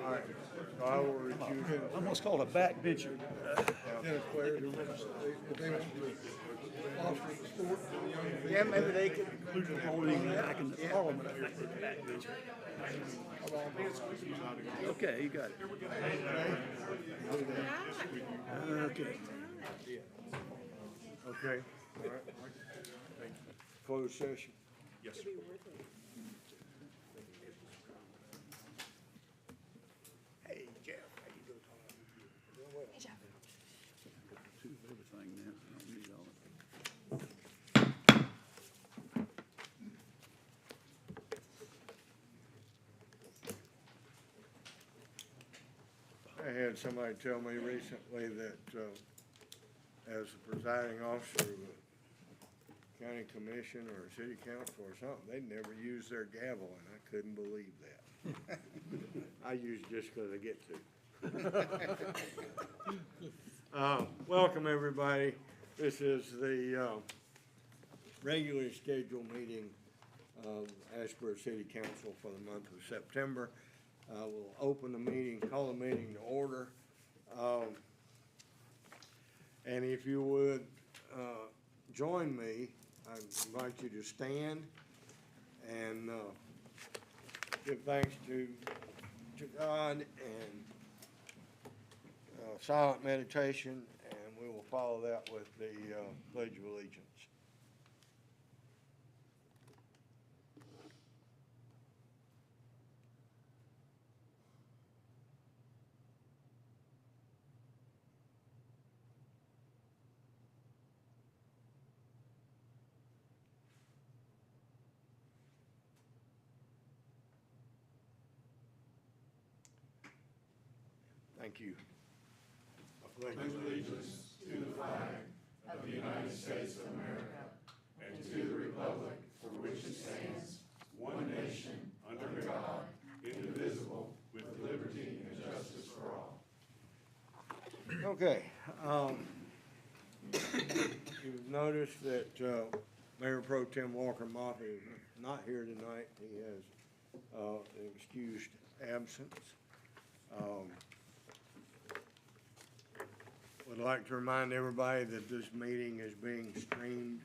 All right, so I will recuse. I'm what's called a backbencher. Tennis players, if they want to foster the sport for the young people. Yeah, maybe they could include the voting back in the parliament. I think they're backbencher. Okay, you got it. Okay. Okay, all right. Closed session. Yes, sir. Hey, Jeff, how you doing? Doing well. Two of everything now. I don't need all of it. I had somebody tell me recently that, as a presiding officer of a county commission or a city council or something, they'd never use their gavel, and I couldn't believe that. I use it just because I get to. Welcome, everybody. This is the regularly scheduled meeting of Asheboro City Council for the month of September. We'll open the meeting, call the meeting to order. And if you would join me, I invite you to stand and give thanks to God and silent meditation, and we will follow that with the Pledge of Allegiance. Thank you. I pledge allegiance to the flag of the United States of America and to the republic for which it stands, one nation, under God, indivisible, with liberty and justice for all. Okay. You've noticed that Mayor Pro Tem Walker Moffitt is not here tonight. He has an excused absence. Would like to remind everybody that this meeting is being streamed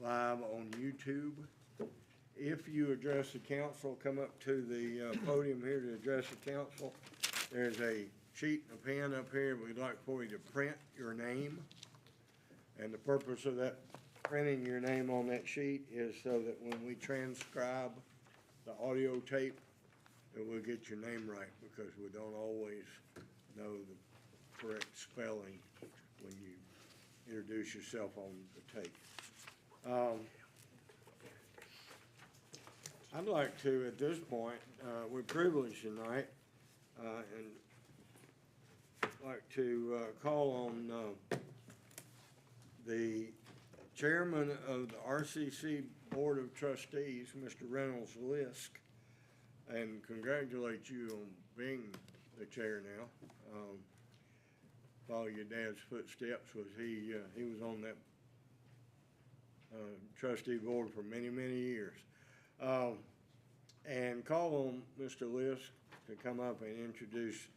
live on YouTube. If you address the council, come up to the podium here to address the council. There's a sheet and a pen up here. We'd like for you to print your name. And the purpose of that printing your name on that sheet is so that when we transcribe the audio tape, that we'll get your name right, because we don't always know the correct spelling when you introduce yourself on the tape. I'd like to, at this point, we're privileged tonight, and like to call on the chairman of the RCC Board of Trustees, Mr. Reynolds Lisk, and congratulate you on being the chair now. Follow your dad's footsteps. He was on that trustee board for many, many years. And call on Mr. Lisk to come up and introduce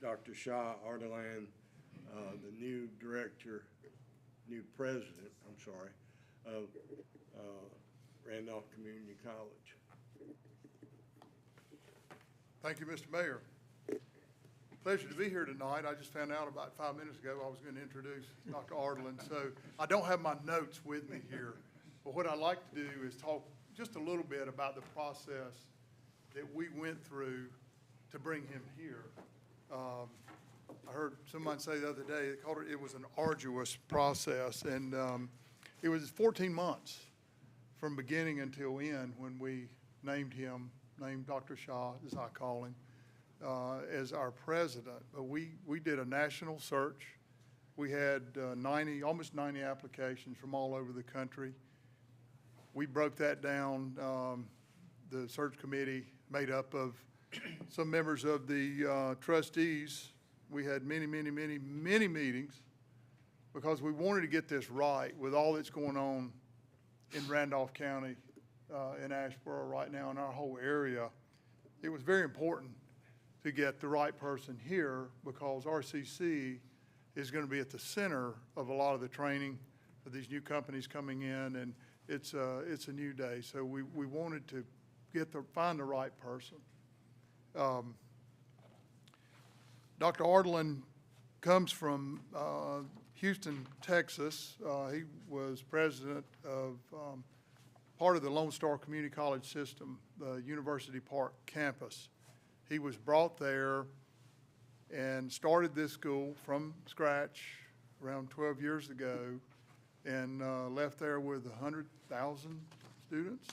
Dr. Shah Ardalan, the new president, of Randolph Community College. Thank you, Mr. Mayor. Pleasure to be here tonight. I just found out about 5 minutes ago I was going to introduce Dr. Ardalan, so I don't have my notes with me here. But what I'd like to do is talk just a little bit about the process that we went through to bring him here. I heard someone say the other day, it was an arduous process, and it was 14 months from beginning until end when we named Dr. Shah, as I call him, as our president. But we did a national search. We had almost 90 applications from all over the country. We broke that down. The search committee made up of some members of the trustees. We had many meetings because we wanted to get this right with all that's going on in Randolph County, in Asheboro right now, in our whole area. it was very important to get the right person here because RCC is going to be at the center of a lot of the training for these new companies coming in, and it's a new day. So we wanted to find the right person. Dr. Ardlin comes from Houston, Texas. He was president of part of the Lone Star Community College system, the University Park campus. He was brought there and started this school from scratch around 12 years ago and left there with 100,000 students.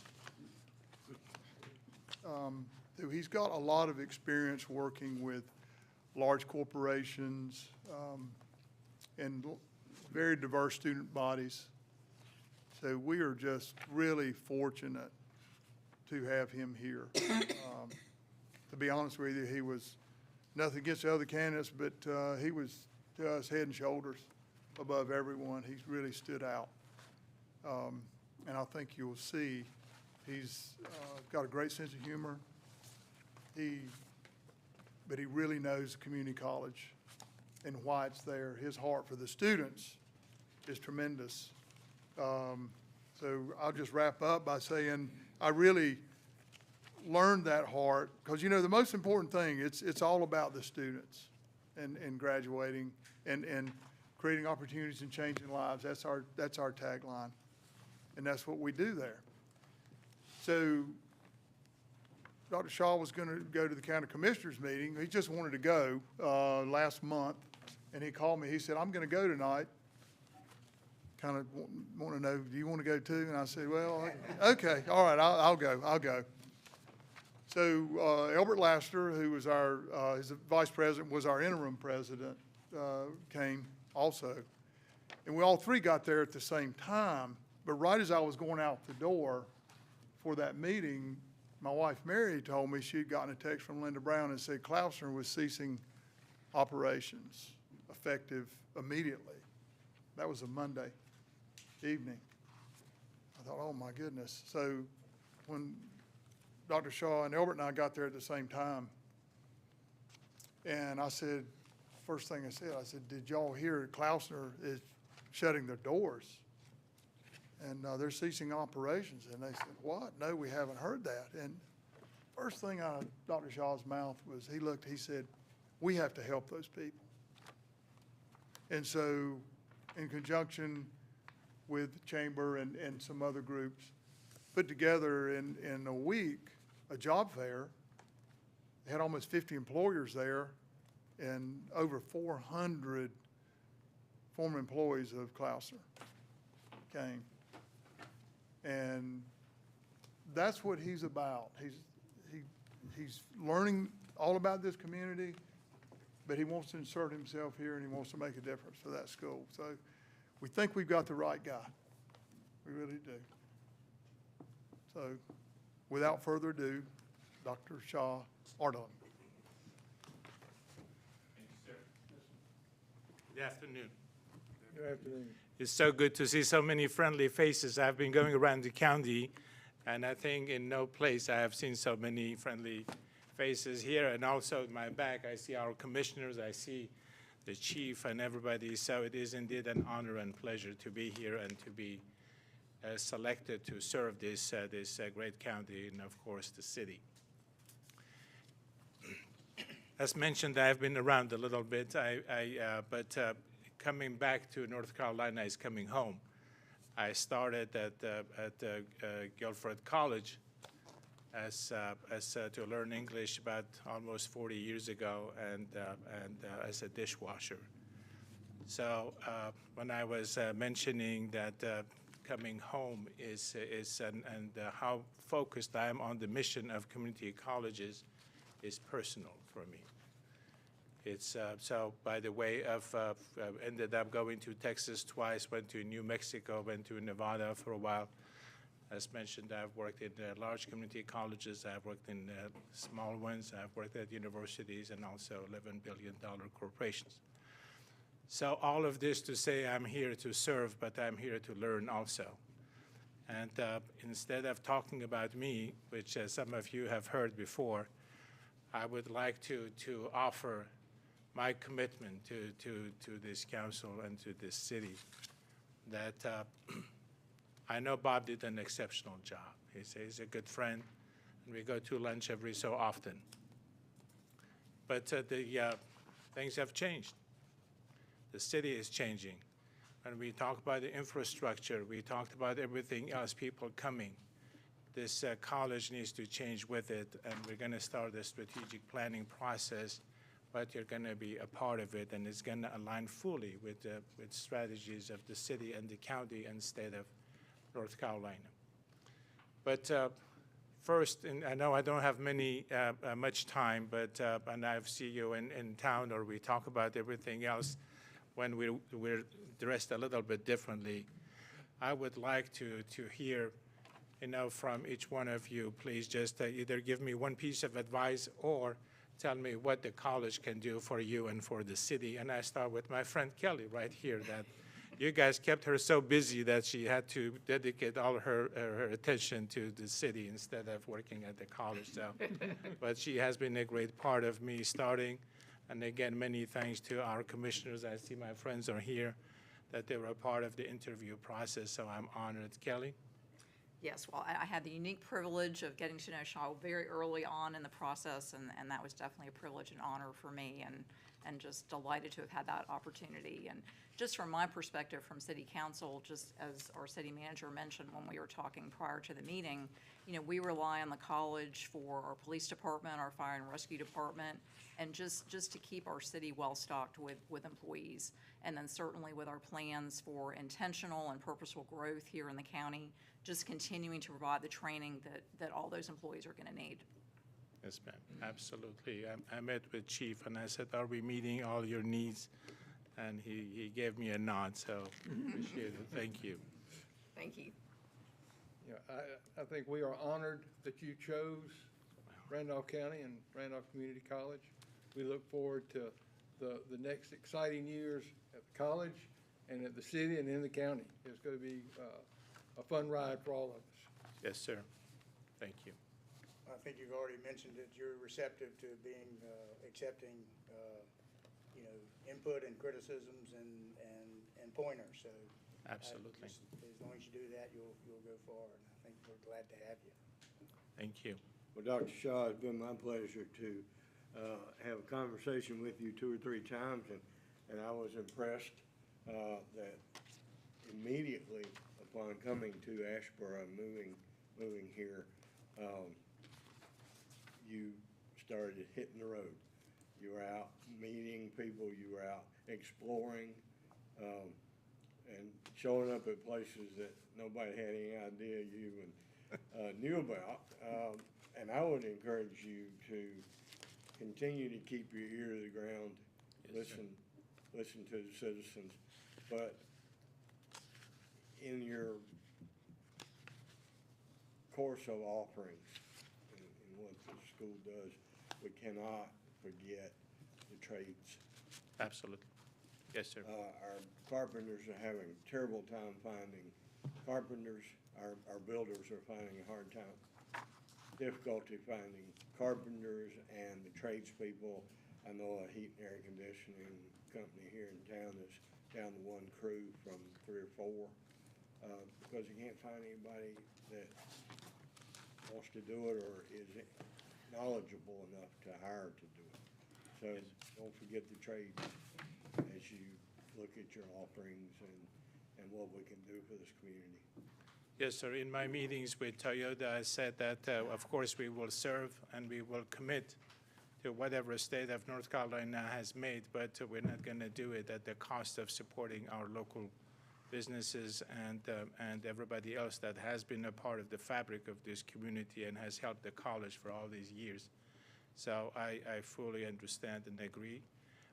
So he's got a lot of experience working with large corporations and very diverse student bodies. So we are just really fortunate to have him here. To be honest with you, he was nothing against the other candidates, but he was to us head and shoulders above everyone. He's really stood out. And I think you'll see he's got a great sense of humor. But he really knows community college and why it's there. His heart for the students is tremendous. So I'll just wrap up by saying I really learned that heart because, you know, the most important thing, it's all about the students and graduating and creating opportunities and changing lives. That's our tagline, and that's what we do there. So Dr. Shaw was going to go to the county commissioners meeting. He just wanted to go last month, and he called me. He said, "I'm going to go tonight. Kind of want to know, do you want to go too?" And I said, "Well, okay, all right, I'll go." So Albert Laster, who was his vice president, was our interim president, came also. And we all three got there at the same time. But right as I was going out the door for that meeting, my wife Mary told me she'd gotten a text from Linda Brown and said Klausner was ceasing operations effective immediately. That was a Monday evening. I thought, oh my goodness. So when Dr. Shaw and Albert and I got there at the same time, and I said, first thing I said, did y'all hear Klausner is shutting their doors? And they're ceasing operations. And they said, what? No, we haven't heard that. And first thing out of Dr. Shaw's mouth was, he said, we have to help those people. And so in conjunction with the Chamber and some other groups, put together in a week a job fair. They had almost 50 employers there and over 400 former employees of Klausner came. And that's what he's about. He's learning all about this community, but he wants to insert himself here and he wants to make a difference for that school. So we think we've got the right guy. We really do. So without further ado, Dr. Shaw Ardlin. Thank you, sir. Good afternoon. Good afternoon. It's so good to see so many friendly faces. I've been going around the county, and I think in no place I have seen so many friendly faces here. And also in my back, I see our commissioners, I see the chief and everybody. So it is indeed an honor and pleasure to be here and to be selected to serve this great county and, of course, the city. As mentioned, I've been around a little bit, but coming back to North Carolina is coming home. I started at Guilford College to learn English about almost 40 years ago, and as a dishwasher. So when I was mentioning that coming home and how focused I am on the mission of community colleges is personal for me. It's so by the way of ended up going to Texas twice, went to New Mexico, went to Nevada for a while. As mentioned, I've worked in large community colleges, I've worked in small ones, I've worked at universities and also $11 billion corporations. So all of this to say I'm here to serve, but I'm here to learn also. And instead of talking about me, which some of you have heard before, I would like to offer my commitment to this council and to this city that I know Bob did an exceptional job. He's a good friend, and we go to lunch every so often. But the things have changed. The city is changing. When we talk about the infrastructure, we talked about everything else, people coming. This college needs to change with it, and we're going to start a strategic planning process, but you're going to be a part of it, and it's going to align fully with strategies of the city and the county and state of North Carolina. But first, and I know I don't have much time, but and I see you in town, or we talk about everything else when we're dressed a little bit differently. I would like to hear, from each one of you. Please just either give me one piece of advice or tell me what the college can do for you and for the city. And I start with my friend Kelly right here, that you guys kept her so busy that she had to dedicate all her attention to the city instead of working at the college. So, but she has been a great part of me starting. And again, many thanks to our commissioners. I see my friends are here, that they were a part of the interview process, so I'm honored. Kelly? Yes, well, I had the unique privilege of getting to know Shaw very early on in the process, and that was definitely a privilege and honor for me, and just delighted to have had that opportunity. And just from my perspective from City Council, just as our city manager mentioned when we were talking prior to the meeting, we rely on the college for our police department, our fire and rescue department, and just to keep our city well-stocked with employees. And then certainly with our plans for intentional and purposeful growth here in the county, just continuing to provide the training that all those employees are going to need. Yes, ma'am, absolutely. I met with Chief, and I said, are we meeting all your needs? And he gave me a nod, so appreciate it. Thank you. Thank you. Yeah, I think we are honored that you chose Randolph County and Randolph Community College. We look forward to the next exciting years at the college and at the city and in the county. It's going to be a fun ride for all of us. Yes, sir. Thank you. I think you've already mentioned that you're receptive to being, accepting, input and criticisms and pointers, so. Absolutely. As long as you do that, you'll go far, and I think we're glad to have you. Thank you. Well, Dr. Shaw, it's been my pleasure to have a conversation with you 2 or 3 times, and I was impressed that immediately upon coming to Asheboro and moving here, you started hitting the road. You were out meeting people, you were out exploring, and showing up at places that nobody had any idea you knew about. And I would encourage you to continue to keep your ear to the ground, Yes, listen to the citizens, but in your course of offerings and what the school does, we cannot forget the trades. Absolutely. Yes, sir. Our carpenters are having a terrible time finding carpenters. Our builders are finding a hard time, difficulty finding carpenters and the tradespeople. I know a heat and air conditioning company here in town that's down to 1 crew from 3 or 4 because you can't find anybody that wants to do it or is knowledgeable enough to hire to do it. So don't forget the trades as you look at your offerings and what we can do for this community. Yes, sir. In my meetings with Toyota, I said that, of course, we will serve and we will commit to whatever state of North Carolina has made, but we're not going to do it at the cost of supporting our local businesses and everybody else that has been a part of the fabric of this community and has helped the college for all these years. So I fully understand and agree.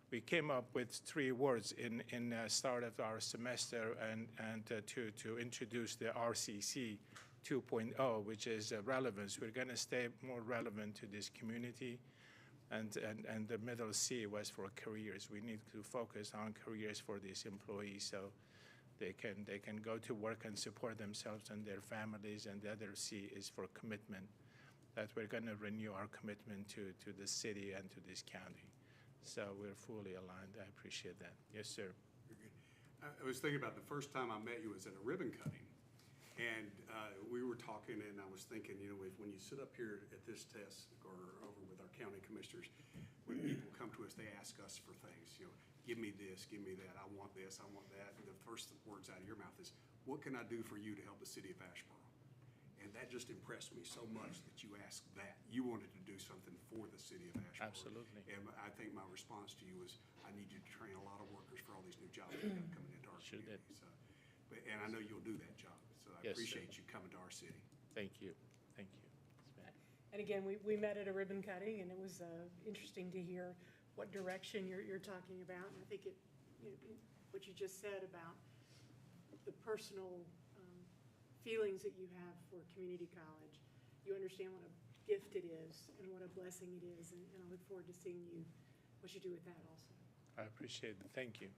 We came up with 3 words in start of our semester and to introduce the RCC 2.0, which is relevance. We're going to stay more relevant to this community, and the middle C was for careers. We need to focus on careers for these employees so they can go to work and support themselves and their families, and the other C is for commitment. that we're going to renew our commitment to the city and to this county. So we're fully aligned. I appreciate that. Yes, sir. I was thinking about the first time I met you was at a ribbon cutting. And we were talking, and I was thinking, you know, when you sit up here at this test or over with our county commissioners, when people come to us, they ask us for things, you know, give me this, give me that, I want this, I want that. And the first words out of your mouth is, what can I do for you to help the city of Asheboro? And that just impressed me so much that you asked that. You wanted to do something for the city of Asheboro. Absolutely. And I think my response to you was, I need you to train a lot of workers for all these new jobs that are coming into our Sure did. community. So, and I know you'll do that job, so I Yes, sir. appreciate you coming to our city. Thank you. Thank you. And again, we met at a ribbon cutting, and it was interesting to hear what direction you're talking about. And I think what you just said about the personal feelings that you have for community college, you understand what a gift it is and what a blessing it is, and I look forward to seeing what you do with that also. I appreciate it. Thank you.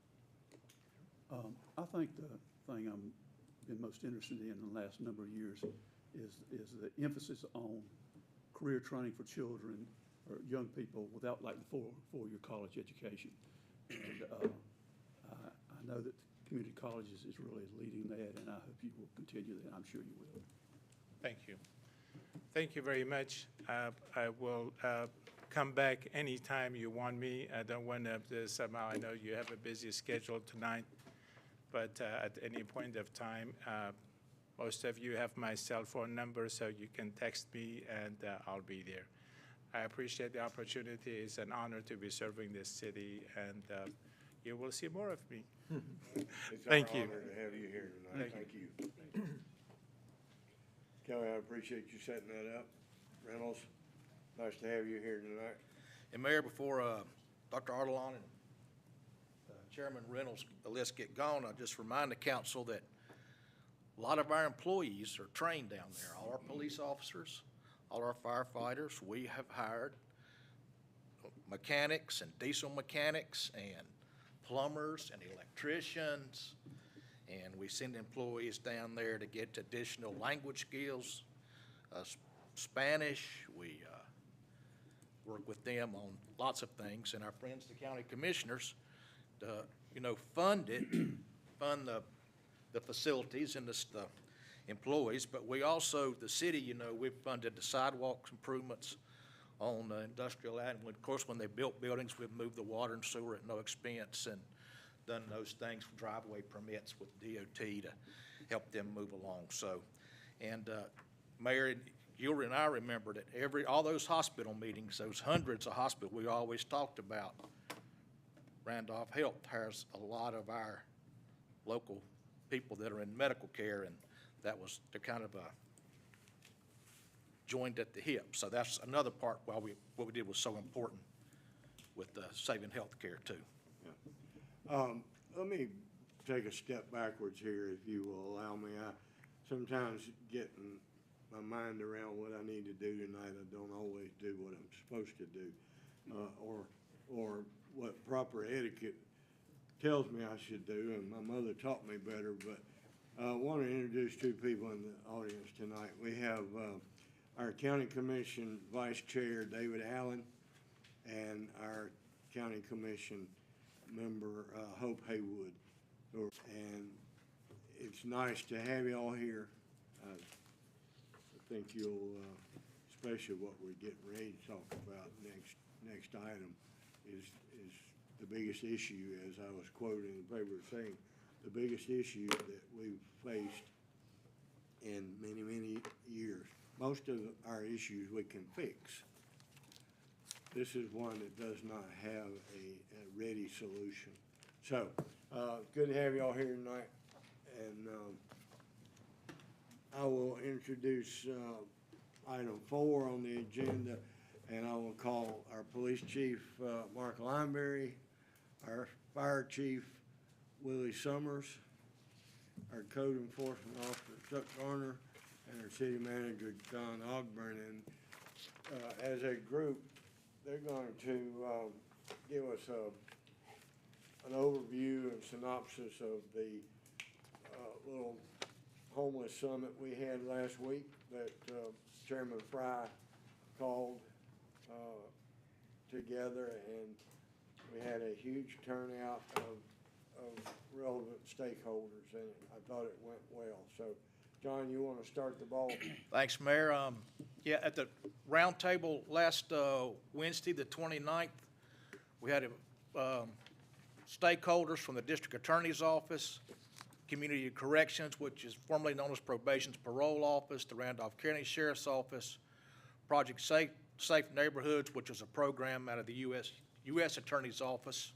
I think the thing I'm been most interested in the last number of years is the emphasis on career training for children or young people without like the four-year college education. And I know that community colleges is really leading that, and I hope you will continue that. I'm sure you will. Thank you. Thank you very much. I will come back anytime you want me. I don't want to somehow, I know you have a busy schedule tonight, but at any point of time, most of you have my cell phone number, so you can text me and I'll be there. I appreciate the opportunity. It's an honor to be serving this city, and you will see more of me. It's Thank our you. honor to have you here tonight. Thank you. Kelly, I appreciate you setting that up. Reynolds, nice to have you here tonight. And Mayor, before Dr. Ardelon and Chairman Reynolds' list get gone, I'll just remind the council that a lot of our employees are trained down there. All our police officers, all our firefighters, we have hired mechanics and diesel mechanics and plumbers and electricians, and we send employees down there to get additional language skills, Spanish. We work with them on lots of things, and our friends, the county commissioners, fund it, fund the facilities and the employees, but we also, the city, we've funded the sidewalk improvements on Industrial Avenue. Of course, when they built buildings, we've moved the water and sewer at no expense and done those things for driveway permits with DOT to help them move along. So, and Mayor, you and I remember that all those hospital meetings, those hundreds of hospitals we always talked about, Randolph Health hires a lot of our local people that are in medical care, and that was the kind of joined at the hip. So that's another part why what we did was so important with saving health care too. Let me take a step backwards here, if you will allow me. I sometimes getting my mind around what I need to do tonight. I don't always do what I'm supposed to do, or what proper etiquette tells me I should do, and my mother taught me better. But I want to introduce two people in the audience tonight. We have our County Commission Vice Chair, David Allen, and our County Commission member, Hope Haywood. And it's nice to have you all here. I think you'll, especially what we're getting ready to talk about next item is the biggest issue, as I was quoted in the paper saying, the biggest issue that we've faced in many, many years. Most of our issues we can fix. This is one that does not have a ready solution. So, good to have you all here tonight. And I will introduce item 4 on the agenda, and I will call our police chief, Mark Lineberry, our fire chief, Willie Summers, our code enforcement officer, Chuck Garner, and our city manager, John Ogburn. And as a group, they're going to give us an overview and synopsis of the little homeless summit we had last week that Chairman Fry called together, and we had a huge turnout of relevant stakeholders, and I thought it went well. So, John, you want to start the ball? Thanks, Mayor. Yeah, at the roundtable last Wednesday, the 29th, we had stakeholders from the District Attorney's Office, Community Corrections, which is formerly known as Probation's Parole Office, the Randolph County Sheriff's Office, Project Safe Neighborhoods, which is a program out of the U.S. Attorney's Office,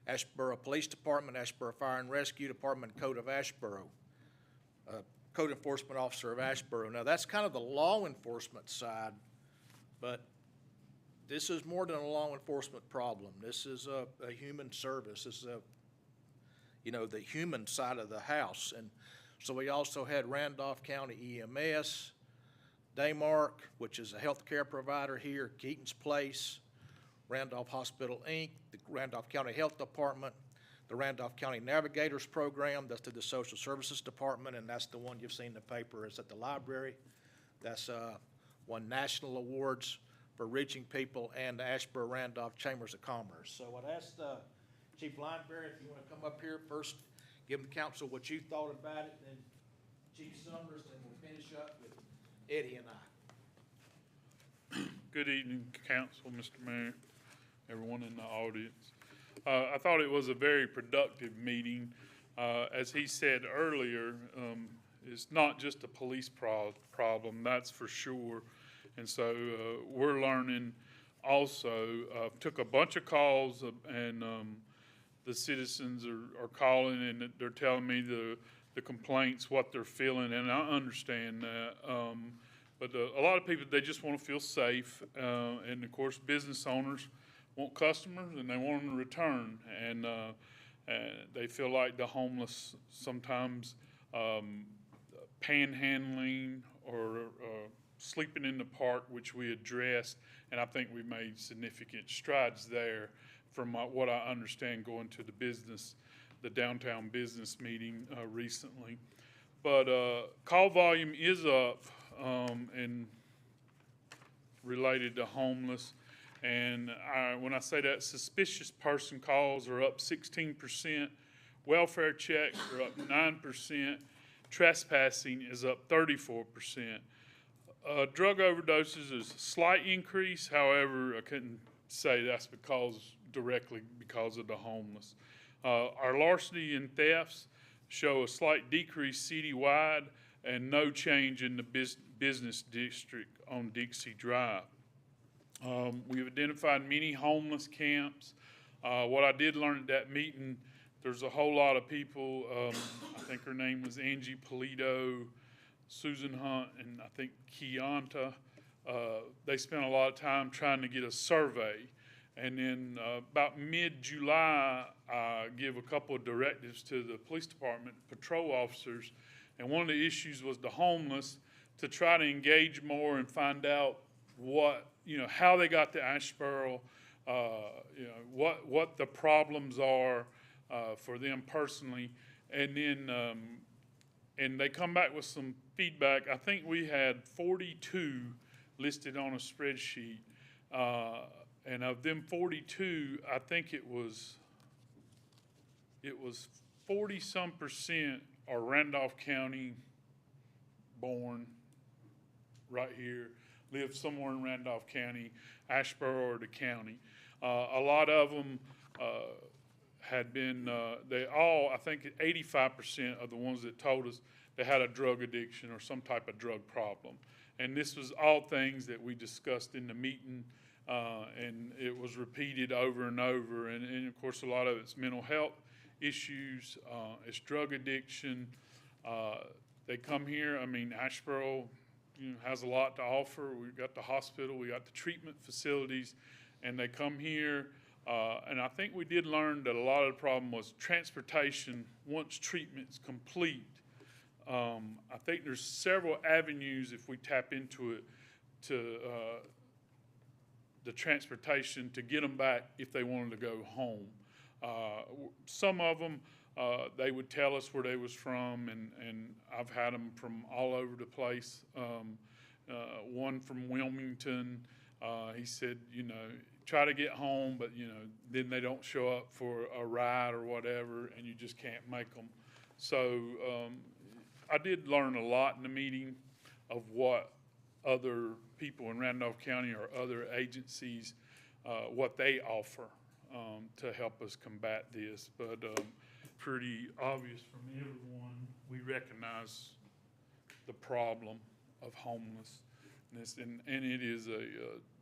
Asheboro Police Department, Asheboro Fire and Rescue Department, Code of Asheboro, Code Enforcement Officer of Asheboro. Now, that's kind of the law enforcement side, but this is more than a law enforcement problem. This is a human service. This is the human side of the house. And so we also had Randolph County EMS, Daymark, which is a healthcare provider here, Keaton's Place, Randolph Hospital, Inc., the Randolph County Health Department, the Randolph County Navigators Program, that's through the Social Services Department, and that's the one you've seen in the paper, is at the library. That's won national awards for reaching people, and the Asheboro Randolph Chambers of Commerce. So I'd ask Chief Lineberry if you want to come up here first, give the council what you thought about it, and then Chief Summers, and we'll finish up with Eddie and I. Good evening, council, Mr. Mayor, everyone in the audience. I thought it was a very productive meeting. As he said earlier, it's not just a police problem, that's for sure. And so we're learning also. Took a bunch of calls, and the citizens are calling, and they're telling me the complaints, what they're feeling, and I understand that. But a lot of people, they just want to feel safe, and of course business owners want customers and they want them to return, and they feel like the homeless sometimes panhandling or sleeping in the park, which we addressed, and I think we made significant strides there from what I understand going to the downtown business meeting recently. But call volume is up and related to homeless. And when I say that, suspicious person calls are up 16%, welfare checks are up 9%, trespassing is up 34%. Drug overdoses is a slight increase, however, I couldn't say that's directly because of the homeless. Our larceny and thefts show a slight decrease citywide and no change in the business district on Dixie Drive. We've identified many homeless camps. What I did learn at that meeting, there's a whole lot of people, I think her name was Angie Polito, Susan Hunt, and I think Kianta. They spent a lot of time trying to get a survey. And then about mid-July, I give a couple of directives to the police department patrol officers. And one of the issues was the homeless, to try to engage more and find out how they got to Asheboro, what the problems are for them personally. And then, and they come back with some feedback. I think we had 42 listed on a spreadsheet. And of them 42, I think it was 40-some% are Randolph County born right here, live somewhere in Randolph County, Asheboro or the county. A lot of them had been, I think 85% of the ones that told us they had a drug addiction or some type of drug problem. And this was all things that we discussed in the meeting, and it was repeated over and over. And of course, a lot of it's mental health issues, it's drug addiction. They come here, Asheboro has a lot to offer. We've got the hospital, we got the treatment facilities, and they come here. And I think we did learn that a lot of the problem was transportation once treatment's complete. I think there's several avenues if we tap into it to the transportation to get them back if they wanted to go home. Some of them, they would tell us where they was from, and I've had them from all over the place. one from Wilmington. He said, you know, try to get home, but, you know, then they don't show up for a ride or whatever, and you just can't make them. So I did learn a lot in the meeting of what other people in Randolph County or other agencies, what they offer to help us combat this. But pretty obvious from everyone, we recognize the problem of homelessness, and it is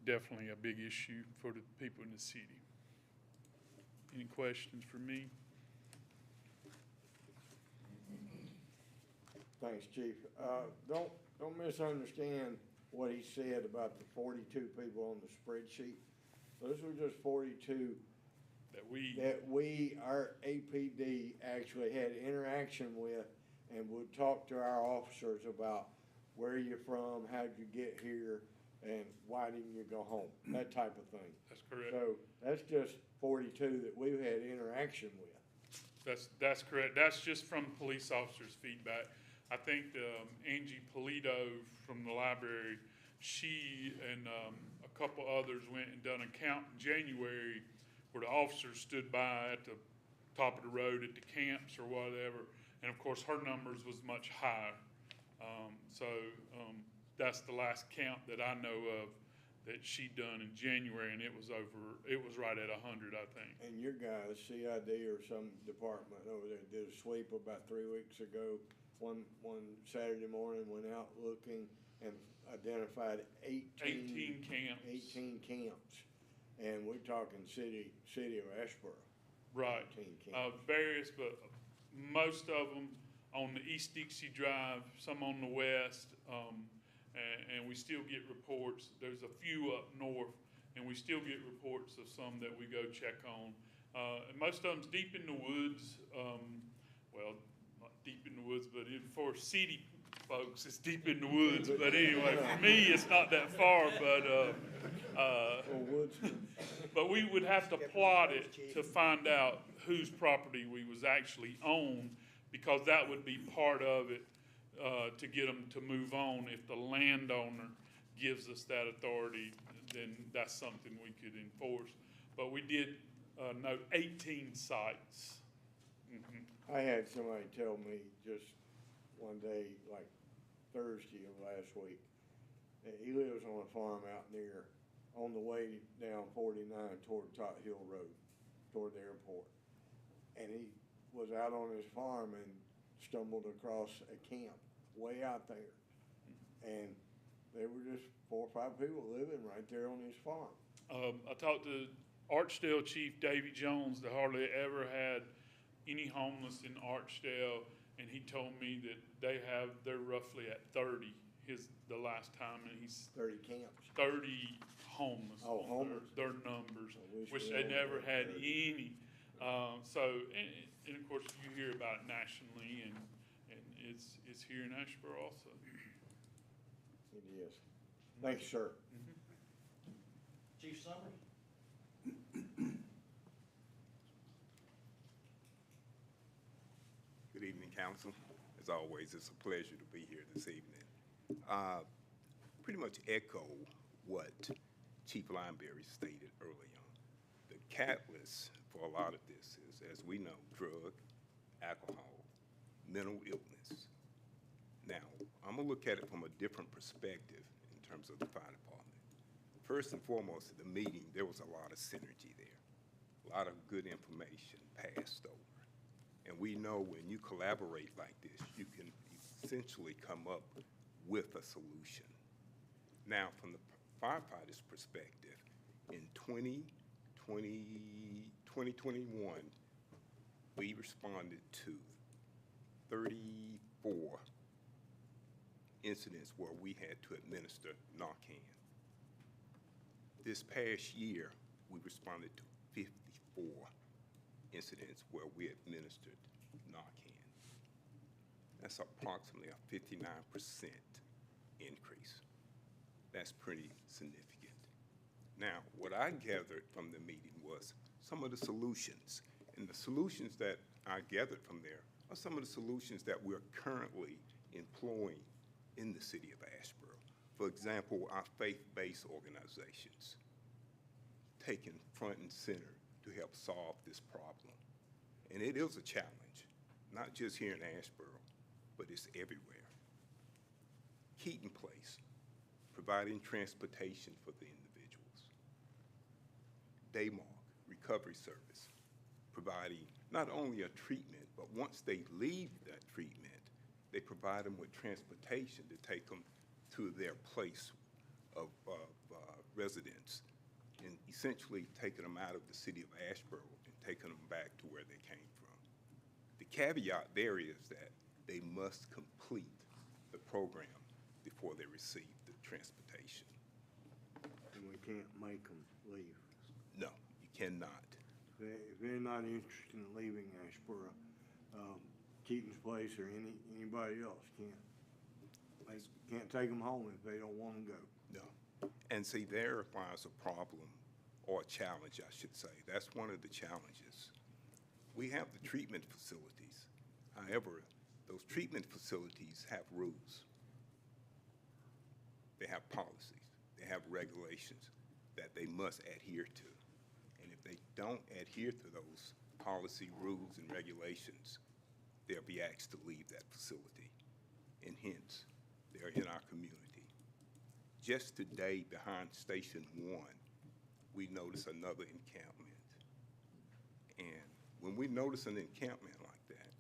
definitely a big issue for the people in the city. Any questions for me? Thanks, Chief. Don't misunderstand what he said about the 42 people on the spreadsheet. Those were just 42 our APD actually had interaction with and would talk to our officers about where you're from, how'd you get here, and why didn't you go home, that type of thing. That's correct. So that's just 42 that we've had interaction with. That's correct. That's just from police officers' feedback. I think Angie Polito from the library, she and a couple others went and done a count in January where the officers stood by at the top of the road at the camps or whatever, and of course her numbers was much higher. That's the last count that I know of that she done in January, and it was right at 100, I think. And your guys, CID or some department over there, did a sweep about 3 weeks ago. One Saturday morning, went out looking and identified 18 camps. 18 camps. And we're talking city of Asheboro. Right. 18 camps. Various, but most of them on the East Dixie Drive, some on the west, and we still get reports. There's a few up north, and we still get reports of some that we go check on. And most of them's deep in the woods. Well, not deep in the woods, but for city folks, it's deep in the woods. But anyway, for me, it's not that far. But we would have to plot it to find out whose property we was actually on, because that would be part of it to get them to move on. If the landowner gives us that authority, then that's something we could enforce. But we did note 18 sites. Mm-hmm. I had somebody tell me just one day, like Thursday of last week, that he lives on a farm out near, on the way down 49 toward Tot Hill Road, toward the airport. And he was out on his farm and stumbled across a camp way out there. And there were just 4 or 5 people living right there on his farm. I talked to Archdale Chief Davy Jones that hardly ever had any homeless in Archdale, and he told me that they're roughly at 30 the last time, and he's 30 camps. 30 homeless. Oh, homeless. Their numbers, which we they all never had 30. any. And of course you hear about it nationally, and it's here in Asheboro also. It is. Thank you, sir. Chief Summers? Good evening, council. As always, it's a pleasure to be here this evening. Pretty much echo what Chief Lineberry stated early on. The catalyst for a lot of this is, as we know, drug, alcohol, mental illness. Now, I'm gonna look at it from a different perspective in terms of the fire department. First and foremost, at the meeting, there was a lot of synergy there. A lot of good information passed over. And we know when you collaborate like this, you can essentially come up with a solution. Now, from the firefighters' perspective, in 2021, we responded to 34 incidents where we had to administer Narcan. This past year, we responded to 54 incidents where we administered Narcan. That's approximately a 59% increase. That's pretty significant. Now, what I gathered from the meeting was some of the solutions. And the solutions that I gathered from there are some of the solutions that we're currently employing in the city of Asheboro. For example, our faith-based organizations taken front and center to help solve this problem. And it is a challenge, not just here in Asheboro, but it's everywhere. Keaton Place, providing transportation for the individuals. Daymark, recovery service, providing not only a treatment, but once they leave that treatment, they provide them with transportation to take them to their place of residence, and essentially taking them out of the city of Asheboro and taking them back to where they came from. The caveat there is that they must complete the program before they receive the transportation. And we can't make them leave. No, you cannot. If they're not interested in leaving Asheboro, Keaton's Place or anybody else can't take them home if they don't want to go. No. And see, there lies a problem, or a challenge, I should say. That's one of the challenges. We have the treatment facilities. However, those treatment facilities have rules. They have policies. They have regulations that they must adhere to. And if they don't adhere to those policy, rules, and regulations, they'll be asked to leave that facility. And hence, they're in our community. Just today, behind Station 1, we notice another encampment. And when we notice an encampment like that,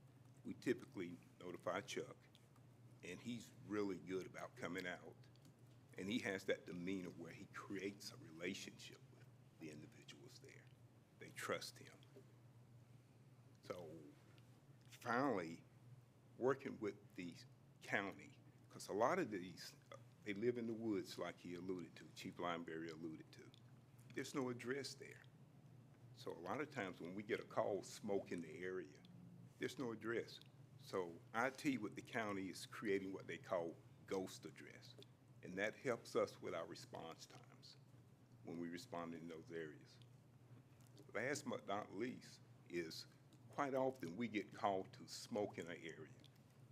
we typically notify Chuck, and he's really good about coming out. And he has that demeanor where he creates a relationship with the individuals there. They trust him. So finally, working with the county, because a lot of these, they live in the woods like he alluded to, Chief Lineberry alluded to. There's no address there. So a lot of times when we get a call, smoke in the area, there's no address. So IT with the county is creating what they call ghost address. And that helps us with our response times when we respond in those areas. Last but not least is quite often we get called to smoke in an area.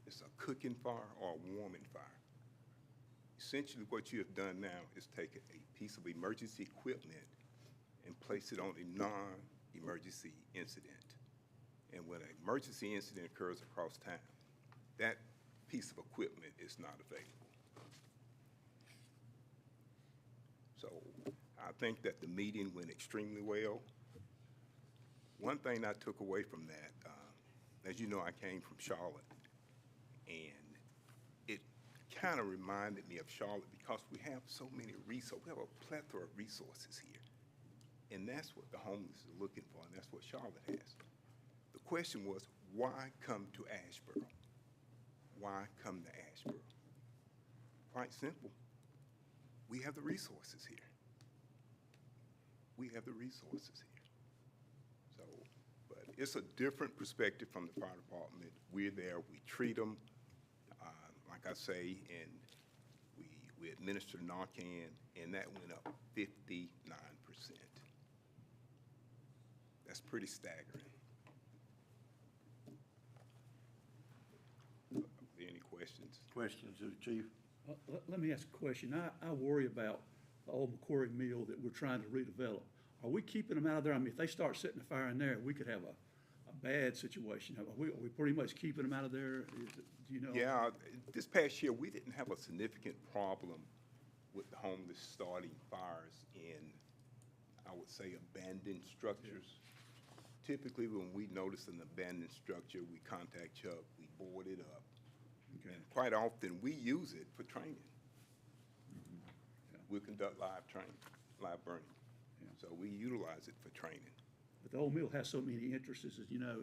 It's a cooking fire or a warming fire. Essentially what you have done now is take a piece of emergency equipment and place it on a non-emergency incident. And when an emergency incident occurs across town, that piece of equipment is not available. So I think that the meeting went extremely well. One thing I took away from that, as you know, I came from Charlotte, and it kind of reminded me of Charlotte because we have so many resources. We have a plethora of resources here, and that's what the homeless are looking for, and that's what Charlotte has. The question was, why come to Asheboro? Why come to Asheboro? Quite simple. We have the resources here. We have the resources here. So, but it's a different perspective from the fire department. We're there, we treat them, like I say, and we administer Narcan, and that went up 59%. That's pretty staggering. Are there any questions? Questions of the chief? Let me ask a question. I worry about the old Macquarie Mill that we're trying to redevelop. Are we keeping them out of there? I mean, if they start setting a fire in there, we could have a bad situation. Are we pretty much keeping them out of there? Do you know? Yeah, this past year, we didn't have a significant problem with the homeless starting fires in, I would say, abandoned structures. Typically, when we notice an abandoned structure, we contact Chuck, we board it up. Okay. And quite often, we use it for training. Yeah. We'll conduct live training, live burning. Yeah. So we utilize it for training. But the old mill has so many interests, as you know,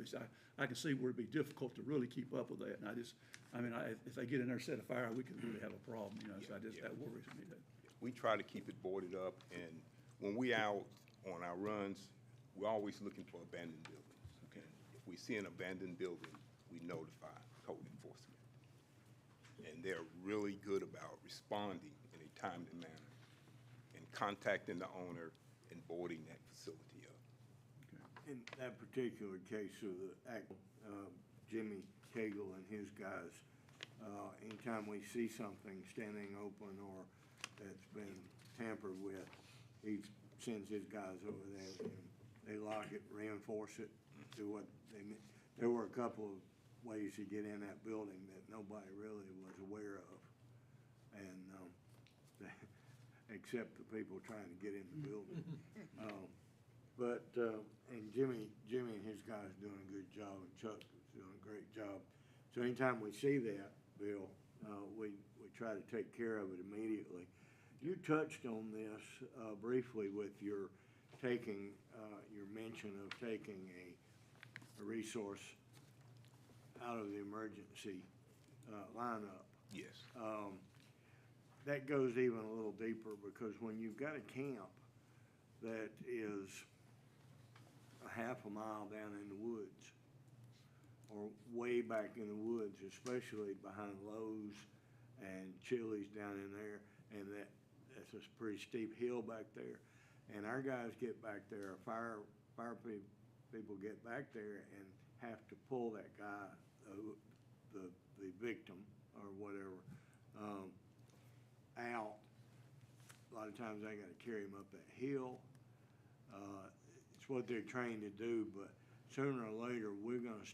I can see where it'd be difficult to really keep up with that. And if they get in there and set a fire, we could really have a problem, you know, so that worries me. We try to keep it boarded up, and when we out on our runs, we're always looking for abandoned buildings. Okay. And if we see an abandoned building, we notify code enforcement. And they're really good about responding in a timely manner and contacting the owner and boarding that facility up. In that particular case of Jimmy Cagle and his guys, anytime we see something standing open or that's been tampered with, he sends his guys over there and they lock it, reinforce it, do what they meant. There were a couple of ways to get in that building that nobody really was aware of. And, except the people trying to get in the building. And Jimmy and his guys doing a good job, and Chuck is doing a great job. So anytime we see that, Bill, we try to take care of it immediately. You touched on this briefly with your your mention of taking a resource out of the emergency lineup. Yes. That goes even a little deeper, because when you've got a camp that is a half a mile down in the woods, or way back in the woods, especially behind Lowe's and Chili's down in there, and that's a pretty steep hill back there, and our guys get back there, fire people get back there and have to pull that guy, the victim or whatever, out. A lot of times they gotta carry him up that hill. It's what they're trained to do, but sooner or later, we're gonna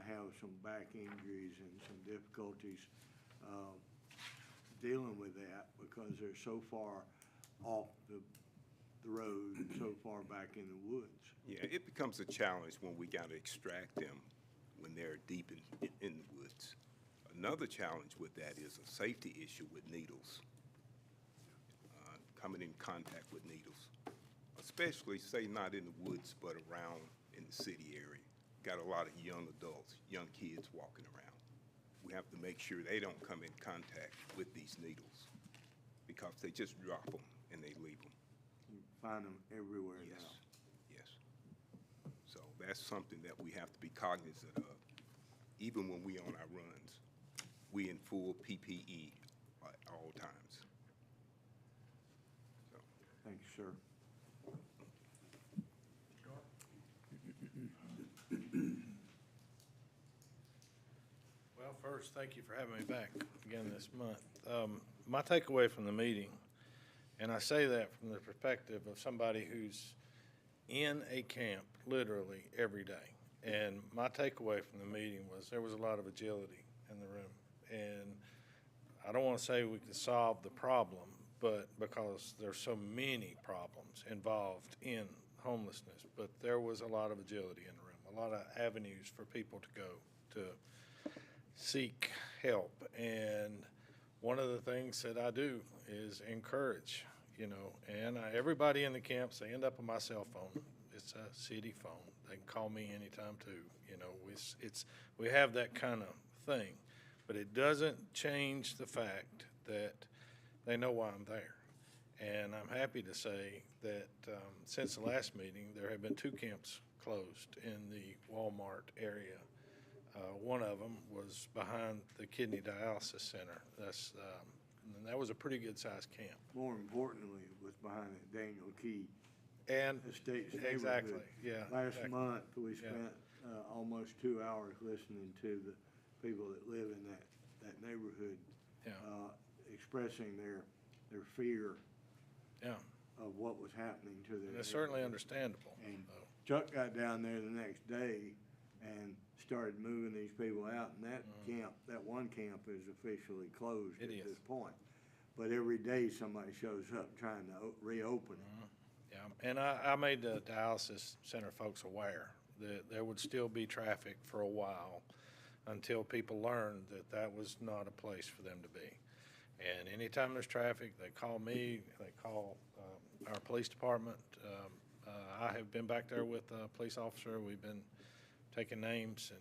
have some back injuries and some difficulties, dealing with that, because they're so far off the road and so far back in the woods. Yeah, it becomes a challenge when we gotta extract them when they're deep in the woods. Another challenge with that is a safety issue with needles. Coming in contact with needles, especially, say, not in the woods, but around in the city area. Got a lot of young adults, young kids walking around. We have to make sure they don't come in contact with these needles, because they just drop them and they leave them. You find them everywhere Yes, now. yes. So that's something that we have to be cognizant of. Even when we on our runs, we in full PPE at all times. So, Thank you, sir. Well, first, thank you for having me back again this month. My takeaway from the meeting, and I say that from the perspective of somebody who's in a camp literally every day. And my takeaway from the meeting was there was a lot of agility in the room. And I don't want to say we can solve the problem, but because there's so many problems involved in homelessness, but there was a lot of agility in the room, a lot of avenues for people to go to seek help. And one of the things that I do is encourage, and everybody in the camps, they end up on my cell phone. It's a city phone. They can call me anytime too. We have that kind of thing, but it doesn't change the fact that they know why I'm there. And I'm happy to say that since the last meeting, there have been 2 camps closed in the Walmart area. One of them was behind the kidney dialysis center. And that was a pretty good-sized camp. More importantly, it was behind the Daniel Key And Estates exactly, neighborhood. yeah. Last exactly. month, we spent almost 2 hours listening to the people that live in that neighborhood, Yeah. expressing their fear Yeah, of what was happening to their and it's certainly neighborhood. understandable. And So, Chuck got down there the next day and started moving these people out, and that one camp is officially closed It at is. this point. But every day, somebody shows up trying to reopen it. Yeah, and I made the dialysis center folks aware that there would still be traffic for a while until people learned that that was not a place for them to be. And anytime there's traffic, they call me, they call our police department. I have been back there with a police officer. We've been taking names and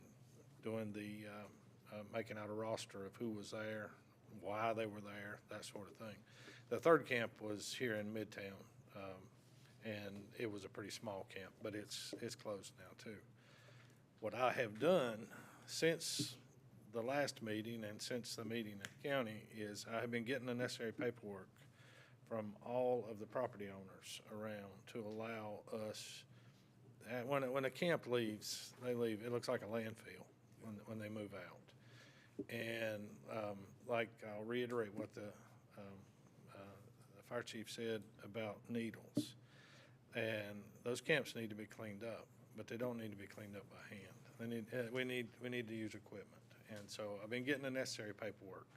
doing the, making out a roster of who was there, why they were there, that sort of thing. The third camp was here in Midtown, and it was a pretty small camp, but it's closed now too. What I have done since the last meeting and since the meeting in the county is I have been getting the necessary paperwork from all of the property owners around to allow us, when a camp leaves, they leave, it looks like a landfill when they move out. And like, I'll reiterate what the the fire chief said about needles. And those camps need to be cleaned up, but they don't need to be cleaned up by hand. We need to use equipment. And so I've been getting the necessary paperwork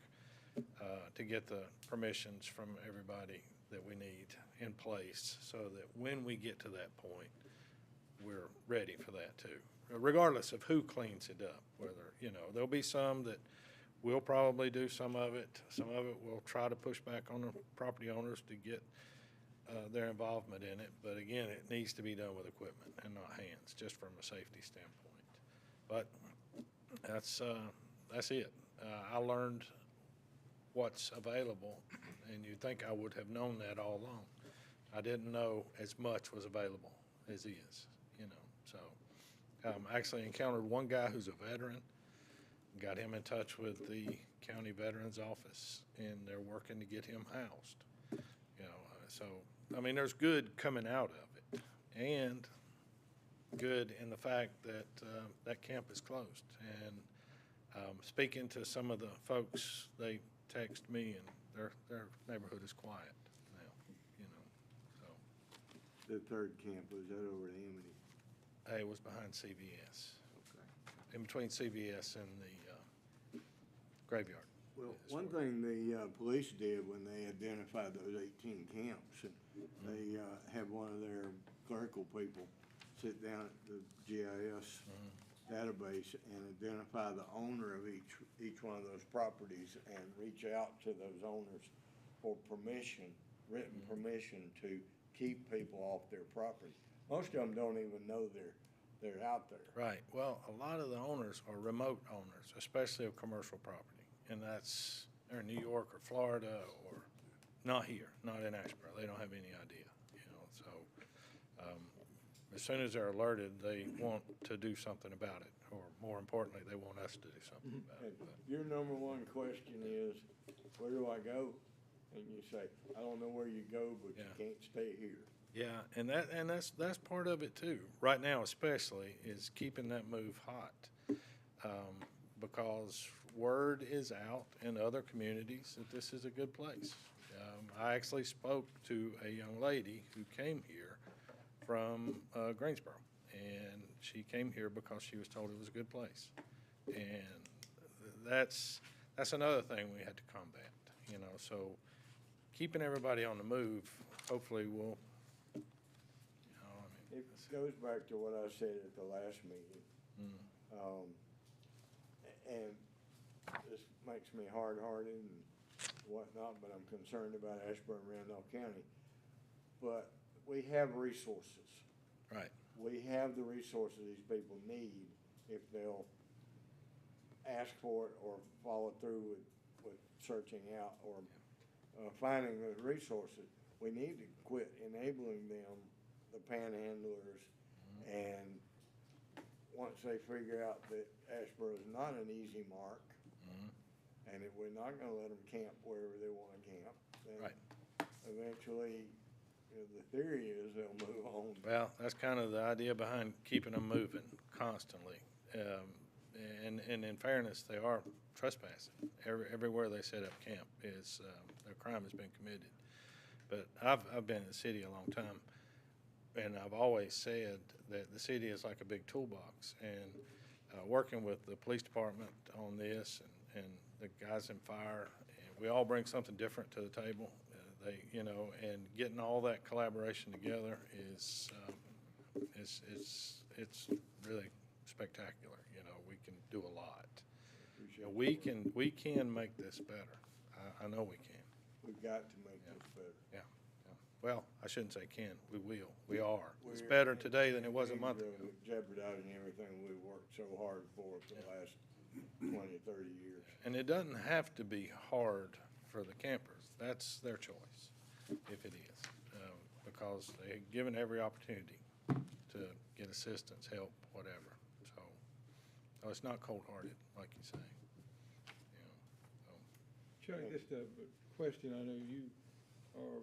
to get the permissions from everybody that we need in place so that when we get to that point, we're ready for that too, regardless of who cleans it up. Whether, there'll be some that we'll probably do some of it. Some of it we'll try to push back on the property owners to get their involvement in it. But again, it needs to be done with equipment and not hands, just from a safety standpoint. But that's it. I learned what's available, and you'd think I would have known that all along. I didn't know as much was available as is, So I actually encountered one guy who's a veteran, got him in touch with the county veterans office, and they're working to get him housed. So, there's good coming out of it, and good in the fact that that camp is closed. And speaking to some of the folks, they text me, and their neighborhood is quiet now, so. The third camp, was that over at Amity? It was behind CVS, Okay. in between CVS and the graveyard. Well, one thing the police did when they identified those 18 camps, and they had one of their clerical people sit down at the GIS database and identify the owner of each one of those properties and reach out to those owners for permission, written permission to keep people off their property. Most of them don't even know they're out there. Right. Well, a lot of the owners are remote owners, especially of commercial property. And they're in New York or Florida or not here, not in Asheboro. They don't have any idea, So as soon as they're alerted, they want to do something about it. Or more importantly, they want us to do something about it. Your number one question is, where do I go? And you say, I don't know where you go, but you can't stay here. Yeah, and that's part of it too. Right now, especially, is keeping that move hot, because word is out in other communities that this is a good place. I actually spoke to a young lady who came here from Greensboro, and she came here because she was told it was a good place, and that's another thing we had to combat. So keeping everybody on the move, hopefully will. It goes back to what I said at the last meeting. And this makes me hard-hearted and whatnot, but I'm concerned about Asheboro and Randolph County. But we have resources. Right. We have the resources these people need if they'll ask for it or follow through with searching out or finding the resources. We need to quit enabling them, the panhandlers, and once they figure out that Asheboro is not an easy mark, and if we're not gonna let them camp wherever they wanna camp, then eventually, the theory is they'll move on. Well, that's kind of the idea behind keeping them moving constantly. And in fairness, they are trespassing. Everywhere they set up camp is, a crime has been committed. But I've been in the city a long time, and I've always said that the city is like a big toolbox. And working with the police department on this and the guys in fire, and we all bring something different to the table. And getting all that collaboration together is it's really spectacular. We can do a lot. We can make this better. I know we can. We've got to make this better. Yeah. Well, I shouldn't say can. We will. We are. It's better today than it was a month ago. Jeopardizing everything we've worked so hard for the last 20, 30 years. And it doesn't have to be hard for the campers. That's their choice, if it is, because they're given every opportunity to get assistance, help, whatever. So it's not cold-hearted, like you say. Chuck, just a question. I know you are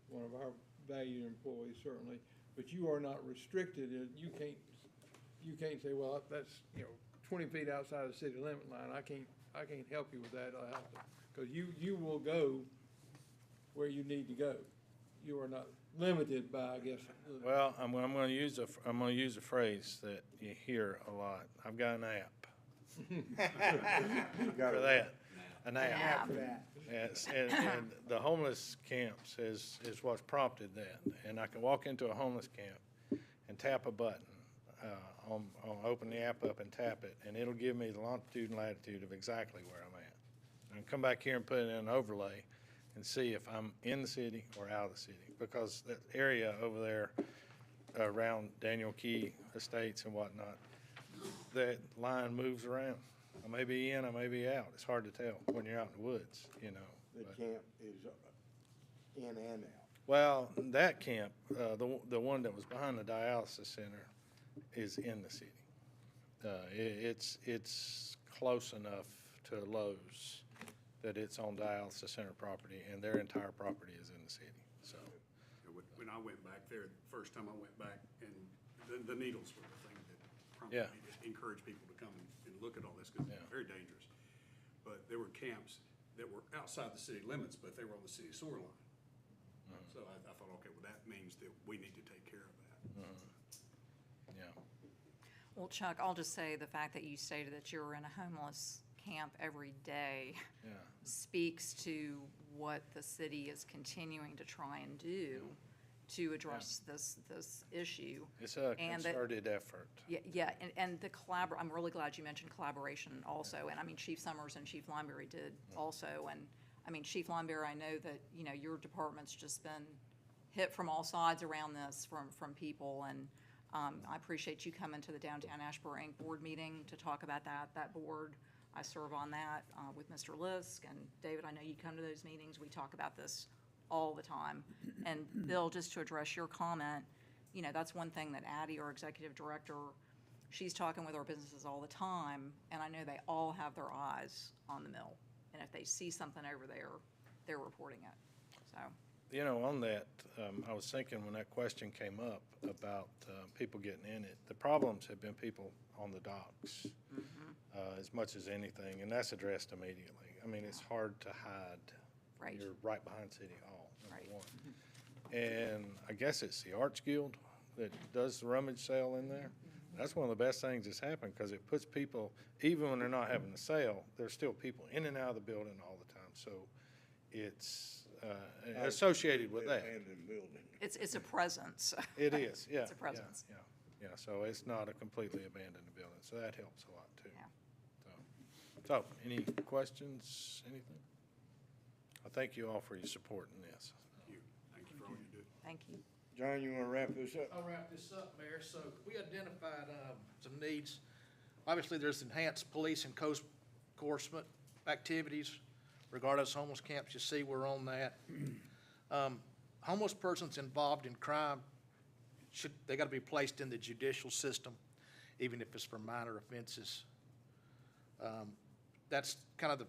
one of our valued employees, certainly, but you are not restricted. You can't say, well, that's 20 feet outside the city limit line. I can't help you with that. I have to, because you will go where you need to go. You are not limited by, I guess. Well, I'm gonna use a phrase that you hear a lot. I've got an app for that, an app. Yes, and the homeless camps is what's prompted that. And I can walk into a homeless camp and tap a button, open the app up and tap it, and it'll give me the longitude and latitude of exactly where I'm at. And come back here and put it in an overlay and see if I'm in the city or out of the city, because that area over there around Daniel Key Estates and whatnot, that line moves around. I may be in, I may be out. It's hard to tell when you're out in the woods, you know. The but- camp is in and out. Well, that camp, the one that was behind the dialysis center, is in the city. It's close enough to Lowe's that it's on dialysis center property, and their entire property is in the city, so. When I went back there, the first time I went back, and the needles were the thing that prompted Yeah. me to encourage people to come and look at all this, because it's very dangerous. But there were camps that were outside the city limits, but they were on the city sewer line. So I thought, okay, well, that means that we need to take care of that. Yeah. Well, Chuck, I'll just say the fact that you stated that you're in a homeless camp every day Yeah. speaks to what the city is continuing to try and do to address this issue. It's a And that- concerted effort. Yeah, and the I'm really glad you mentioned collaboration also, and I mean, Chief Summers and Chief Lineberry did also, and, I mean, Chief Lineberry, I know that, you know, your department's just been hit from all sides around this, from people, and I appreciate you coming to the Downtown Asheboro Inc. board meeting to talk about that board. I serve on that with Mr. Lisk, and David, I know you come to those meetings, we talk about this all the time. And Bill, just to address your comment, you know, that's one thing that Addie, our executive director, she's talking with our businesses all the time, and I know they all have their eyes on the mill. And if they see something over there, they're reporting it, so. You know, on that, I was thinking when that question came up about people getting in it, the problems have been people on the docks as much as anything, and that's addressed immediately. I mean, it's hard to hide. Right. You're right behind City Hall, Right. number one. And I guess it's the Arts Guild that does the rummage sale in there. That's one of the best things that's happened, because it puts people, even when they're not having the sale, there's still people in and out of the building all the time. So it's associated with that. Abandoned building. It's a presence. It is, yeah. It's a presence. Yeah, so it's not a completely abandoned building, so that helps a lot too. Yeah. So, any questions, anything? I thank you all for your support in this. Thank you for all you do. Thank you. John, you wanna wrap this up? I'll wrap this up, Mayor. So we identified some needs. Obviously, there's enhanced police and code enforcement activities regardless of homeless camps. You see, we're on that. Homeless persons involved in crime, they got to be placed in the judicial system, even if it's for minor offenses. That's kind of the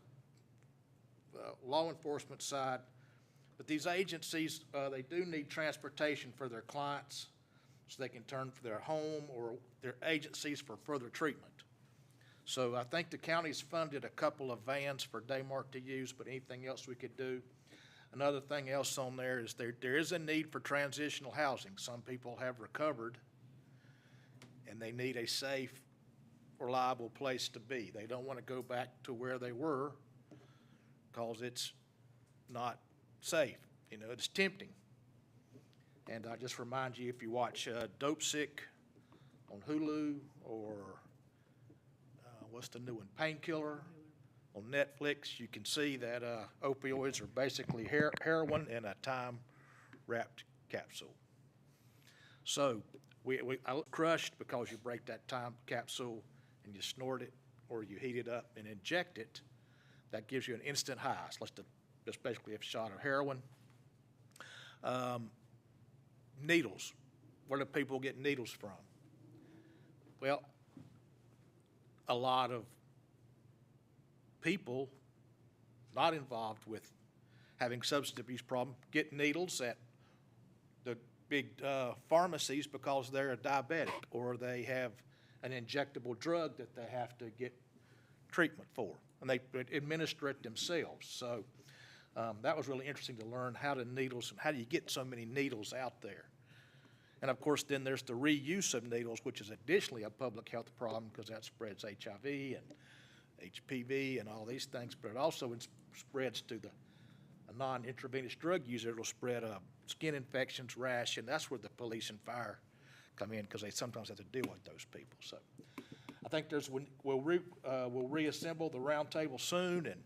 law enforcement side. But these agencies, they do need transportation for their clients so they can turn for their home or their agencies for further treatment. So I think the county's funded a couple of vans for Daymark to use, but anything else we could do. Another thing else on there is there is a need for transitional housing. Some people have recovered and they need a safe, reliable place to be. They don't want to go back to where they were because it's not safe. You know, it's tempting. And I just remind you, if you watch Dope Sick on Hulu or what's the new one, Painkiller on Netflix, you can see that opioids are basically heroin in a time-wrapped capsule. So I look crushed because you break that time capsule and you snort it or you heat it up and inject it. That gives you an instant high. It's just basically a shot of heroin. Needles. Where do people get needles from? Well, a lot of people not involved with having substance abuse problem get needles at the big pharmacies because they're a diabetic or they have an injectable drug that they have to get treatment for, and they administer it themselves. So That was really interesting to learn how do needles, and how do you get so many needles out there? And of course, then there's the reuse of needles, which is additionally a public health problem because that spreads HIV and HPV and all these things, but it also spreads to a non-intravenous drug user. It'll spread skin infections, rash, and that's where the police and fire come in because they sometimes have to deal with those people. So I think we'll reassemble the roundtable soon and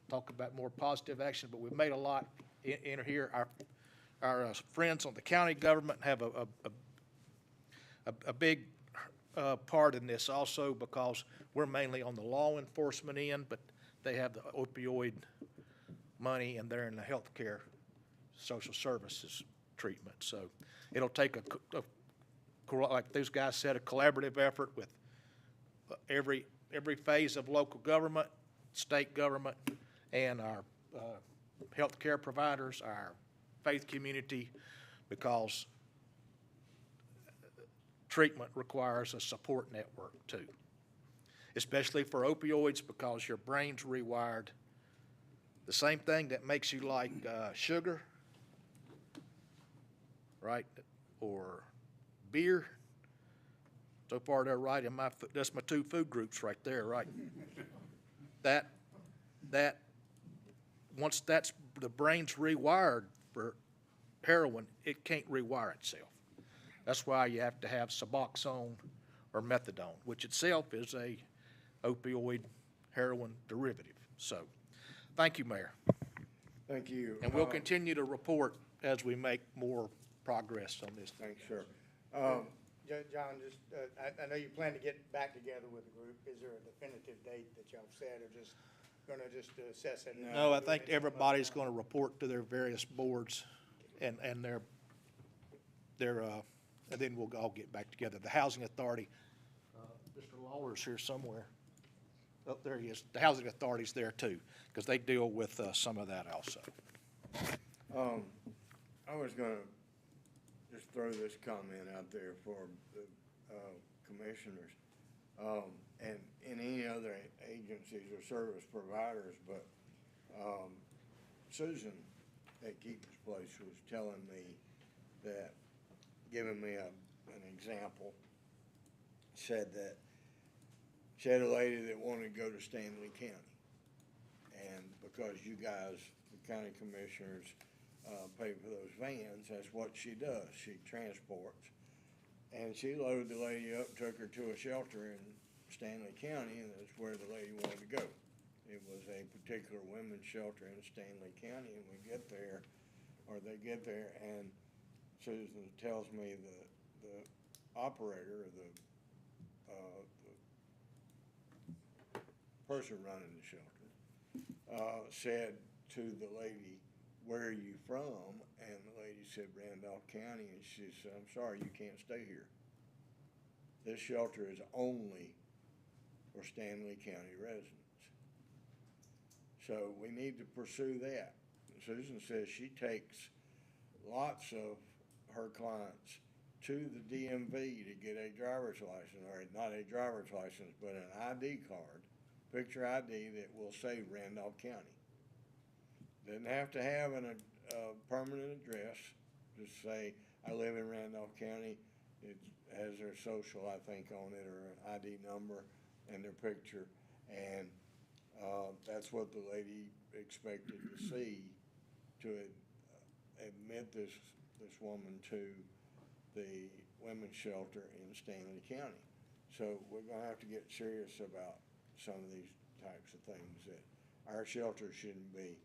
talk about more positive action, but we've made a lot in here. Our friends on the county government have a big part in this also because we're mainly on the law enforcement end, but they have the opioid money and they're in the healthcare social services treatment. So it'll take like those guys said, a collaborative effort with every phase of local government, state government, and our healthcare providers, our faith community, because treatment requires a support network too, especially for opioids because your brain's rewired. The same thing that makes you like sugar, right, or beer. So far they're right in that's my two food groups right there, right? That once the brain's rewired for heroin, it can't rewire itself. That's why you have to have Suboxone or methadone, which itself is a opioid heroin derivative. So, thank you, Mayor. Thank you. And we'll continue to report as we make more progress on this. Thanks, sir. John, just, I know you plan to get back together with the group. Is there a definitive date that y'all said, or just gonna assess it? No, I think everybody's gonna report to their various boards and their and then we'll all get back together. The Housing Authority, Mr. Lawler's here somewhere. Oh, there he is. The Housing Authority's there too, because they deal with some of that also. I was gonna just throw this comment out there for the commissioners, and any other agencies or service providers, but Susan at Keeper's Place was telling me that, giving me an example, said that she had a lady that wanted to go to Stanley County, and because you guys, the county commissioners, pay for those vans, that's what she does. She transports. And she loaded the lady up, took her to a shelter in Stanley County, and that's where the lady wanted to go. It was a particular women's shelter in Stanley County, and we get there, or they get there, and Susan tells me the operator, or the person running the shelter, said to the lady, "Where are you from?" And the lady said, "Randolph County." And she said, "I'm sorry, you can't stay here. This shelter is only for Stanley County residents." So we need to pursue that. Susan says she takes lots of her clients to the DMV to get a driver's license, or not a driver's license, but an ID card, picture ID that will say Randolph County. Doesn't have to have a permanent address. Just say, I live in Randolph County. It has their social, I think, on it, or an ID number and their picture. And that's what the lady expected to see, to admit this woman to the women's shelter in Stanley County. So we're gonna have to get serious about some of these types of things, that our shelter shouldn't be,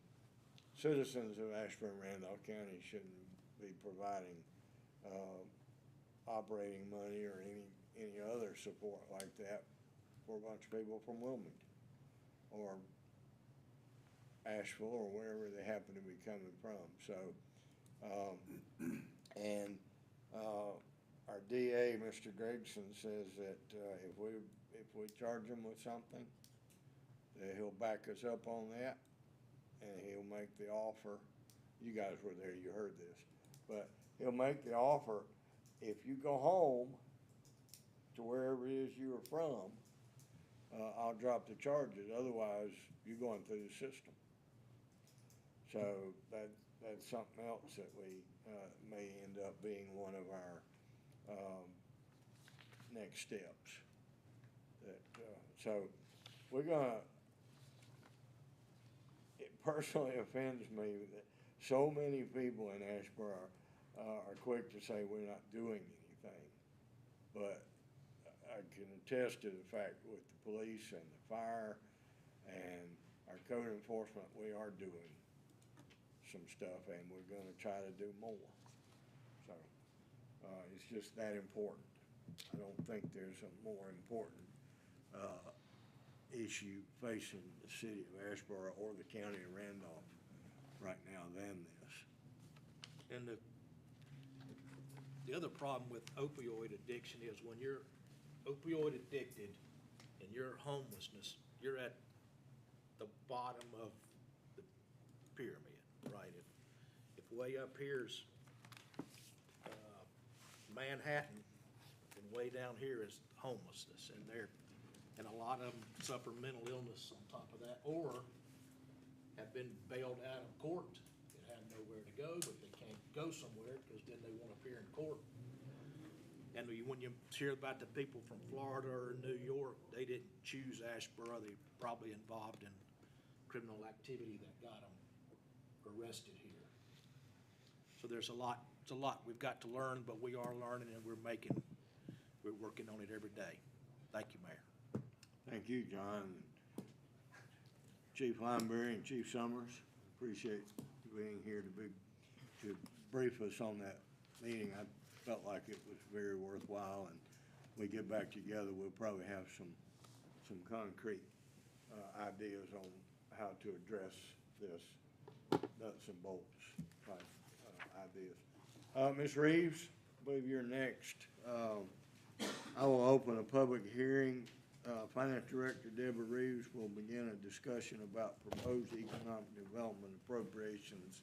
citizens of Asheboro and Randolph County shouldn't be providing operating money or any other support like that for a bunch of people from Wilmington or Asheville or wherever they happen to be coming from. So, our DA, Mr. Gregson, says that if we charge him with something, that he'll back us up on that, and he'll make the offer. You guys were there, you heard this, but he'll make the offer if you go home to wherever it is you were from. I'll drop the charges. Otherwise, you're going through the system. So that's something else that we, may end up being one of our, next steps. That, so we're gonna, it personally offends me that so many people in Asheboro are quick to say we're not doing anything. But I can attest to the fact with the police and the fire and our code enforcement, we are doing some stuff and we're gonna try to do more. So, it's just that important. I don't think there's a more important, issue facing the city of Asheboro or the county of Randolph right now than this. And the other problem with opioid addiction is when you're opioid addicted and you're homelessness, you're at the bottom of the pyramid, right? If way up here's Manhattan, and way down here is homelessness, and a lot of them suffer mental illness on top of that, or have been bailed out of court and have nowhere to go, but they can't go somewhere because then they won't appear in court. And when you hear about the people from Florida or New York, they didn't choose Asheboro. They probably involved in criminal activity that got them arrested here. So there's a lot we've got to learn, but we are learning and we're working on it every day. Thank you, Mayor. Thank you, John. Chief Lineberry and Chief Summers, appreciate you being here to brief us on that meeting. I felt like it was very worthwhile, and we get back together, we'll probably have some concrete ideas on how to address this nuts and bolts type ideas. Ms. Reeves, I believe you're next. I will open a public hearing. Finance Director Deborah Reeves will begin a discussion about proposed economic development appropriations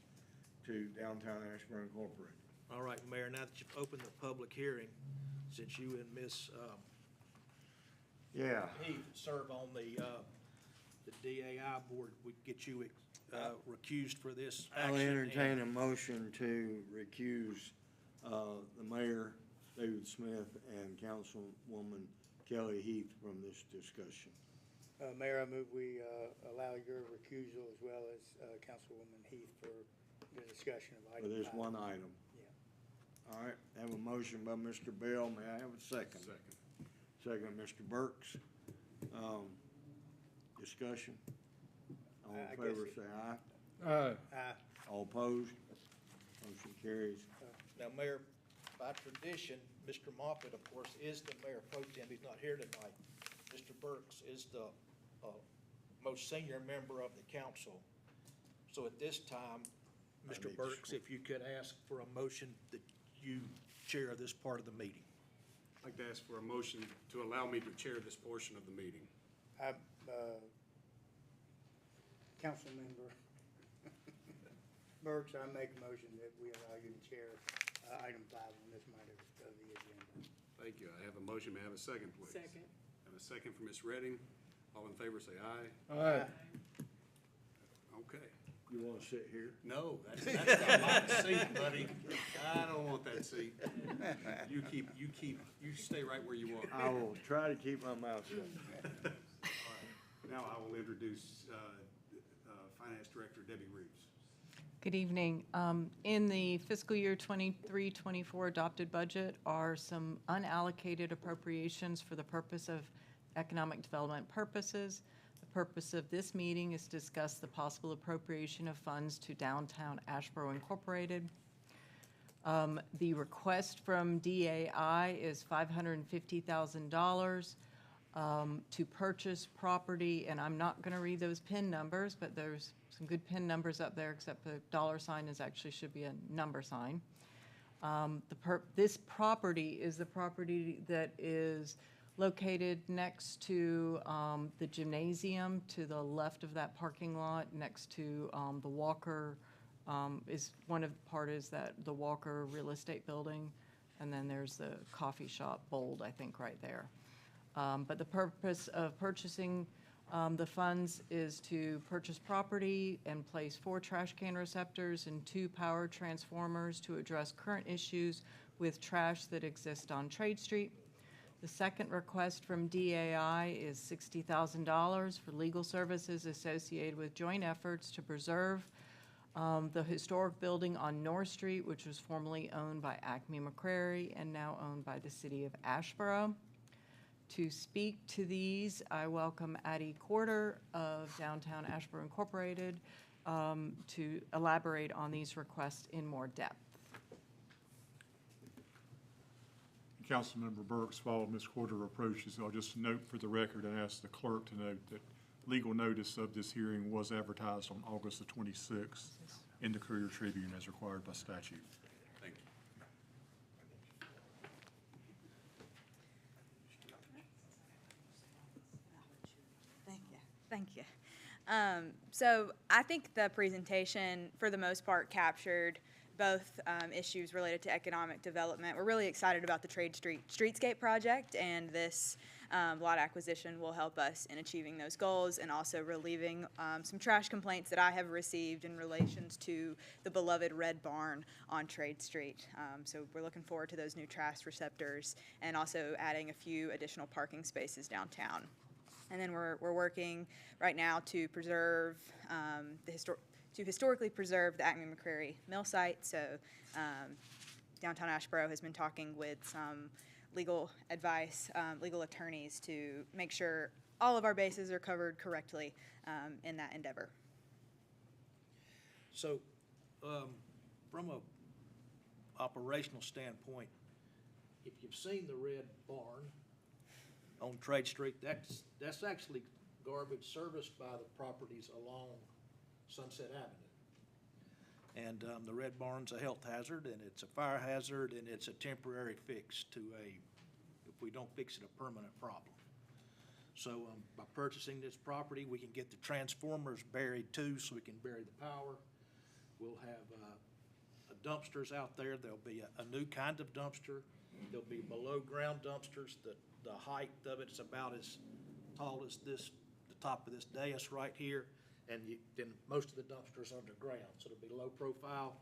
to downtown Asheboro Incorporated. All right, Mayor, now that you've opened the public hearing, since you and Ms. Yeah. Heath serve on the DAI board, we get you recused for this action. I'll entertain a motion to recuse the mayor, David Smith, and Councilwoman Kelly Heath from this discussion. Mayor, I move we allow your recusal as well as Councilwoman Heath for the discussion of item For this 5. one item. Yeah. All right, I have a motion by Mr. Bell. May I have a second? Second, Mr. Burks. Discussion? All in favor, say aye. Aye. All opposed? Motion carries. Now, Mayor, by tradition, Mr. Moffitt, of course, is the mayor pro tem. He's not here tonight. Mr. Burks is the most senior member of the council. So at this time, Mr. Burks, if you could ask for a motion that you chair this part of the meeting. I'd like to ask for a motion to allow me to chair this portion of the meeting. Councilmember Burks, I make a motion that we allow you to chair item 5 on this matter of the agenda. Thank you. I have a motion. May I have a second, please? Second. I have a second from Ms. Redding. All in favor, say aye. Aye. Okay. You want to sit here? No, that's not my seat, buddy. I don't want that seat. You stay right where you are. I will try to keep my mouth shut. Now I will introduce Finance Director Debbie Reeves. Good evening. In the fiscal year 23-24 adopted budget are some unallocated appropriations for the purpose of economic development purposes. The purpose of this meeting is to discuss the possible appropriation of funds to downtown Asheboro Incorporated. The request from DAI is $550,000 to purchase property, and I'm not going to read those PIN numbers, but there's some good PIN numbers up there, except the dollar sign is actually should be a number sign. This property is the property that is located next to the gymnasium, to the left of that parking lot, next to the Walker, is one of the part is that the Walker Real Estate Building, and then there's the coffee shop, Bold, I think, right there. But the purpose of purchasing The funds is to purchase property and place 4 trash can receptors and 2 power transformers to address current issues with trash that exist on Trade Street. The second request from DAI is $60,000 for legal services associated with joint efforts to preserve the historic building on North Street, which was formerly owned by Acme McCrary and now owned by the city of Asheboro. To speak to these, I welcome Addie Corder of Downtown Asheboro Incorporated to elaborate on these requests in more depth. Councilmember Burks, while Ms. Corder approaches, I'll just note for the record and ask the clerk to note that legal notice of this hearing was advertised on August the 26th in the Courier Tribune as required by statute. Thank you. Thank you. So I think the presentation, for the most part, captured both issues related to economic development. We're really excited about the Trade Street Streetscape project, and this lot acquisition will help us in achieving those goals and also relieving some trash complaints that I have received in relations to the beloved Red Barn on Trade Street. So we're looking forward to those new trash receptors and also adding a few additional parking spaces downtown. And then we're working right now to preserve historically preserve the Acme McCrary mill site. So downtown Asheboro has been talking with some legal advice, legal attorneys to make sure all of our bases are covered correctly in that endeavor. So, from a operational standpoint, if you've seen the Red Barn on Trade Street, that's actually garbage serviced by the properties along Sunset Avenue. And the Red Barn's a health hazard, and it's a fire hazard, and it's a temporary fix to if we don't fix it, a permanent problem. So by purchasing this property, we can get the transformers buried too, so we can bury the power. We'll have dumpsters out there. There'll be a new kind of dumpster. There'll be below ground dumpsters. The height of it is about as tall as the top of this dais right here. And then most of the dumpsters underground, so it'll be low profile.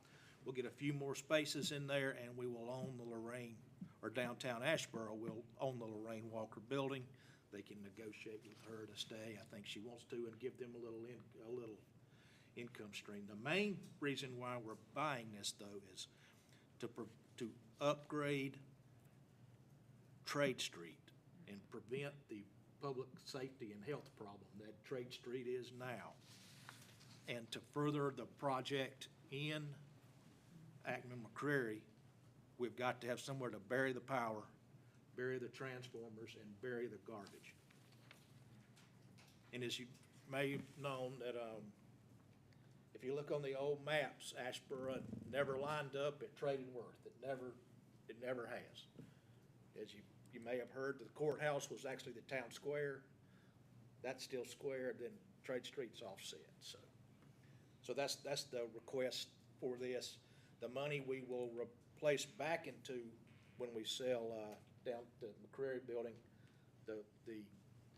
We'll get a few more spaces in there, and we will own the Lorraine, or downtown Asheboro will own the Lorraine Walker building. They can negotiate with her to stay. I think she wants to, and give them a little income stream. The main reason why we're buying this, though, is to upgrade Trade Street and prevent the public safety and health problem that Trade Street is now. And to further the project in Acme McCrary, we've got to have somewhere to bury the power, bury the transformers, and bury the garbage. And as you may have known that if you look on the old maps, Asheboro never lined up at Trade and Worth. It never has. As you may have heard, the courthouse was actually the town square. That's still square, then Trade Street's offset. So that's the request for this. The money we will replace back into when we sell down the McCrary building, the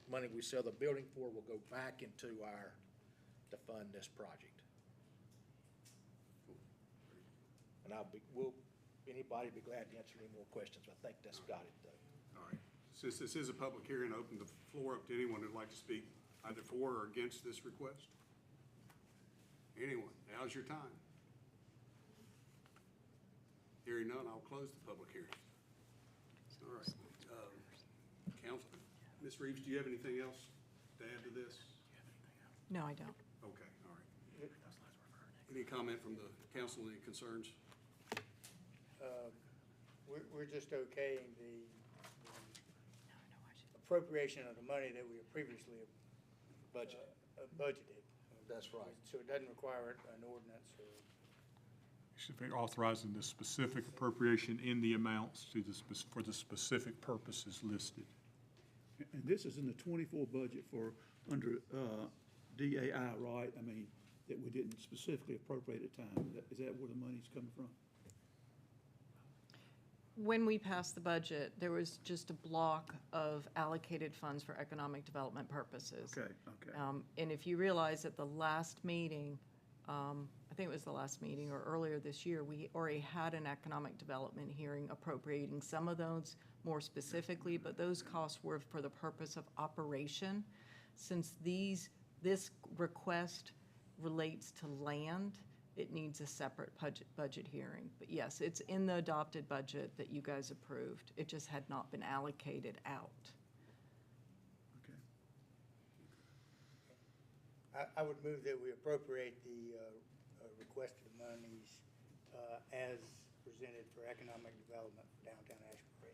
money we sell the building for will go back into to fund this project. And anybody be glad to answer any more questions. I think that's got it, though. All right. Since this is a public hearing, I open the floor up to anyone who'd like to speak either for or against this request. Anyone? Now's your time. Hearing none, I'll close the public hearing. All right. Council, Ms. Reeves, do you have anything else to add to this? No, I don't. Okay, all right. Any comment from the council, any concerns? We're just okaying the appropriation of the money that we have previously budgeted. That's right. So it doesn't require an ordinance or. Should be authorizing the specific appropriation in the amounts for the specific purposes listed. And this is in the 24 budget for under DAI, right? I mean, that we didn't specifically appropriate at time. Is that where the money's coming from? When we passed the budget, there was just a block of allocated funds for economic development purposes. Okay, okay. And if you realize at the last meeting, I think it was the last meeting or earlier this year, we already had an economic development hearing appropriating some of those more specifically, but those costs were for the purpose of operation. Since this request relates to land, it needs a separate budget hearing. But yes, it's in the adopted budget that you guys approved. It just had not been allocated out. Okay. I would move that we appropriate the requested monies as presented for economic development for downtown Asheboro.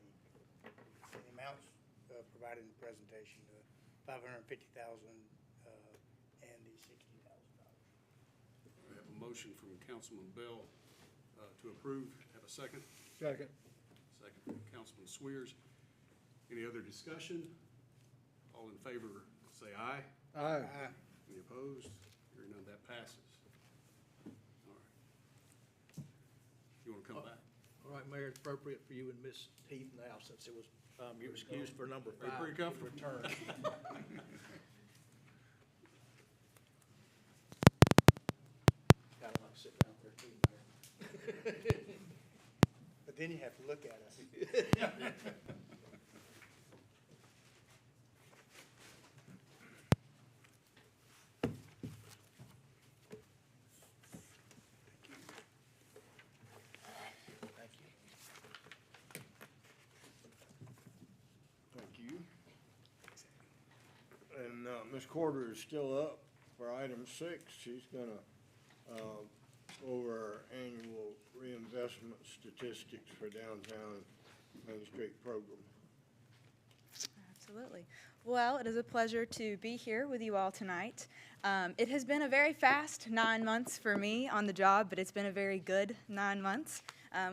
The amounts provided in the presentation, $550,000 and the $60,000. We have a motion from Councilman Bell to approve. Have a second? Second. Second from Councilman Swears. Any other discussion? All in favor, say aye. Aye. Any opposed? Hearing none, that passes. All right. You want to come back? All right, Mayor, it's appropriate for you and Ms. Heath now, since it was, your excuse for number Are you 5. pretty comfortable? Return. Kind of like sitting out there too, Mayor. But then you have to look at us. Thank you. Thank you. And Ms. Corder is still up for item 6. She's gonna go over our annual reinvestment statistics for downtown Main Street program. Absolutely. Well, it is a pleasure to be here with you all tonight. It has been a very fast 9 months for me on the job, but it's been a very good 9 months.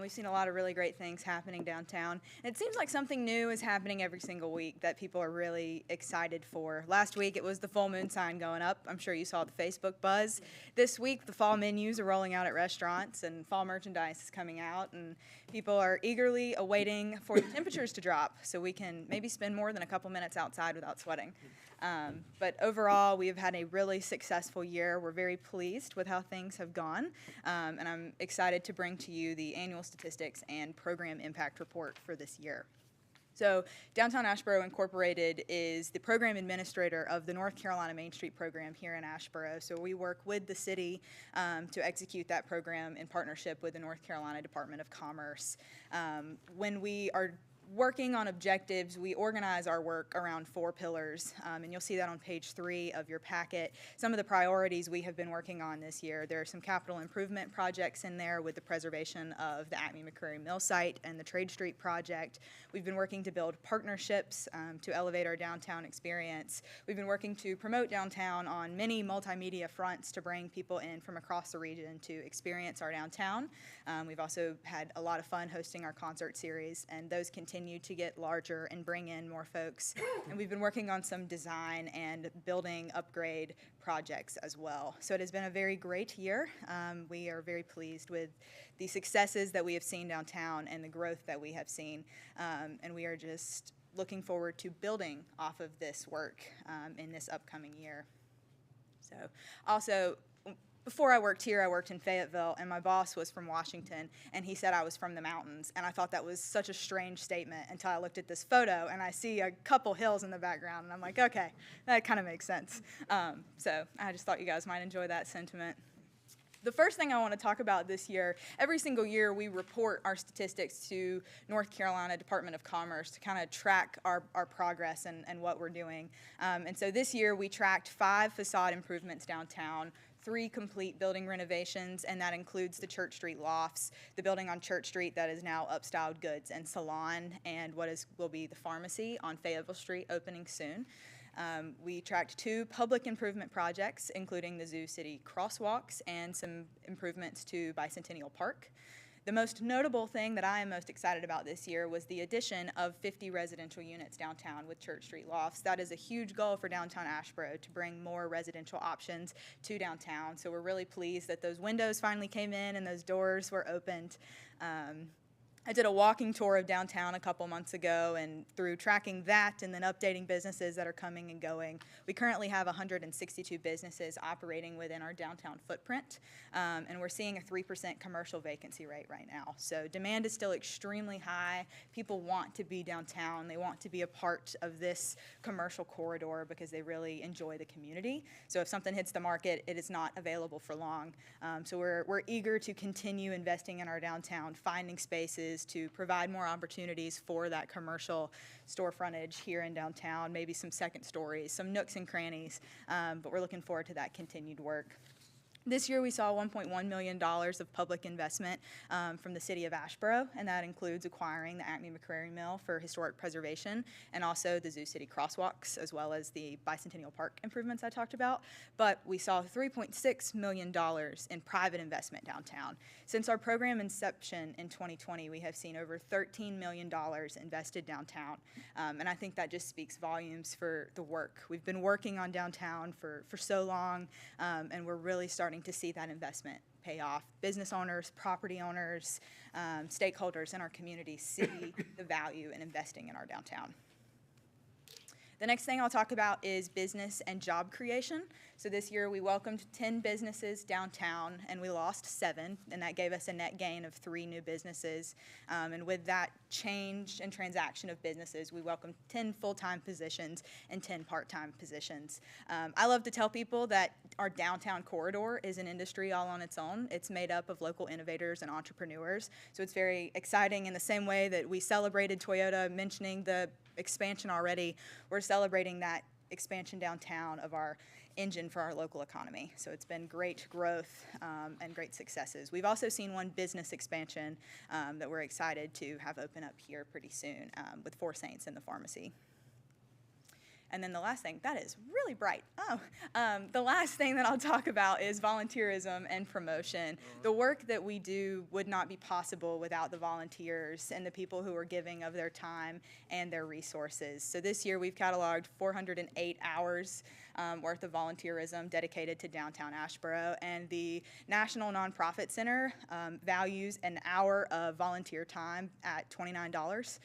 We've seen a lot of really great things happening downtown. And it seems like something new is happening every single week that people are really excited for. Last week, it was the full moon sign going up. I'm sure you saw the Facebook buzz. This week, the fall menus are rolling out at restaurants, and fall merchandise is coming out, and people are eagerly awaiting for the temperatures to drop so we can maybe spend more than a couple minutes outside without sweating. But overall, we have had a really successful year. We're very pleased with how things have gone, and I'm excited to bring to you the annual statistics and program impact report for this year. So Downtown Asheboro Incorporated is the program administrator of the North Carolina Main Street program here in Asheboro. So we work with the city to execute that program in partnership with the North Carolina Department of Commerce. When we are working on objectives, we organize our work around 4 pillars, and you'll see that on page 3 of your packet. Some of the priorities we have been working on this year. There are some capital improvement projects in there with the preservation of the Acme McCreary Mill site and the Trade Street project. We've been working to build partnerships to elevate our downtown experience. We've been working to promote downtown on many multimedia fronts to bring people in from across the region to experience our downtown. We've also had a lot of fun hosting our concert series, and those continue to get larger and bring in more folks. And we've been working on some design and building upgrade projects as well. So it has been a very great year. We are very pleased with the successes that we have seen downtown and the growth that we have seen. And we are just looking forward to building off of this work in this upcoming year. So also, before I worked here, I worked in Fayetteville, and my boss was from Washington, and he said I was from the mountains. And I thought that was such a strange statement until I looked at this photo, and I see a couple hills in the background, and I'm like, okay, that kind of makes sense. So I just thought you guys might enjoy that sentiment. The first thing I want to talk about this year, every single year we report our statistics to North Carolina Department of Commerce to kind of track our progress and what we're doing. And so this year we tracked 5 facade improvements downtown, 3 complete building renovations, and that includes the Church Street lofts, the building on Church Street that is now Upstyled Goods and Salon, and what will be the pharmacy on Fayetteville Street opening soon. We tracked 2 public improvement projects, including the Zoo City crosswalks and some improvements to Bicentennial Park. The most notable thing that I am most excited about this year was the addition of 50 residential units downtown with Church Street lofts. That is a huge goal for downtown Asheboro, to bring more residential options to downtown. So we're really pleased that those windows finally came in and those doors were opened. I did a walking tour of downtown a couple months ago, and through tracking that and then updating businesses that are coming and going, we currently have 162 businesses operating within our downtown footprint, and we're seeing a 3% commercial vacancy rate right now. So demand is still extremely high. People want to be downtown. They want to be a part of this commercial corridor because they really enjoy the community. So if something hits the market, it is not available for long. So we're eager to continue investing in our downtown, finding spaces to provide more opportunities for that commercial store frontage here in downtown, maybe some second stories, some nooks and crannies, but we're looking forward to that continued work. This year, we saw $1.1 million of public investment from the city of Asheboro, and that includes acquiring the Acme McCrary Mill for historic preservation and also the Zoo City crosswalks, as well as the Bicentennial Park improvements I talked about. But we saw $3.6 million in private investment downtown. Since our program inception in 2020, we have seen over $13 million invested downtown, and I think that just speaks volumes for the work. We've been working on downtown for so long, and we're really starting to see that investment pay off. Business owners, property owners, stakeholders in our community see the value in investing in our downtown. The next thing I'll talk about is business and job creation. So this year we welcomed 10 businesses downtown and we lost 7, and that gave us a net gain of 3 new businesses. And with that change and transaction of businesses, we welcomed 10 full-time positions and 10 part-time positions. I love to tell people that our downtown corridor is an industry all on its own. It's made up of local innovators and entrepreneurs. So it's very exciting in the same way that we celebrated Toyota mentioning the expansion already. We're celebrating that expansion downtown of our engine for our local economy. So it's been great growth and great successes. We've also seen one business expansion that we're excited to have open up here pretty soon with 4 Saints in the pharmacy. And then the last thing, that is really bright. The last thing that I'll talk about is volunteerism and promotion. The work that we do would not be possible without the volunteers and the people who are giving of their time and their resources. So this year we've cataloged 408 hours worth of volunteerism dedicated to downtown Asheboro, and the National Nonprofit Center values an hour of volunteer time at $29.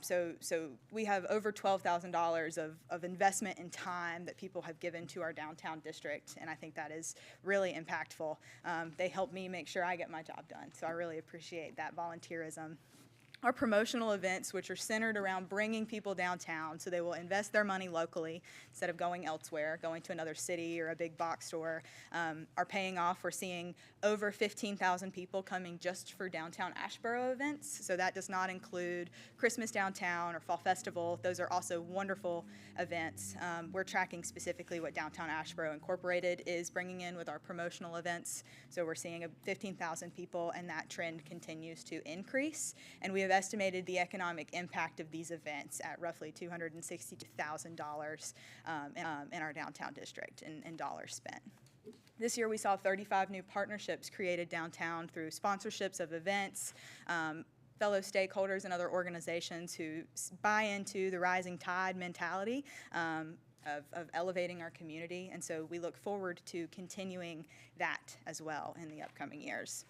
So we have over $12,000 of investment in time that people have given to our downtown district, and I think that is really impactful. They help me make sure I get my job done, so I really appreciate that volunteerism. Our promotional events, which are centered around bringing people downtown so they will invest their money locally instead of going elsewhere, going to another city or a big box store, are paying off. We're seeing over 15,000 people coming just for downtown Asheboro events. So that does not include Christmas downtown or Fall Festival. Those are also wonderful events. We're tracking specifically what Downtown Asheboro Incorporated is bringing in with our promotional events. So we're seeing 15,000 people, and that trend continues to increase. And we have estimated the economic impact of these events at roughly $262,000 in our downtown district in dollars spent. This year we saw 35 new partnerships created downtown through sponsorships of events, fellow stakeholders and other organizations who buy into the rising tide mentality of elevating our community, and so we look forward to continuing that as well in the upcoming years.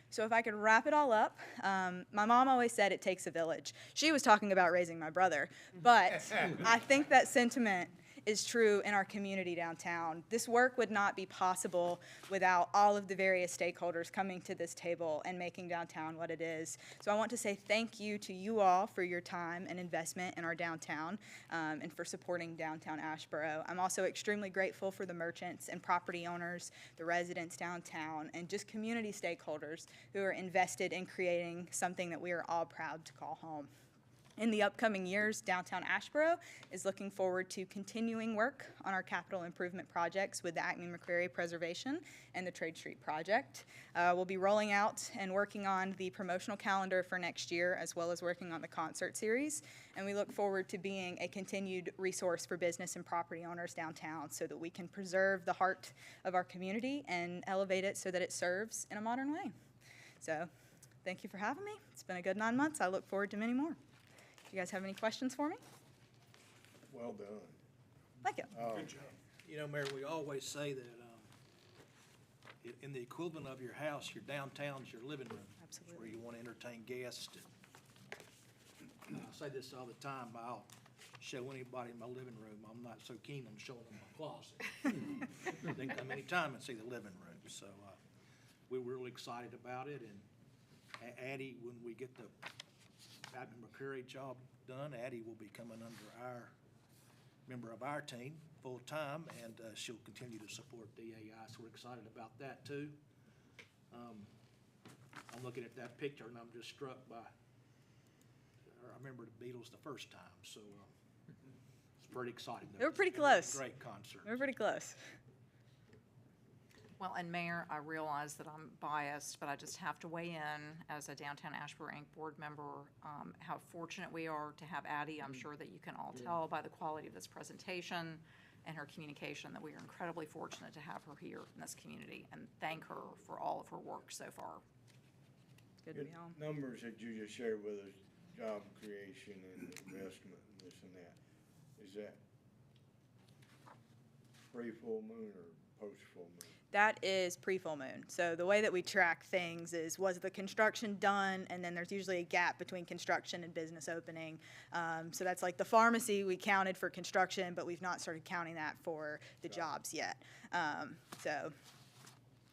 So if I could wrap it all up, my mom always said it takes a village. She was talking about raising my brother, but I think that sentiment is true in our community downtown. This work would not be possible without all of the various stakeholders coming to this table and making downtown what it is. So I want to say thank you to you all for your time and investment in our downtown and for supporting downtown Asheboro. I'm also extremely grateful for the merchants and property owners, the residents downtown, and just community stakeholders who are invested in creating something that we are all proud to call home. In the upcoming years, downtown Asheboro is looking forward to continuing work on our capital improvement projects with the Acme McCrary Preservation and the Trade Street Project. We'll be rolling out and working on the promotional calendar for next year, as well as working on the concert series. And we look forward to being a continued resource for business and property owners downtown so that we can preserve the heart of our community and elevate it so that it serves in a modern way. So thank you for having me. It's been a good 9 months. I look forward to many more. Do you guys have any questions for me? Well done. Thank you. Good job. You know, Mayor, we always say that in the equivalent of your house, your downtown's your living room. It's Absolutely. where you want to entertain guests. I say this all the time, I'll show anybody in my living room. I'm not so keen on showing them my closet. They can come anytime and see the living room. So we were really excited about it. And Addie, when we get the Admin McCreary job done, Addie will be coming under our member of our team full-time, and she'll continue to support DAI. So we're excited about that, too. I'm looking at that picture, and I'm just struck by, I remember the Beatles the first time, so it's pretty exciting. They were pretty close. Great concert. We were pretty close. Well, and Mayor, I realize that I'm biased, but I just have to weigh in as a Downtown Asheboro Inc. board member, how fortunate we are to have Addie. I'm sure that you can all tell by the quality of this presentation and her communication that we are incredibly fortunate to have her here in this community, and thank her for all of her work so far. Good to be home. Numbers that you just shared with us, job creation and investment and this and that, is that pre-full moon or post-full moon? That is pre-full moon. So the way that we track things is, was the construction done? And then there's usually a gap between construction and business opening. So that's like the pharmacy, we counted for construction, but we've not started counting that for the jobs yet.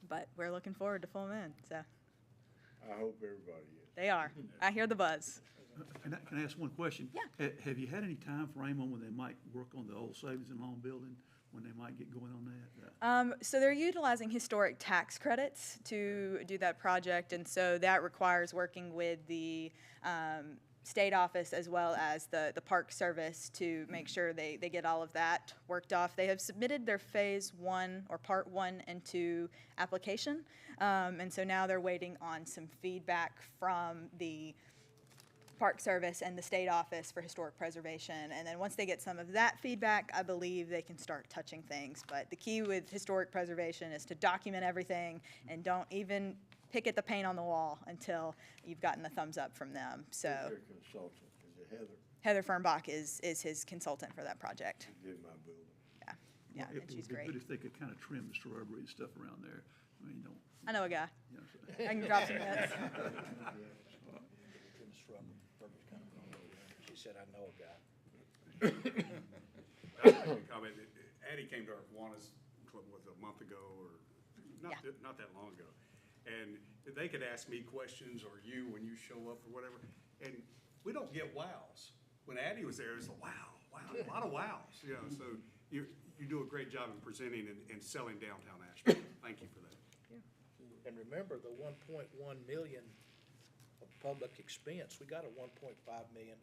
But we're looking forward to full moon, so. I hope everybody is. They are. I hear the buzz. Can I ask one question? Yeah. Have you had any time frame on when they might work on the old savings and loan building, when they might get going on that? So they're utilizing historic tax credits to do that project, and so that requires working with the state office as well as the Park Service to make sure they get all of that worked off. They have submitted their phase 1 or part 1 and 2 application, and so now they're waiting on some feedback from the Park Service and the state office for historic preservation. And then once they get some of that feedback, I believe they can start touching things. But the key with historic preservation is to document everything and don't even pick at the paint on the wall until you've gotten the thumbs up from them. So Who's their consultant? Is it Heather? Heather Fernbach is his consultant for that project. She did my building. Yeah, It and she's would be great. good if they could kind of trim the shrubbery and stuff around there. I mean, don't, I know a guy. you know, so. I can drop some hints. She said, I know a guy. Comment. Addie came to our Kiwanis Club, was it a month ago or not that long ago. And they could ask me questions or you when you show up or whatever. And we don't get wows. When Addie was there, it was a wow, a lot of wows. You know, so you do a great job in presenting and selling downtown Asheboro. Thank you for that. And remember, the 1.1 million of public expense, we got a $1.5 million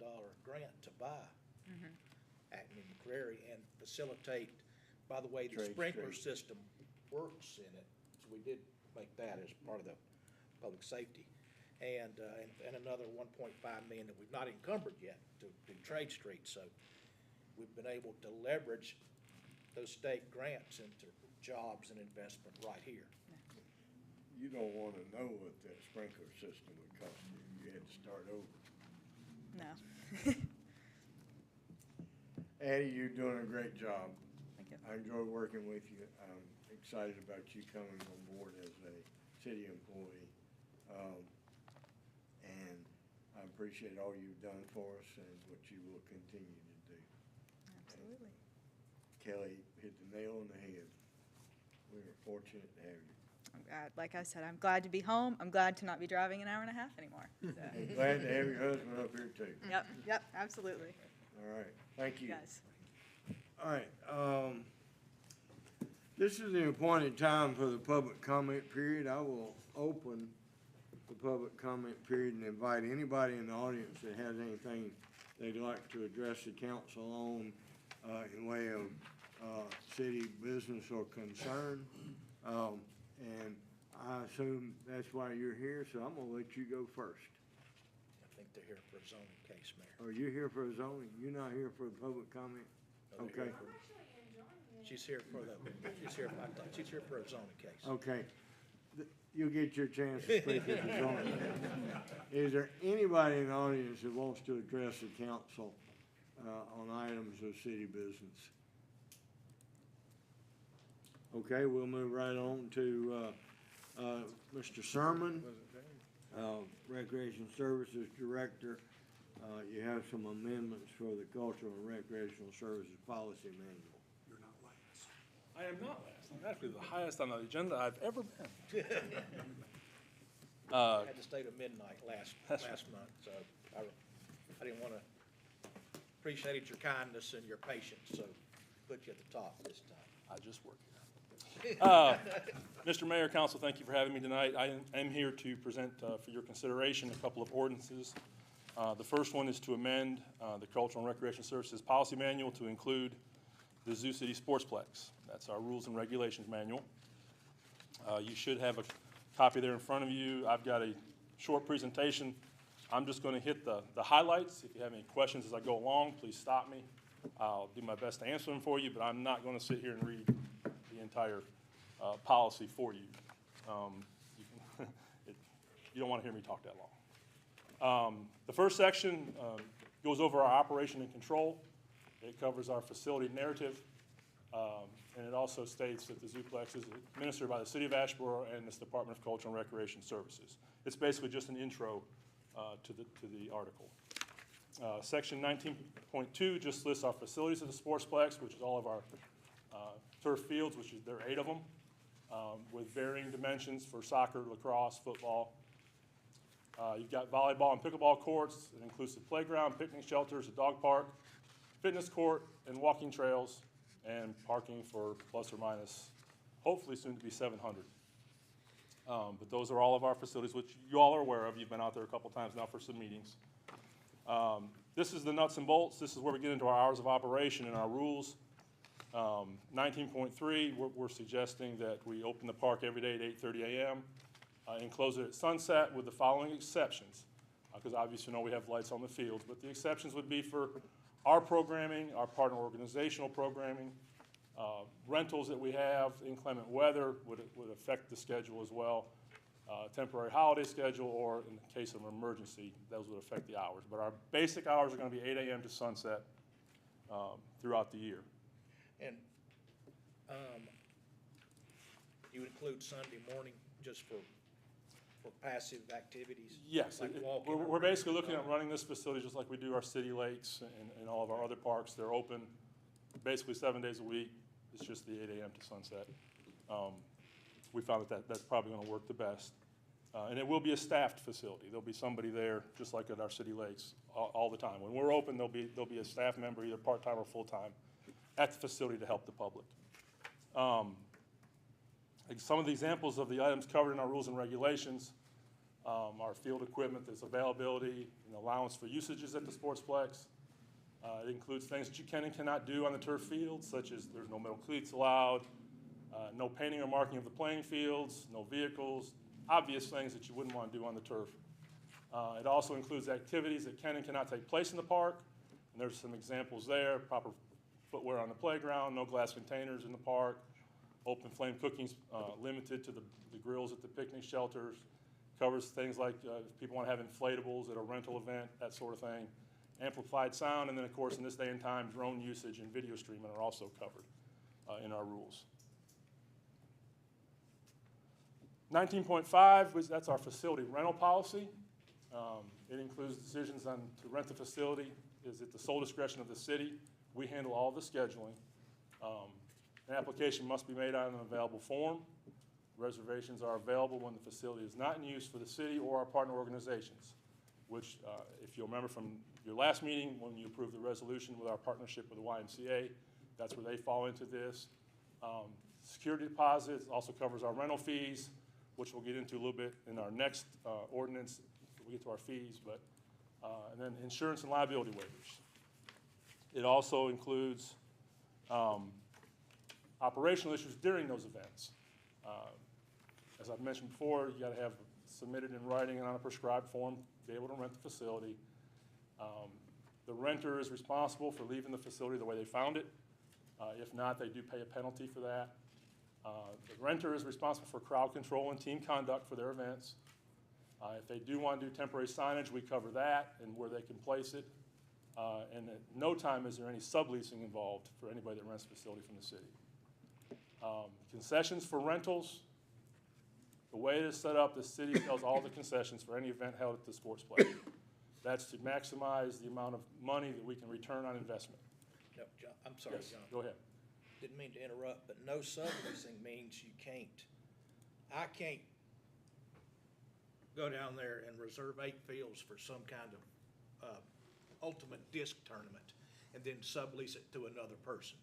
grant to buy Acme McCrary and facilitate, by the way, the Trade sprinkler street. system works in it. So we did make that as part of the public safety. And another 1.5 million that we've not encumbered yet to Trade Street. So we've been able to leverage those state grants into jobs and investment right here. You don't want to know what that sprinkler system would cost you. You had to start over. No. Addie, you're doing a great job. Thank you. I enjoy working with you. I'm excited about you coming on board as a city employee. And I appreciate all you've done for us and what you will continue to do. Absolutely. Kelly hit the nail on the head. We are fortunate to have you. Like I said, I'm glad to be home. I'm glad to not be driving an hour and a half anymore. So. And glad to have your husband up here too. Yep, absolutely. All right, thank you. Guys. All right, this is the appointed time for the public comment period. I will open the public comment period and invite anybody in the audience that has anything they'd like to address the council on in way of city business or concern. And I assume that's why you're here, so I'm gonna let you go first. I think they're here for a zoning case, Mayor. Are you here for a zoning? You're not here for a public comment? No, they're Okay, here for- She's here for a zoning case. okay. You'll get your chance to speak at the zoning. Is there anybody in the audience that wants to address the council on items of city business? Okay, we'll move right on to Mr. Sermon, Recreation Services Director, you have some amendments for the Cultural and Recreational Services Policy Manual. You're not last. I am not last. I'm actually the highest on the agenda I've ever been. Had to stay to midnight last month, so I didn't want to, appreciated your kindness and your patience, so put you at the top this time. I just work here. Mr. Mayor, Council, thank you for having me tonight. I am here to present for your consideration a couple of ordinances. The first one is to amend the Cultural and Recreation Services Policy Manual to include the Zoo City Sportsplex. That's our Rules and Regulations Manual. You should have a copy there in front of you. I've got a short presentation. I'm just going to hit the highlights. If you have any questions as I go along, please stop me. I'll do my best to answer them for you, but I'm not going to sit here and read the entire policy for you. You don't want to hear me talk that long. The first section goes over our operation and control. It covers our facility narrative, and it also states that the Zooplex is administered by the City of Asheboro and this Department of Cultural and Recreation Services. It's basically just an intro to the article. Section 19.2 just lists our facilities of the Sportsplex, which is all of our turf fields, which is there are 8 of them, with varying dimensions for soccer, lacrosse, football. You've got volleyball and pickleball courts, an inclusive playground, picnic shelters, a dog park, fitness court, and walking trails, and parking for plus or minus, hopefully soon to be 700. But those are all of our facilities, which you all are aware of. You've been out there a couple times now for some meetings. This is the nuts and bolts. This is where we get into our hours of operation and our rules. 19.3, we're suggesting that we open the park every day at 8:30 a.m. And close it at sunset with the following exceptions, because obviously, you know, we have lights on the fields, but the exceptions would be for our programming, our partner organizational programming, rentals that we have, inclement weather would affect the schedule as well, temporary holiday schedule, or in the case of an emergency, those would affect the hours. But our basic hours are going to be 8 a.m. to sunset throughout the year. And you would include Sunday morning just for passive activities? Yes, like walking we're or basically looking at running? running this facility just like we do our city lakes and all of our other parks. They're open basically 7 days a week. It's just the 8 a.m. to sunset. We found that that's probably going to work the best. And it will be a staffed facility. There'll be somebody there, just like at our city lakes, all the time. When we're open, there'll be a staff member, either part-time or full-time, at the facility to help the public. Some of the examples of the items covered in our rules and regulations, our field equipment, there's availability and allowance for usages at the Sportsplex. It includes things that you can and cannot do on the turf field, such as there's no metal cleats allowed, no painting or marking of the playing fields, no vehicles, obvious things that you wouldn't want to do on the turf. It also includes activities that can and cannot take place in the park, and there's some examples there: proper footwear on the playground, no glass containers in the park, open flame cooking limited to the grills at the picnic shelters, covers things like if people want to have inflatables at a rental event, that sort of thing, amplified sound, and then of course in this day and time, drone usage and video streaming are also covered in our rules. 19.5, that's our facility rental policy. It includes decisions on to rent the facility. Is at the sole discretion of the city. We handle all the scheduling. An application must be made on an available form. Reservations are available when the facility is not in use for the city or our partner organizations, which, if you'll remember from your last meeting when you approved the resolution with our partnership with the YMCA, that's where they fall into this. Security deposits also covers our rental fees, which we'll get into a little bit in our next ordinance. We'll get to our fees, but and then insurance and liability waivers. It also includes operational issues during those events. As I've mentioned before, you got to have submitted in writing and on a prescribed form to be able to rent the facility. The renter is responsible for leaving the facility the way they found it. If not, they do pay a penalty for that. The renter is responsible for crowd control and team conduct for their events. If they do want to do temporary signage, we cover that and where they can place it. And at no time is there any subleasing involved for anybody that rents the facility from the city. Concessions for rentals. The way it is set up, the city sells all the concessions for any event held at the sportsplex. That's to maximize the amount of money that we can return on investment. No, John, I'm sorry, Yes, John. go ahead. Didn't mean to interrupt, but no subleasing means I can't go down there and reserve 8 fields for some kind of ultimate disc tournament and then sublease it to another person.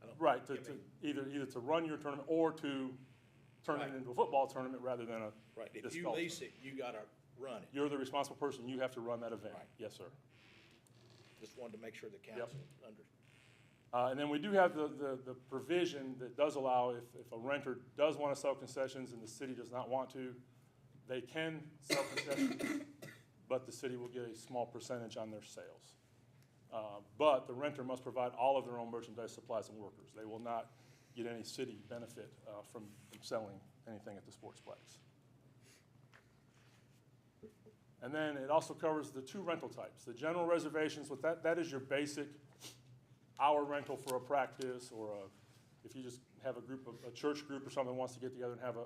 I don't- Right, I mean, either to run your tournament or to turn it Right. into a football tournament rather than a Right, if disc you golf lease tournament. it, you gotta run it. You're the responsible person, you have to run that event. Right. Yes, sir. Just wanted to make sure the council under. And then we do have the provision that does allow, if a renter does want to sell concessions and the city does not want to, they can sell concessions, but the city will get a small percentage on their sales. But the renter must provide all of their own merchandise, supplies, and workers. They will not get any city benefit from selling anything at the sportsplex. And then it also covers the 2 rental types. The general reservations, that is your basic hour rental for a practice, or if you just have a church group or something wants to get together and have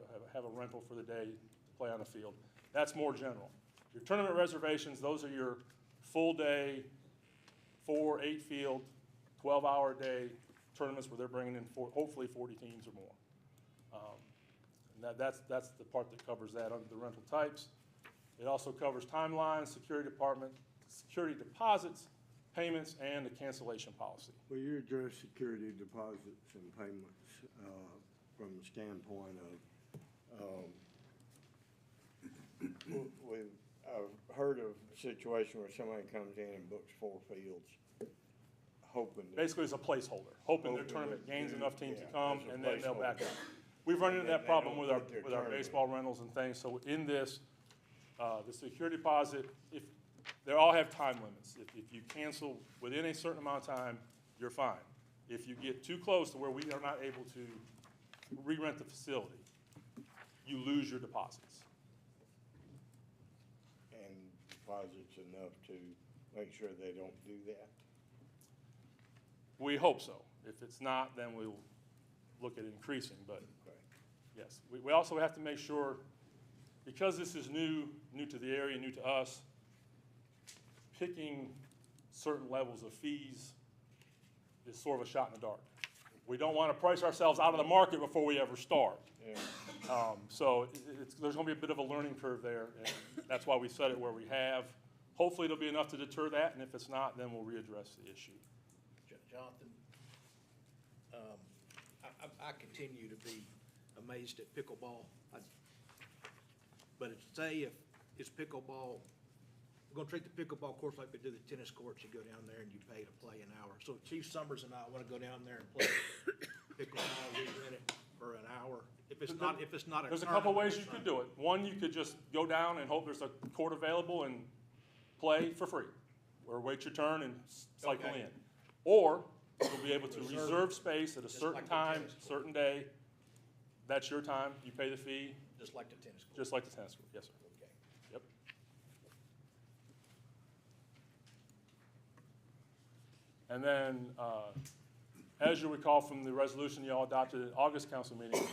a rental for the day to play on the field. That's more general. Your tournament reservations, those are your full day, 4, 8 field, 12-hour day tournaments where they're bringing in hopefully 40 teams or more. And that's the part that covers that under the rental types. It also covers timelines, security deposits, payments, and the cancellation policy. Will you address security deposits and payments from the standpoint of, I've heard of a situation where somebody comes in and books 4 fields, hoping. Basically, it's a placeholder, hoping their Hoping tournament that- gains enough teams to yeah, come, as a and then they'll back placeholder. up. We've run into And that they problem don't with our, put their with our tournament. baseball rentals and things, so in this, the security deposit, they all have time limits. If you cancel within a certain amount of time, you're fine. If you get too close to where we are not able to re-rent the facility, you lose your deposits. And deposits enough to make sure they don't do that? We hope so. If it's not, then we'll look at increasing, but yes. We also have to make sure, because this is new to the area, new to us, picking certain levels of fees is sort of a shot in the dark. We don't want to price ourselves out of the market before we ever start. Yeah. So there's going to be a bit of a learning curve there, and that's why we set it where we have. Hopefully, it'll be enough to deter that, and if it's not, then we'll readdress the issue. Jonathan, I continue to be amazed at pickleball. But say if it's pickleball, we're gonna treat the pickleball course like we do the tennis courts. You go down there and you pay to play an hour. So Chief Summers and I wanna go down there and play pickleball, we rent it for an hour. If it's not a There's a couple tournament, ways you could do it. One, you could just go down and hope there's a court available and play for free, or wait your turn and cycle Okay. in. Or you'll be able to reserve space at a certain like the time, tennis court. certain day. That's your time, you pay the fee, just like the tennis court. just like the tennis court, yes, sir. Okay. Yep. And then, as you recall from the resolution you all adopted at August council meeting,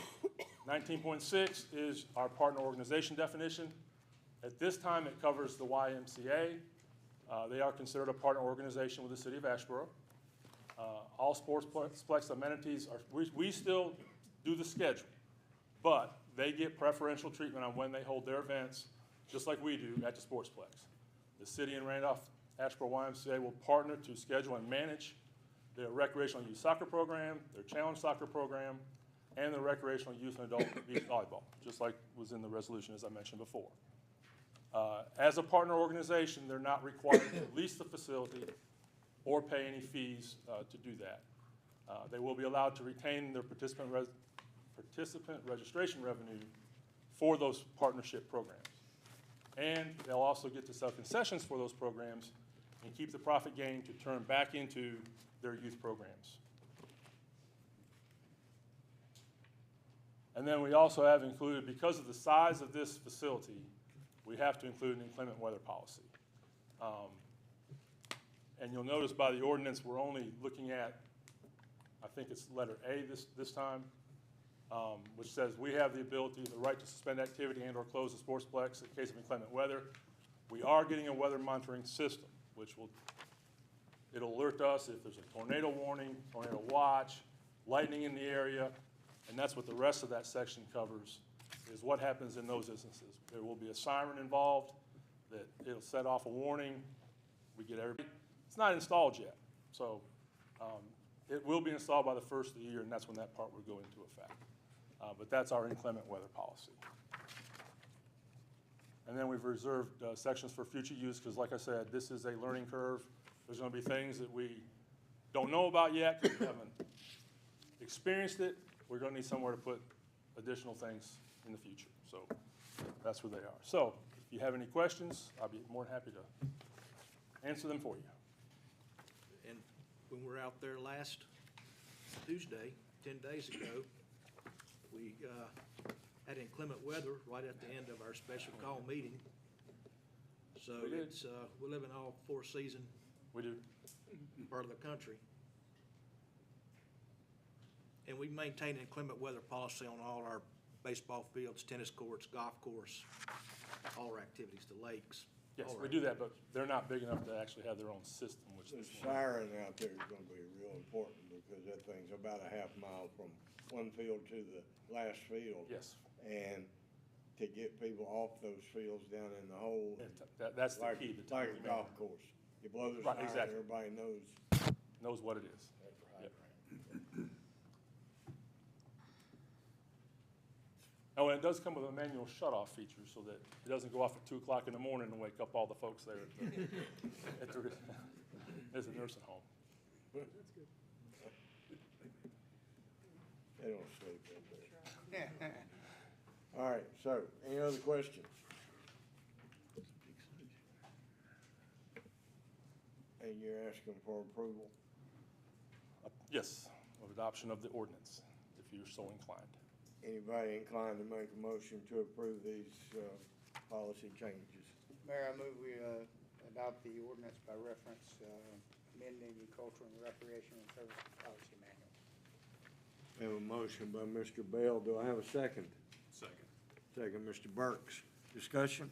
19.6 is our partner organization definition. At this time, it covers the YMCA. They are considered a partner organization with the city of Asheboro. All sportsplex amenities we still do the schedule, but they get preferential treatment on when they hold their events, just like we do at the sportsplex. The city and Asheboro YMCA will partner to schedule and manage their recreational youth soccer program, their challenge soccer program, and the recreational youth and adult beach volleyball, just like was in the resolution as I mentioned before. As a partner organization, they're not required to lease the facility or pay any fees to do that. They will be allowed to retain their participant registration revenue for those partnership programs. And they'll also get to sell concessions for those programs and keep the profit gain to turn back into their youth programs. And then we also have included, because of the size of this facility, we have to include an inclement weather policy. And you'll notice by the ordinance, we're only looking at, I think it's letter A this time. which says we have the ability, the right to suspend activity and/or close the sportsplex in case of inclement weather. We are getting a weather monitoring system, which it'll alert us if there's a tornado warning, tornado watch, lightning in the area, and that's what the rest of that section covers, is what happens in those instances. There will be a siren involved that it'll set off a warning. We get everybody. It's not installed yet, so it will be installed by the first of the year, and that's when that part will go into effect. But that's our inclement weather policy. And then we've reserved sections for future use, because like I said, this is a learning curve. There's gonna be things that we don't know about yet, because we haven't experienced it. We're gonna need somewhere to put additional things in the future. So that's where they are. So if you have any questions, I'll be more than happy to answer them for you. And when we were out there last Tuesday, 10 days ago, we had inclement weather right at the end of our special call meeting. So We did. it's, we live in all four season We do. part of the country. And we maintain an inclement weather policy on all our baseball fields, tennis courts, golf course, all our activities, the lakes. Yes, all we our do that, but they're not big enough to actually have their own system, which The this one. siren out there is gonna be real important, because that thing's about a half mile from one field to the last field. Yes. And to get people off those fields down in the hole. And that's the like- key. The Like timely a golf manner. course. You blow the Right, siren, exactly. everybody knows. Knows what it is. Yep. Oh, and it does come with a manual shut-off feature, so that it doesn't go off at 2 o'clock in the morning and wake up all the folks there at the it's a nursing home. They don't sleep up there. All right, so, any other questions? And you're asking for approval? Yes, of adoption of the ordinance, if you're so inclined. Anybody inclined to make a motion to approve these, policy changes? Mayor, I move we adopt the ordinance by reference, amending the Cultural and Recreation and Services Policy Manual. We have a motion by Mr. Bell. Do I have a second? Second. Second, Mr. Burks. Discussion?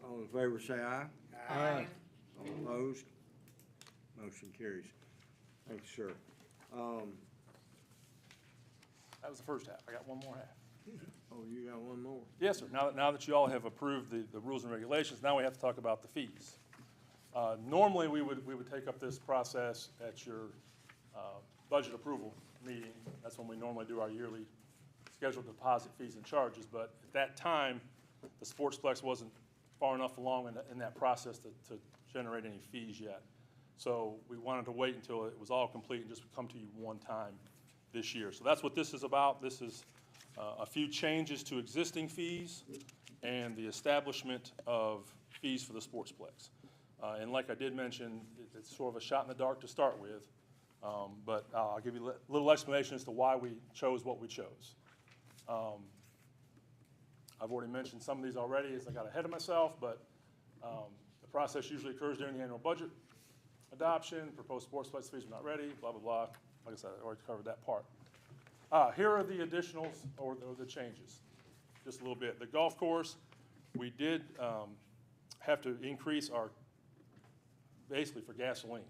All in favor, say aye. Aye. All opposed? Motion carries. Thank you, sir. That was the first half. I got one more half. Oh, you got one more? Yes, sir. Now that you all have approved the rules and regulations, now we have to talk about the fees. Normally, we would take up this process at your budget approval meeting. That's when we normally do our yearly scheduled deposit fees and charges. But at that time, the Sportsplex wasn't far enough along in that process to generate any fees yet. So we wanted to wait until it was all complete and just come to you one time this year. So that's what this is about. This is a few changes to existing fees and the establishment of fees for the Sportsplex. And like I did mention, it's sort of a shot in the dark to start with, but I'll give you a little explanation as to why we chose what we chose. I've already mentioned some of these already as I got ahead of myself, but the process usually occurs during the annual budget adoption. Proposed Sportsplex fees are not ready, blah, blah, blah. Like I said, I already covered that part. Here are the additionals or the changes, just a little bit. The golf course, we did have to increase our, basically for gasoline.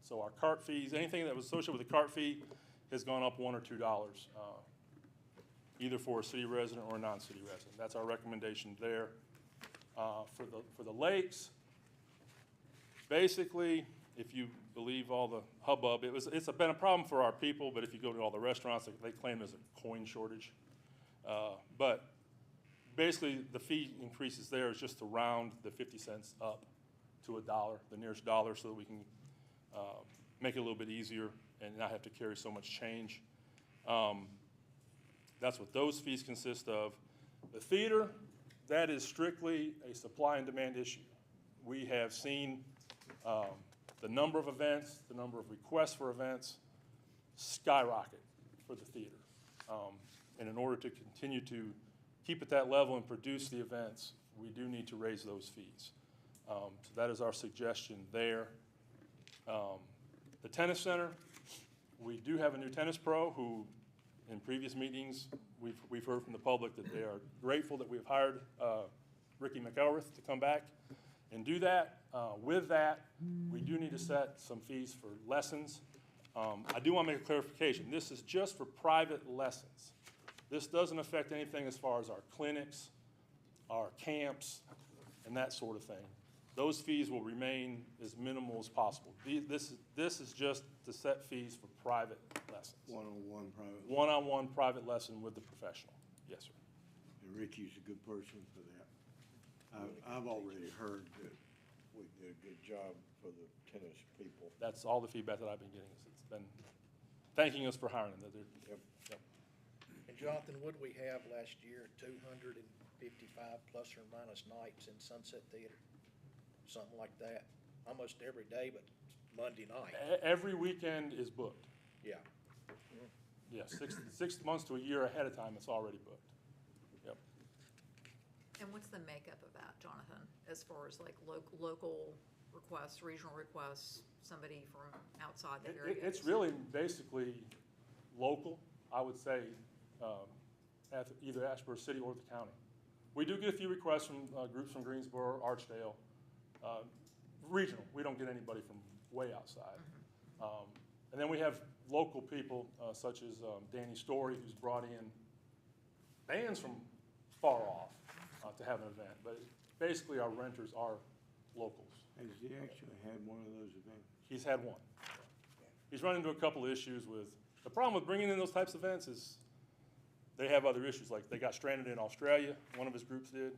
So our cart fees, anything that was associated with the cart fee has gone up $1 or $2, either for a city resident or a non-city resident. That's our recommendation there. For the lakes, basically, if you believe all the hubbub, it's been a problem for our people, but if you go to all the restaurants, they claim there's a coin shortage. But basically, the fee increases there is just to round the 50 cents up to $1, the nearest dollar, so that we can make it a little bit easier and not have to carry so much change. That's what those fees consist of. The theater, that is strictly a supply and demand issue. We have seen the number of events, the number of requests for events skyrocket for the theater. And in order to continue to keep at that level and produce the events, we do need to raise those fees. So that is our suggestion there. The tennis center, We do have a new tennis pro who, in previous meetings, we've heard from the public that they are grateful that we've hired Ricky McElrath to come back and do that. With that, we do need to set some fees for lessons. I do want to make a clarification. This is just for private lessons. This doesn't affect anything as far as our clinics, our camps, and that sort of thing. Those fees will remain as minimal as possible. This is just to set fees for private lessons. One-on-one private. One-on-one private lesson with the professional. Yes, sir. And Ricky's a good person for that. I've already heard that we did a good job for the tennis people. That's all the feedback that I've been getting. It's been thanking us for hiring them. Yep. Yep. And Jonathan, would we have last year 255 plus or minus nights in Sunset Theater? Something like that? Almost every day, but Monday night. Every weekend is booked. Yeah. Yeah, 6 months to a year ahead of time, it's already booked. Yep. And what's the makeup of that, Jonathan, as far as like local requests, regional requests, somebody from outside the area? It's really basically local, I would say, at either Asheboro City or the county. We do get a few requests from groups from Greensboro, Archdale, regional. We don't get anybody from way outside. And then we have local people such as Danny Story, who's brought in bands from far off to have an event. But basically our renters are locals. Has he actually had one of those events? He's had one. He's run into a couple of issues with, the problem with bringing in those types of events is they have other issues, like they got stranded in Australia, one of his groups did,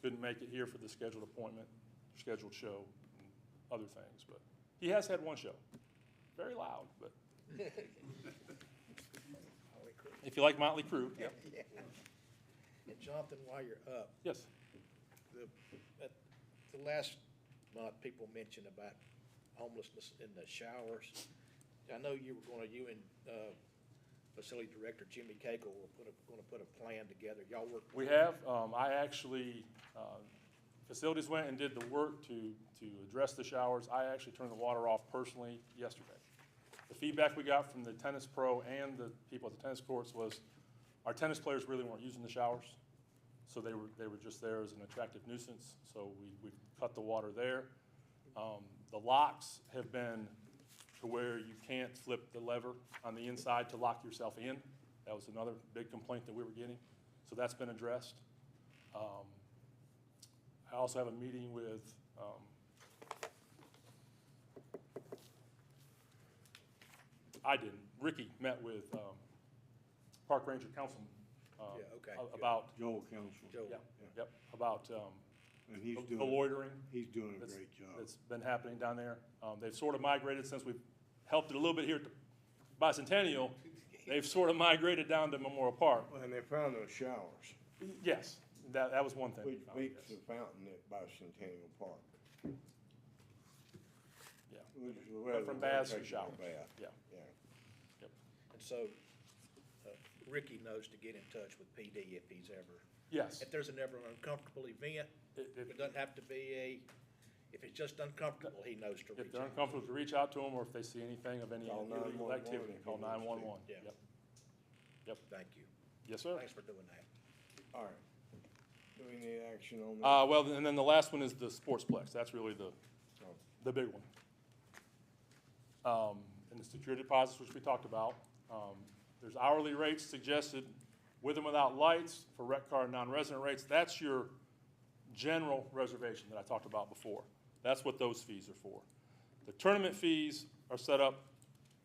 couldn't make it here for the scheduled appointment, scheduled show, and other things, but he has had one show. Very loud, but if you like Motley Crue, yeah. And Jonathan, while you're up, Yes. At the last month, people mentioned about homelessness in the showers. I know you and Facility Director Jimmy Cagle were gonna put a plan together. Y'all work. We have. I actually, facilities went and did the work to address the showers. I actually turned the water off personally yesterday. The feedback we got from the tennis pro and the people at the tennis courts was our tennis players really weren't using the showers. So they were just there as an attractive nuisance. So we cut the water there. The locks have been to where you can't flip the lever on the inside to lock yourself in. That was another big complaint that we were getting. So that's been addressed. I also have a meeting with Ricky met with Park Ranger Councilman about Joel Council. about And he's the doing, loitering. he's doing a great job. That's been happening down there. They've sort of migrated since we've helped it a little bit here at the Bicentennial. They've sort of migrated down to Memorial Park. And they found those showers, Yes, that was one thing. which we found, beats yes. the fountain at Bicentennial Park. Yeah. Which is where From the baths to water takes a showers. bath. Yeah. Yeah. And so, Ricky knows to get in touch with PD if he's ever. Yes. If there's ever an uncomfortable event, it doesn't have to be if it's just uncomfortable, he knows to reach If they're out. uncomfortable, to reach out to them, or if they see anything of any Call illegal 911 activity, if call he needs to. 911. Yeah. Yep. Thank you. Yes, sir. Thanks for doing that. All right. Do we need action on that? Well, and then the last one is the Sportsplex. That's really the big one. And the security deposits, which we talked about. There's hourly rates suggested with and without lights for rec car and non-resident rates. That's your general reservation that I talked about before. That's what those fees are for. The tournament fees are set up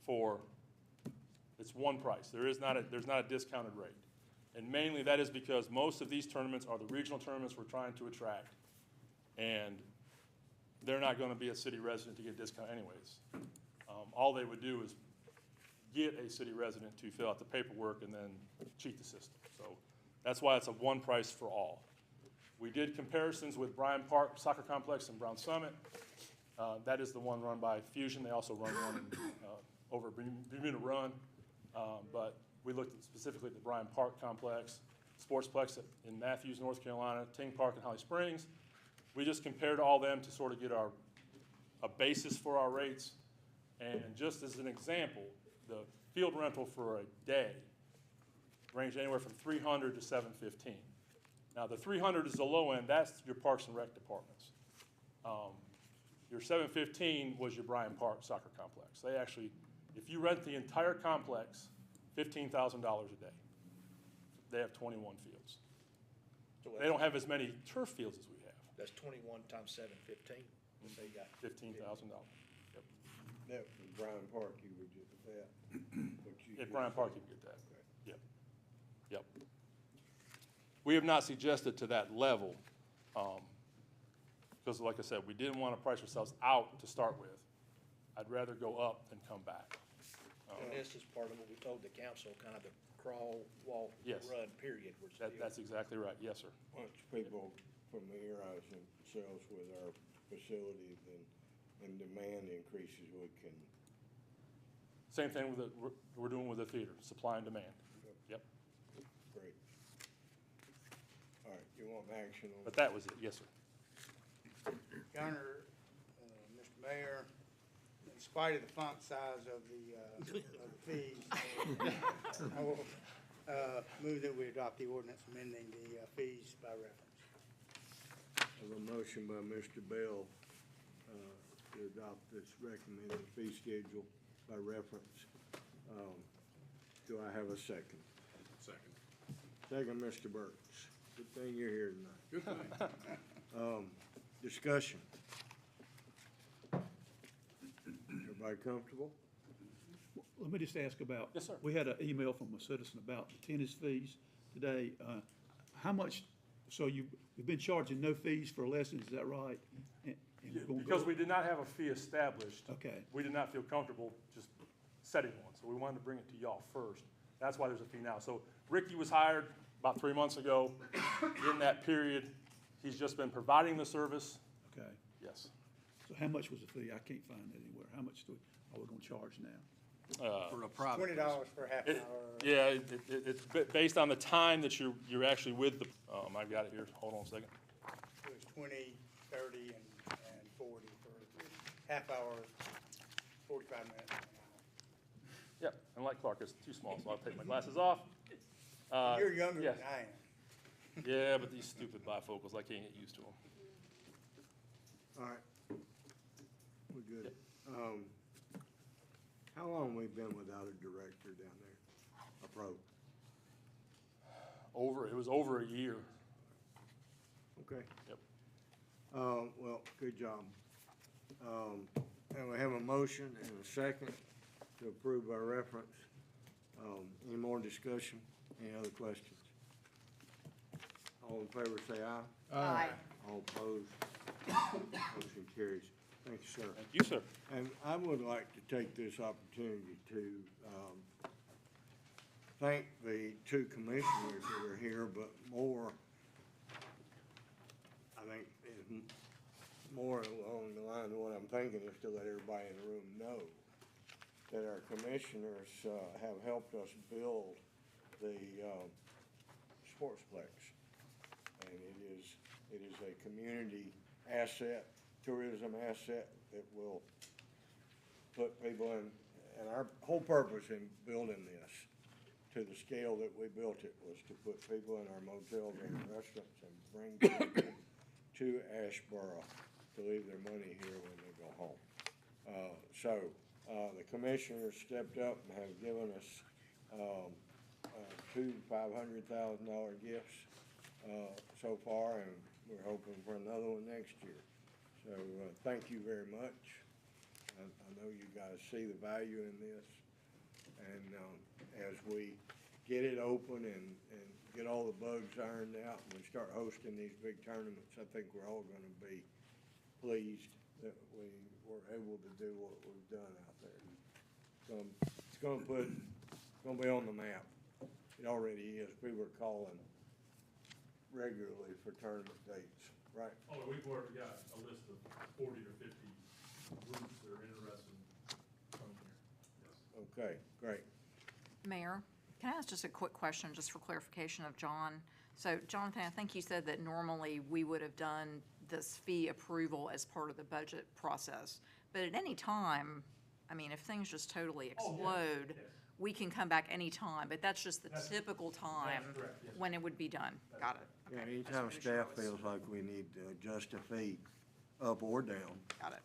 for, it's one price. There's not a discounted rate. And mainly that is because most of these tournaments are the regional tournaments we're trying to attract. And they're not gonna be a city resident to get a discount anyways. All they would do is get a city resident to fill out the paperwork and then cheat the system. So that's why it's a one price for all. We did comparisons with Bryan Park Soccer Complex and Brown Summit. That is the one run by Fusion. They also run one over at Bermuda Run. But we looked specifically at the Bryan Park Complex, Sportsplex in Matthews, North Carolina, Ting Park in Holly Springs. We just compared all them to sort of get a basis for our rates. And just as an example, the field rental for a day ranged anywhere from 300 to 715. Now, the 300 is the low end, that's your Parks and Rec departments. Your 715 was your Bryan Park Soccer Complex. They actually, if you rent the entire complex, $15,000 a day. They have 21 fields. They don't have as many turf fields as we have. That's 21 times 715, they got. $15,000. Yep. That was Bryan Park, you would get that. At Bryan Park, you can get that. Yep. Yep. We have not suggested to that level, because like I said, we didn't want to price ourselves out to start with. I'd rather go up than come back. And this is part of what we told the council, kind of the crawl, walk, Yes. run period. That's exactly right. Yes, sir. Once people familiarize themselves with our facilities and demand increases, we can. Same thing with we're doing with the theater, supply and demand. Yep. Great. All right, you want action on? But that was it. Yes, sir. Your Honor, Mr. Mayor, in spite of the font size of the fees, I will move that we adopt the ordinance amending the fees by reference. I have a motion by Mr. Bell to adopt this recommended fee schedule by reference. Do I have a second? Second. Second, Mr. Burks. Good thing you're here tonight. Good thing. Discussion. Everybody comfortable? Let me just ask about. Yes, sir. We had an email from a citizen about the tennis fees today. How much, so you've been charging no fees for lessons, is that right? And we're gonna Because go- we did not have a fee established. Okay. We did not feel comfortable just setting one, so we wanted to bring it to y'all first. That's why there's a fee now. So Ricky was hired about 3 months ago. In that period, he's just been providing the service. Okay. Yes. So how much was the fee? I can't find it anywhere. How much are we gonna charge now? For a private. $20 for half an It- hour. Yeah, it's based on the time that you're actually with the, I got it here. Hold on a second. It was 20, 30, and 40 for half hour, 45 minutes, an hour. Yep, and like Clark, it's too small, so I'll take my glasses off. You're younger yes. than I am. Yeah, but these stupid bifocals, I can't get used to them. All right. We're good. How long we been without a director down there? A pro? It was over a year. Okay. Yep. Well, good job. And we have a motion and a second to approve by reference. Any more discussion? Any other questions? All in favor, say aye. Aye. All opposed? Motion carries. Thank you, sir. Thank you, sir. And I would like to take this opportunity to thank the two commissioners that are here, but more, I think, is more along the line of what I'm thinking is to let everybody in the room know that our commissioners have helped us build the Sportsplex. And it is a community asset, tourism asset that will put people in, and our whole purpose in building this to the scale that we built it was to put people in our motels and restaurants and bring people to Asheboro to leave their money here when they go home. The commissioners stepped up and have given us two $500,000 gifts so far, and we're hoping for another one next year. So thank you very much. I know you guys see the value in this, and as we get it open and get all the bugs ironed out and we start hosting these big tournaments, I think we're all gonna be pleased that we were able to do what we've done out there. It's gonna be on the map. It already is. People are calling regularly for tournament dates, right? Oh, we've already got a list of 40 or 50 groups that are interested in coming here. Yes. Okay, great. Mayor, can I ask just a quick question, just for clarification of John? So Jonathan, I think you said that normally we would have done this fee approval as part of the budget process. But at any time, I mean, if things just totally Oh, yeah, explode, yes. we can come back anytime, but that's just the That's- typical time that's correct, yes. when it would be done. Got it. Yeah, Okay. anytime Just wanna make sure I staff was- feels like we need to adjust a fee up or down, Got it.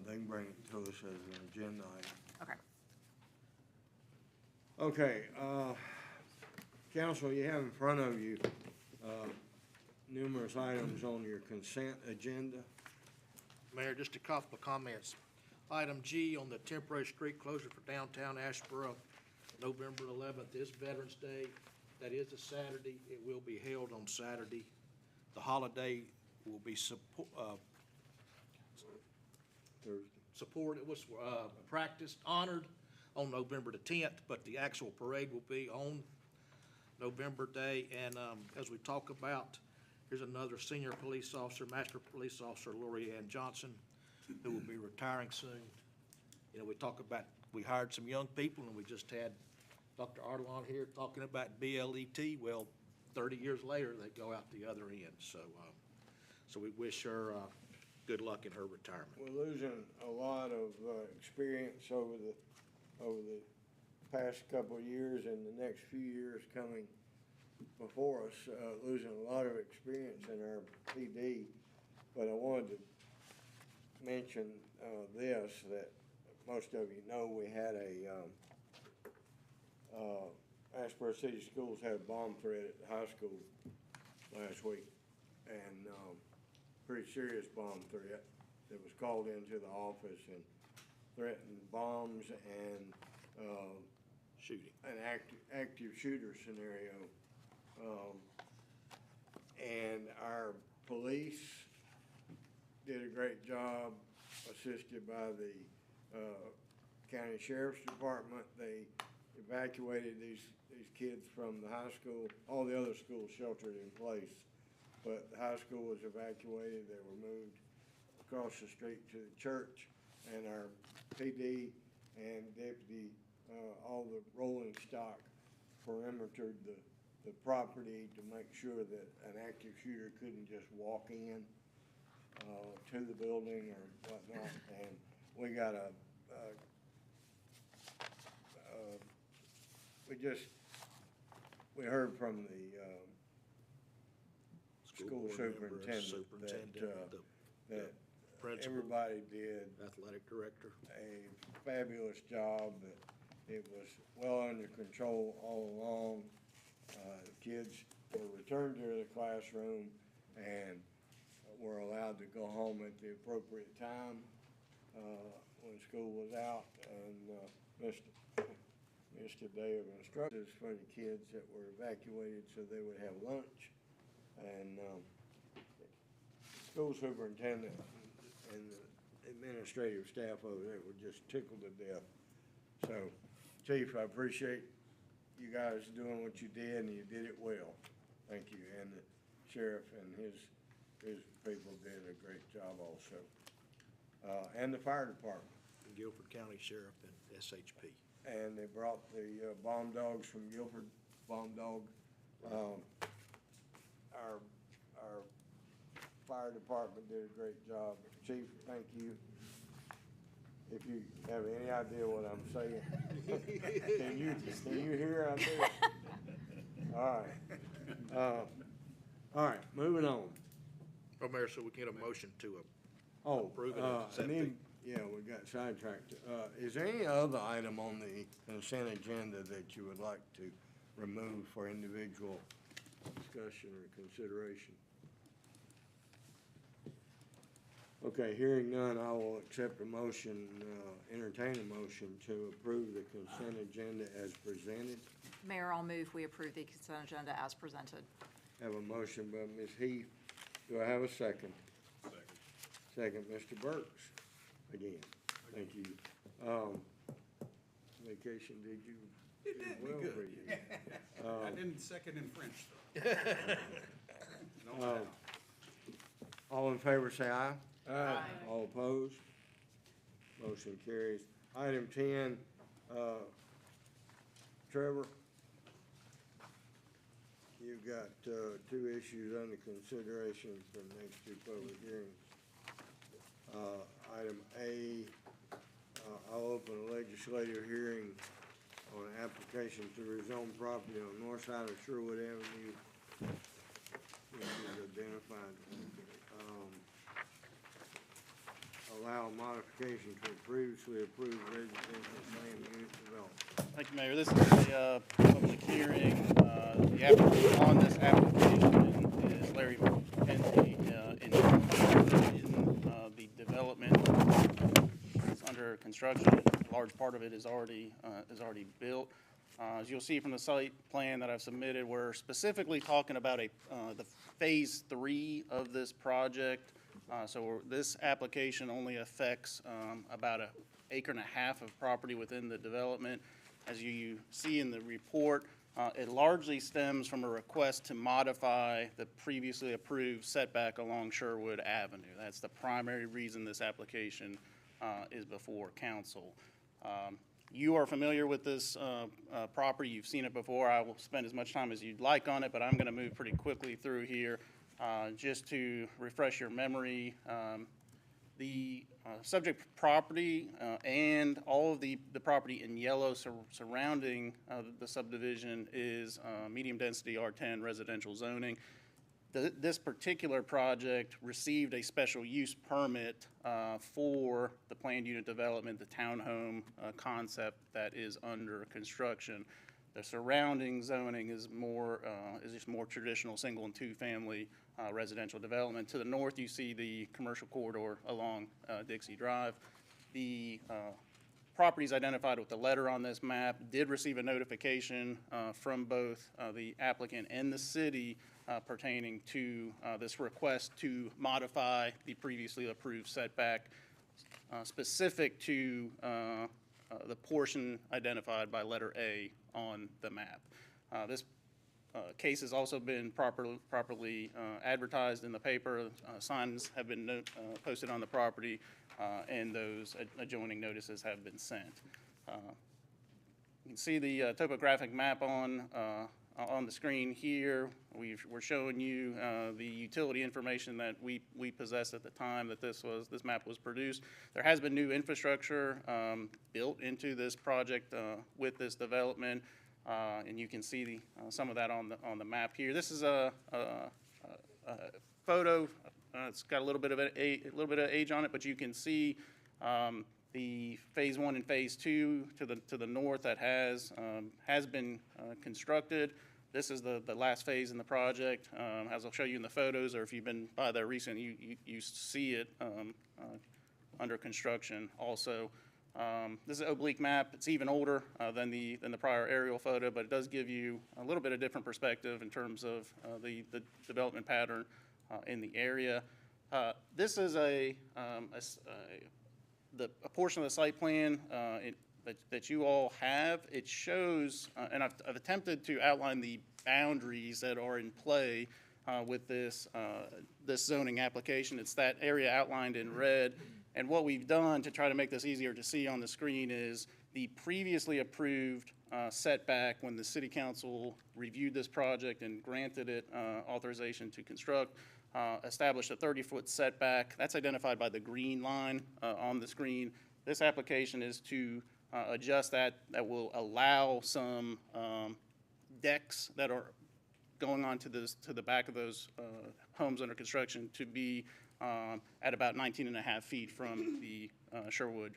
they can bring it to us as an agenda item. Okay. Okay, council, you have in front of you, numerous items on your consent agenda. Mayor, just a couple of comments. Item G on the temporary street closure for downtown Asheboro, November 11th is Veterans Day. That is a Saturday. It will be held on Saturday. The holiday will be supported, was practiced, honored on November the 10th, but the actual parade will be on November Day. And as we talk about, here's another senior police officer, Master Police Officer Lori Ann Johnson, who will be retiring soon. You know, we talk about, we hired some young people, and we just had Dr. Ardelon here talking about BLET. Well, 30 years later, they go out the other end. So, so we wish her good luck in her retirement. We're losing a lot of experience over the past couple of years and the next few years coming before us, losing a lot of experience in our PD. But I wanted to mention this, that most of you know we had Asheboro City Schools had a bomb threat at the high school last week, and pretty serious bomb threat that was called into the office and threatened bombs and Shooting. an active shooter scenario. And our police did a great job, assisted by the county sheriff's department. They evacuated these kids from the high school. All the other schools sheltered in place, but the high school was evacuated. They were moved across the street to the church, and our PD and deputy, all the rolling stock perimetered the property to make sure that an active shooter couldn't just walk in to the building or whatnot. And we got we heard from the school board member, superintendent that principal, everybody did athletic director. a fabulous job, that it was well under control all along. The kids were returned to the classroom and were allowed to go home at the appropriate time when school was out, and missed a day of instructions for the kids that were evacuated so they would have lunch. And school superintendent and the administrative staff over there were just tickled to death. So, Chief, I appreciate you guys doing what you did, and you did it well. Thank you. And the sheriff and his people did a great job also. And the fire department. Guilford County Sheriff and SHP. And they brought the bomb dogs from Guilford, bomb dog. Our fire department did a great job. Chief, thank you. If you have any idea what I'm saying, can you hear out there? All right. All right, moving on. Oh, Mayor, so we can get a motion to approve it. And then, yeah, we got sidetracked. Is there any other item on the consent agenda that you would like to remove for individual discussion or consideration? Okay, hearing none, I will accept a motion, entertain a motion to approve the consent agenda as presented. Mayor, I'll move we approve the consent agenda as presented. Have a motion by Ms. Heath. Do I have a second? Second, Mr. Burks. Again, thank you. Vacation, did you? It did well be for good. you? I didn't second in French, though. No doubt. All in favor, say aye. Aye. All opposed? Motion carries. Item 10, Trevor, you've got two issues under consideration for the next two public hearings. Item A, I'll open a legislative hearing on an application to rezone property on the north side of Sherwood Avenue, which is identified. Allow modification to previously approved residential same unit development. Thank you, Mayor. This is a public hearing. The applicant on this application is Larry McKenzie. In the development is under construction. A large part of it is already built. As you'll see from the site plan that I've submitted, we're specifically talking about the phase 3 of this project. So this application only affects about an acre and a half of property within the development. As you see in the report, it largely stems from a request to modify the previously approved setback along Sherwood Avenue. That's the primary reason this application is before council. You are familiar with this property. You've seen it before. I will spend as much time as you'd like on it, but I'm going to move pretty quickly through here. Just to refresh your memory, the subject property and all of the property in yellow surrounding the subdivision is medium-density R10 residential zoning. This particular project received a special use permit for the planned unit development, the townhome concept that is under construction. The surrounding zoning is just more traditional single and two-family residential development. To the north, you see the commercial corridor along Dixie Drive. The properties identified with the letter on this map did receive a notification from both the applicant and the city pertaining to this request to modify the previously approved setback specific to the portion identified by letter A on the map. This case has also been properly advertised in the paper. Signs have been posted on the property, and those adjoining notices have been sent. You can see the topographic map on the screen here. We're showing you the utility information that we possessed at the time that this map was produced. There has been new infrastructure built into this project with this development, and you can see some of that on the map here. This is a photo. It's got a little bit of age on it, but you can see the phase 1 and phase 2 to the north that has been constructed. This is the last phase in the project. As I'll show you in the photos, or if you've been by there recently, you see it under construction also. This is an oblique map. It's even older than the prior aerial photo, but it does give you a little bit of different perspective in terms of the development pattern in the area. This is a portion of the site plan that you all have. It shows, and I've attempted to outline the boundaries that are in play with this zoning application. It's that area outlined in red. And what we've done to try to make this easier to see on the screen is the previously approved setback when the city council reviewed this project and granted it authorization to construct, established a 30-foot setback. That's identified by the green line on the screen. This application is to adjust that will allow some decks that are going on to the back of those homes under construction to be at about 19.5 feet from the Sherwood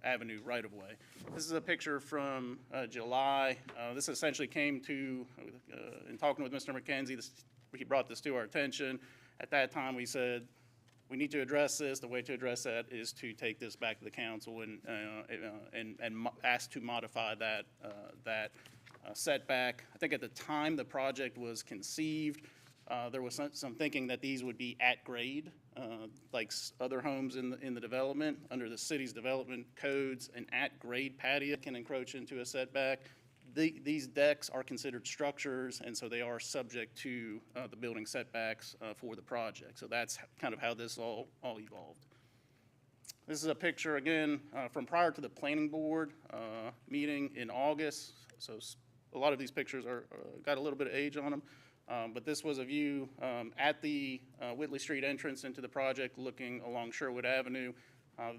Avenue right-of-way. This is a picture from July. This essentially came to, in talking with Mr. McKenzie, he brought this to our attention. At that time, we said, we need to address this. The way to address that is to take this back to the council and ask to modify that setback. I think at the time the project was conceived, there was some thinking that these would be at grade, like other homes in the development. Under the city's development codes, an at grade patio can encroach into a setback. These decks are considered structures, and so they are subject to the building setbacks for the project. So that's kind of how this all evolved. This is a picture, again, from prior to the planning board meeting in August. So a lot of these pictures got a little bit of age on them. But this was a view at the Whitley Street entrance into the project looking along Sherwood Avenue.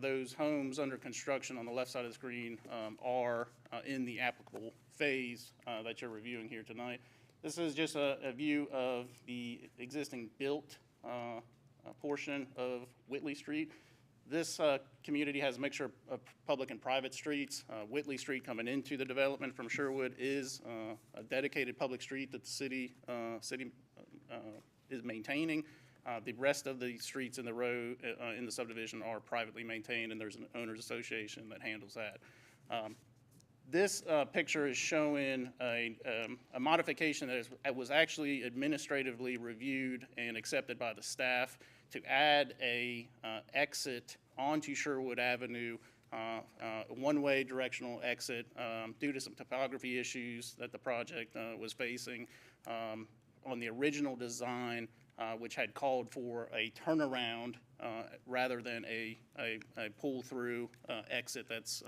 Those homes under construction on the left side of the screen are in the applicable phase that you're reviewing here tonight. This is just a view of the existing built portion of Whitley Street. This community has a mixture of public and private streets. Whitley Street coming into the development from Sherwood is a dedicated public street that the city is maintaining. The rest of the streets in the road in the subdivision are privately maintained, and there's an owners association that handles that. This picture is showing a modification that was actually administratively reviewed and accepted by the staff to add a exit onto Sherwood Avenue, one-way directional exit due to some topography issues that the project was facing on the original design, which had called for a turnaround rather than a pull-through exit. That's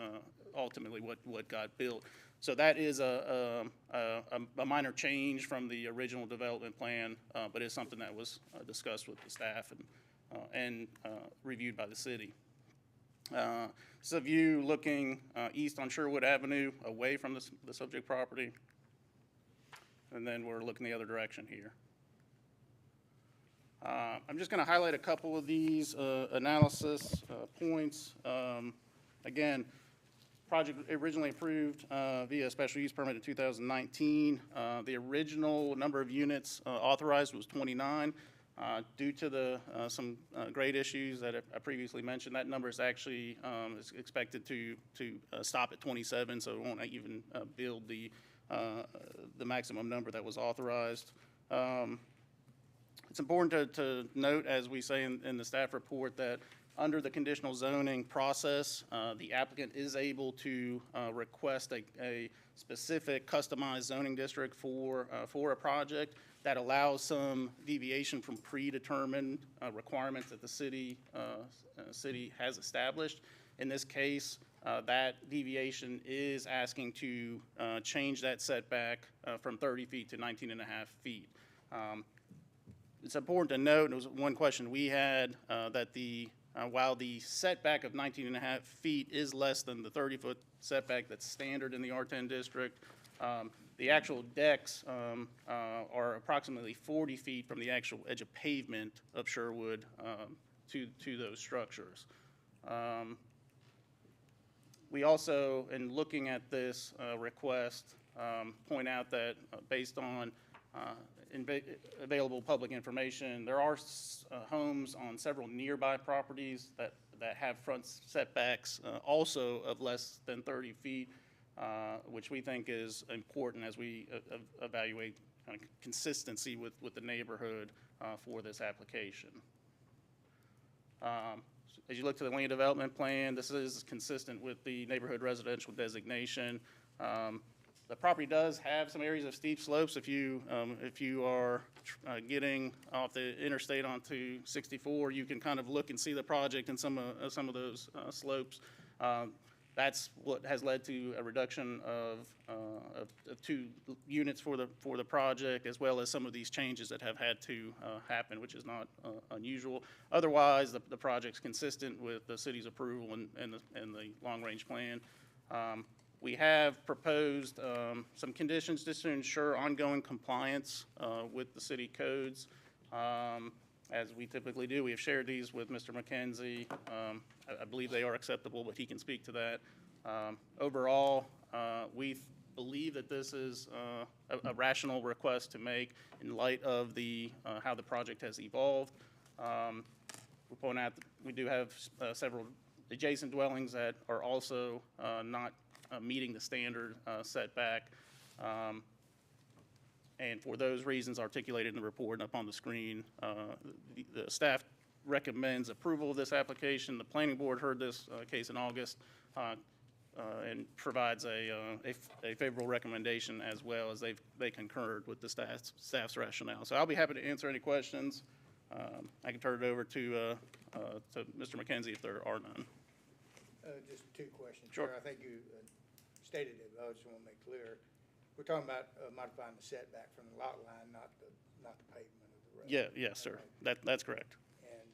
ultimately what got built. So that is a minor change from the original development plan, but it's something that was discussed with the staff and reviewed by the city. This is a view looking east on Sherwood Avenue, away from the subject property. And then we're looking the other direction here. I'm just going to highlight a couple of these analysis points. Again, project originally approved via special use permit in 2019. The original number of units authorized was 29. Due to some grade issues that I previously mentioned, that number is actually is expected to stop at 27, so it won't even build the maximum number that was authorized. It's important to note, as we say in the staff report, that under the conditional zoning process, the applicant is able to request a specific customized zoning district for a project that allows some deviation from predetermined requirements that the city has established. In this case, that deviation is asking to change that setback from 30 feet to 19 and a half feet. It's important to note, and it was one question we had, that while the setback of 19 and a half feet is less than the 30-foot setback that's standard in the R10 district, the actual decks are approximately 40 feet from the actual edge of pavement of Sherwood to those structures. We also, in looking at this request, point out that based on available public information, there are homes on several nearby properties that have front setbacks also of less than 30 feet, which we think is important as we evaluate kind of consistency with the neighborhood for this application. As you look to the land development plan, this is consistent with the neighborhood residential designation. The property does have some areas of steep slopes. If you are getting off the interstate onto 64, you can kind of look and see the project in some of those slopes. That's what has led to a reduction of 2 units for the project, as well as some of these changes that have had to happen, which is not unusual. Otherwise, the project's consistent with the city's approval and the long-range plan. We have proposed some conditions just to ensure ongoing compliance with the city codes. As we typically do, we have shared these with Mr. McKenzie. I believe they are acceptable, but he can speak to that. Overall, we believe that this is a rational request to make in light of how the project has evolved. We point out that we do have several adjacent dwellings that are also not meeting the standard setback. And for those reasons articulated in the report and up on the screen, the staff recommends approval of this application. The planning board heard this case in August and provides a favorable recommendation, as well as they concurred with the staff's rationale. So I'll be happy to answer any questions. I can turn it over to Mr. McKenzie if there are none. Just 2 questions. Sure. I think you stated it, but I just want to make clear. We're talking about modifying the setback from the lot line, not the pavement of the road. Yes, sir. That's correct. And,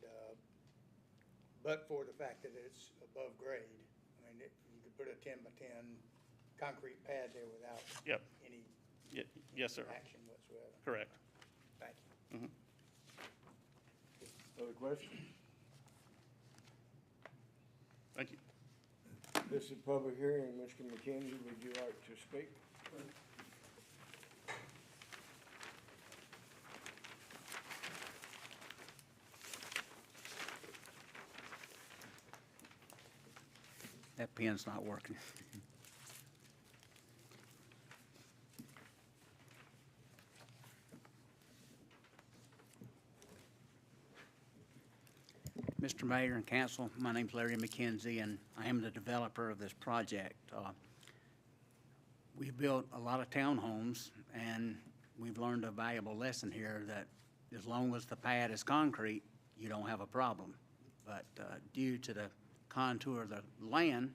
but for the fact that it's above grade. I mean, you could put a 10 by 10 concrete pad there without Yep. any Yes, sir. action whatsoever. Correct. Thank you. Other questions? Thank you. This is a public hearing. Mr. McKenzie, would you like to speak? That pen's not working. Mr. Mayor and Council, my name's Larry McKenzie, and I am the developer of this project. We've built a lot of townhomes, and we've learned a valuable lesson here that as long as the pad is concrete, you don't have a problem. But due to the contour of the land,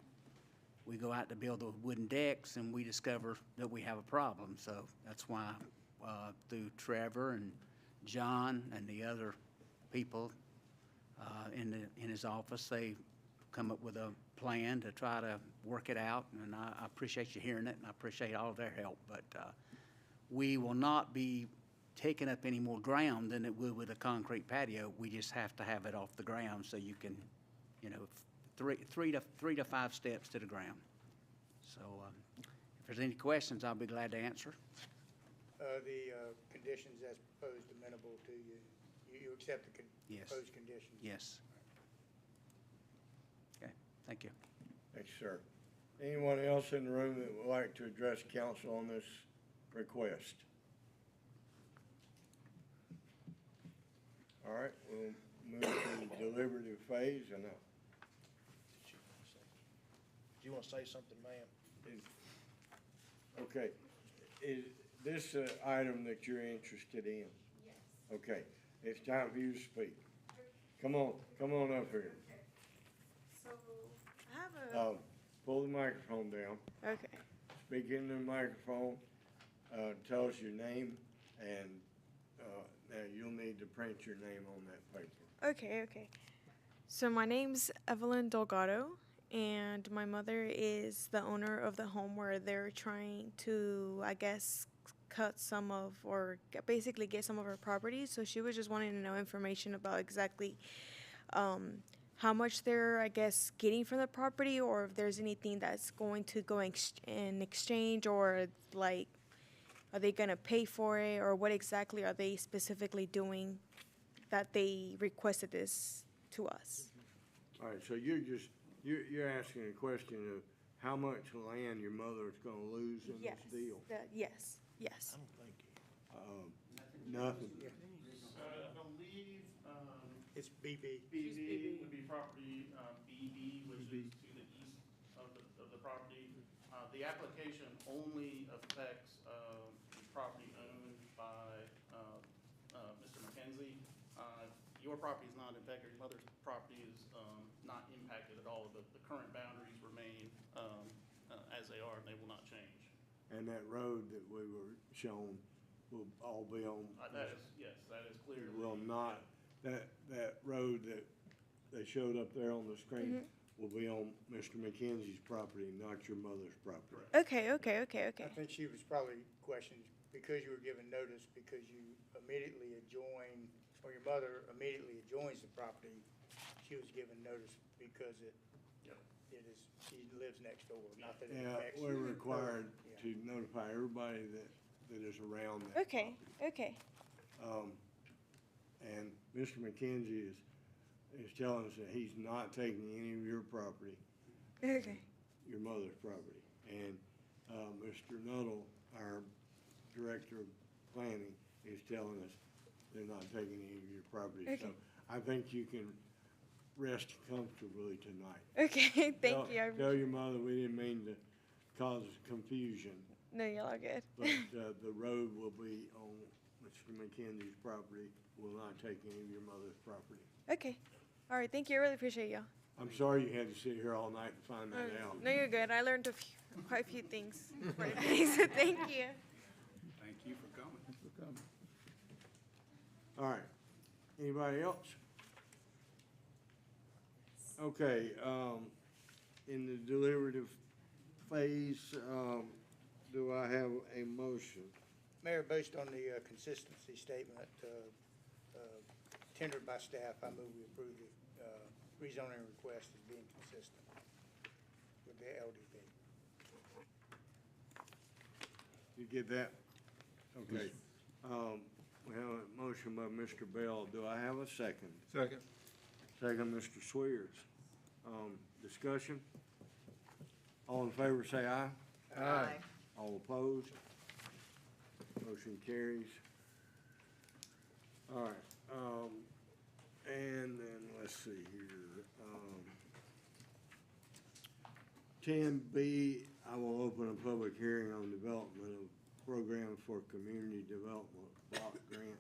we go out to build those wooden decks, and we discover that we have a problem. So that's why, through Trevor and John and the other people in his office, they come up with a plan to try to work it out, and I appreciate you hearing it, and I appreciate all of their help. But we will not be taking up any more ground than it would with a concrete patio. We just have to have it off the ground so you can, three to five steps to the ground. So if there's any questions, I'll be glad to answer. The conditions as proposed amenable to you? You accept the Yes. proposed conditions? Yes. Okay, thank you. Thank you, sir. Anyone else in the room that would like to address council on this request? All right, we'll move to the deliberative phase, and Do you want to say something, ma'am? okay, is this an item that you're interested in? Yes. Okay, it's time for you to speak. Come on up here. So, I have a, Pull the microphone down. okay. Speak into the microphone, tell us your name, and, now you'll need to print your name on that paper. Okay. So my name's Evelyn Delgado, and my mother is the owner of the home where they're trying to, I guess, cut some of, or basically get some of her property. So she was just wanting to know information about exactly how much they're, I guess, getting from the property, or if there's anything that's going to go in exchange, or like, are they gonna pay for it, or what exactly are they specifically doing that they requested this to us? All right, so you're asking a question of how much land your mother's gonna lose in this deal? Yes. Nothing. I believe, It's BB. BB would be property, BB, which is to the east of the property. The application only affects, the property owned by, Mr. McKenzie. Your property is not affected, your mother's property is, not impacted at all. The current boundaries remain, as they are, and they will not change. And that road that we were shown will all be on. Yes, that is clearly. Will not, that road that they showed up there on the screen will be on Mr. McKenzie's property, not your mother's property. Okay. I think she was probably questioning, because you were given notice, because you immediately adjoin, or your mother immediately adjoins the property, she was given notice because it is, she lives next door, not that it Yeah, affects. we're her. required to notify everybody that is around that. Okay. And Mr. McKenzie is telling us that he's not taking any of your property. Okay. Your mother's property. And, Mr. Nuttall, our Director of Planning, is telling us they're not taking any of your property. Okay. So I think you can rest comfortably tonight. Okay, thank you. Tell your mother we didn't mean to cause confusion. No, y'all are good. But, the road will be on Mr. McKenzie's property, will not take any of your mother's property. Okay. All right, thank you. I really appreciate y'all. I'm sorry you had to sit here all night to find that out. No, you're good. I learned quite a few things for today, so thank you. Thank you for coming. All right. Anybody else? Okay, in the deliberative phase, do I have a motion? Mayor, based on the consistency statement tendered by staff, I move we approve the rezoning request as being consistent with the LDP. You get that? Okay. We have a motion by Mr. Bell. Do I have a second? Second. Second, Mr. Swears. Discussion? All in favor, say aye. Aye. All opposed? Motion carries. All right, and then, let's see here. 10B, I will open a public hearing on development of program for community development block grant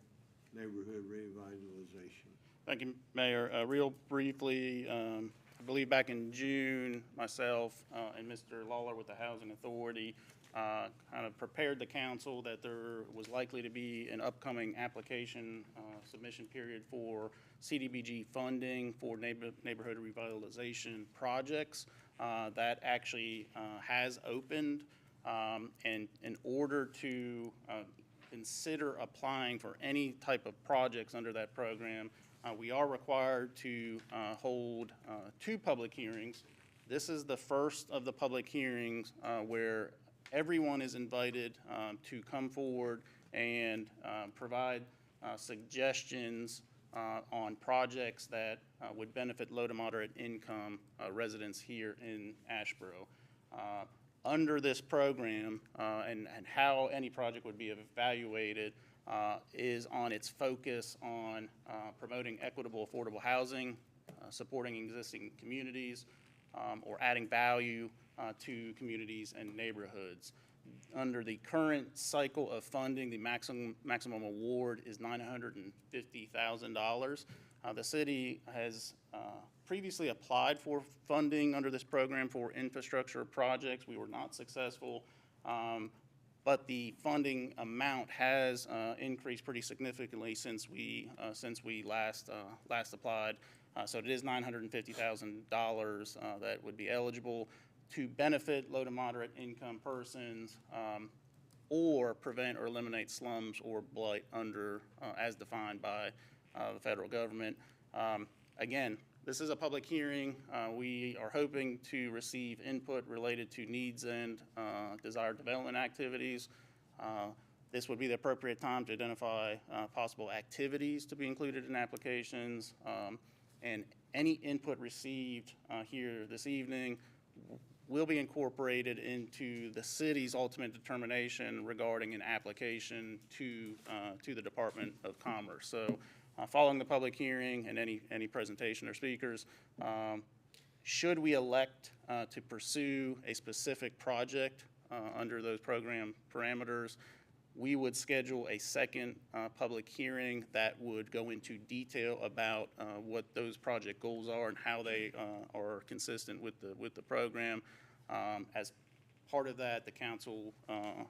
neighborhood revitalization. Thank you, Mayor. Real briefly, I believe back in June, myself and Mr. Lawler with the Housing Authority kind of prepared the council that there was likely to be an upcoming application submission period for CDBG funding for neighborhood revitalization projects. That actually has opened, and in order to consider applying for any type of projects under that program, we are required to hold 2 public hearings. This is the first of the public hearings where everyone is invited to come forward and provide suggestions on projects that would benefit low to moderate income residents here in Asheboro. Under this program, and how any project would be evaluated is on its focus on promoting equitable, affordable housing, supporting existing communities, or adding value to communities and neighborhoods. Under the current cycle of funding, the maximum award is $950,000. The city has previously applied for funding under this program for infrastructure projects. We were not successful, but the funding amount has increased pretty significantly since we last applied. So it is $950,000 that would be eligible to benefit low to moderate income persons or prevent or eliminate slums or blight under as defined by the federal government. Again, this is a public hearing. We are hoping to receive input related to needs and desired development activities. This would be the appropriate time to identify possible activities to be included in applications. And any input received here this evening will be incorporated into the city's ultimate determination regarding an application to the Department of Commerce. So following the public hearing and any presentation or speakers, should we elect to pursue a specific project under those program parameters, we would schedule a second public hearing that would go into detail about what those project goals are and how they are consistent with the program. As part of that, the council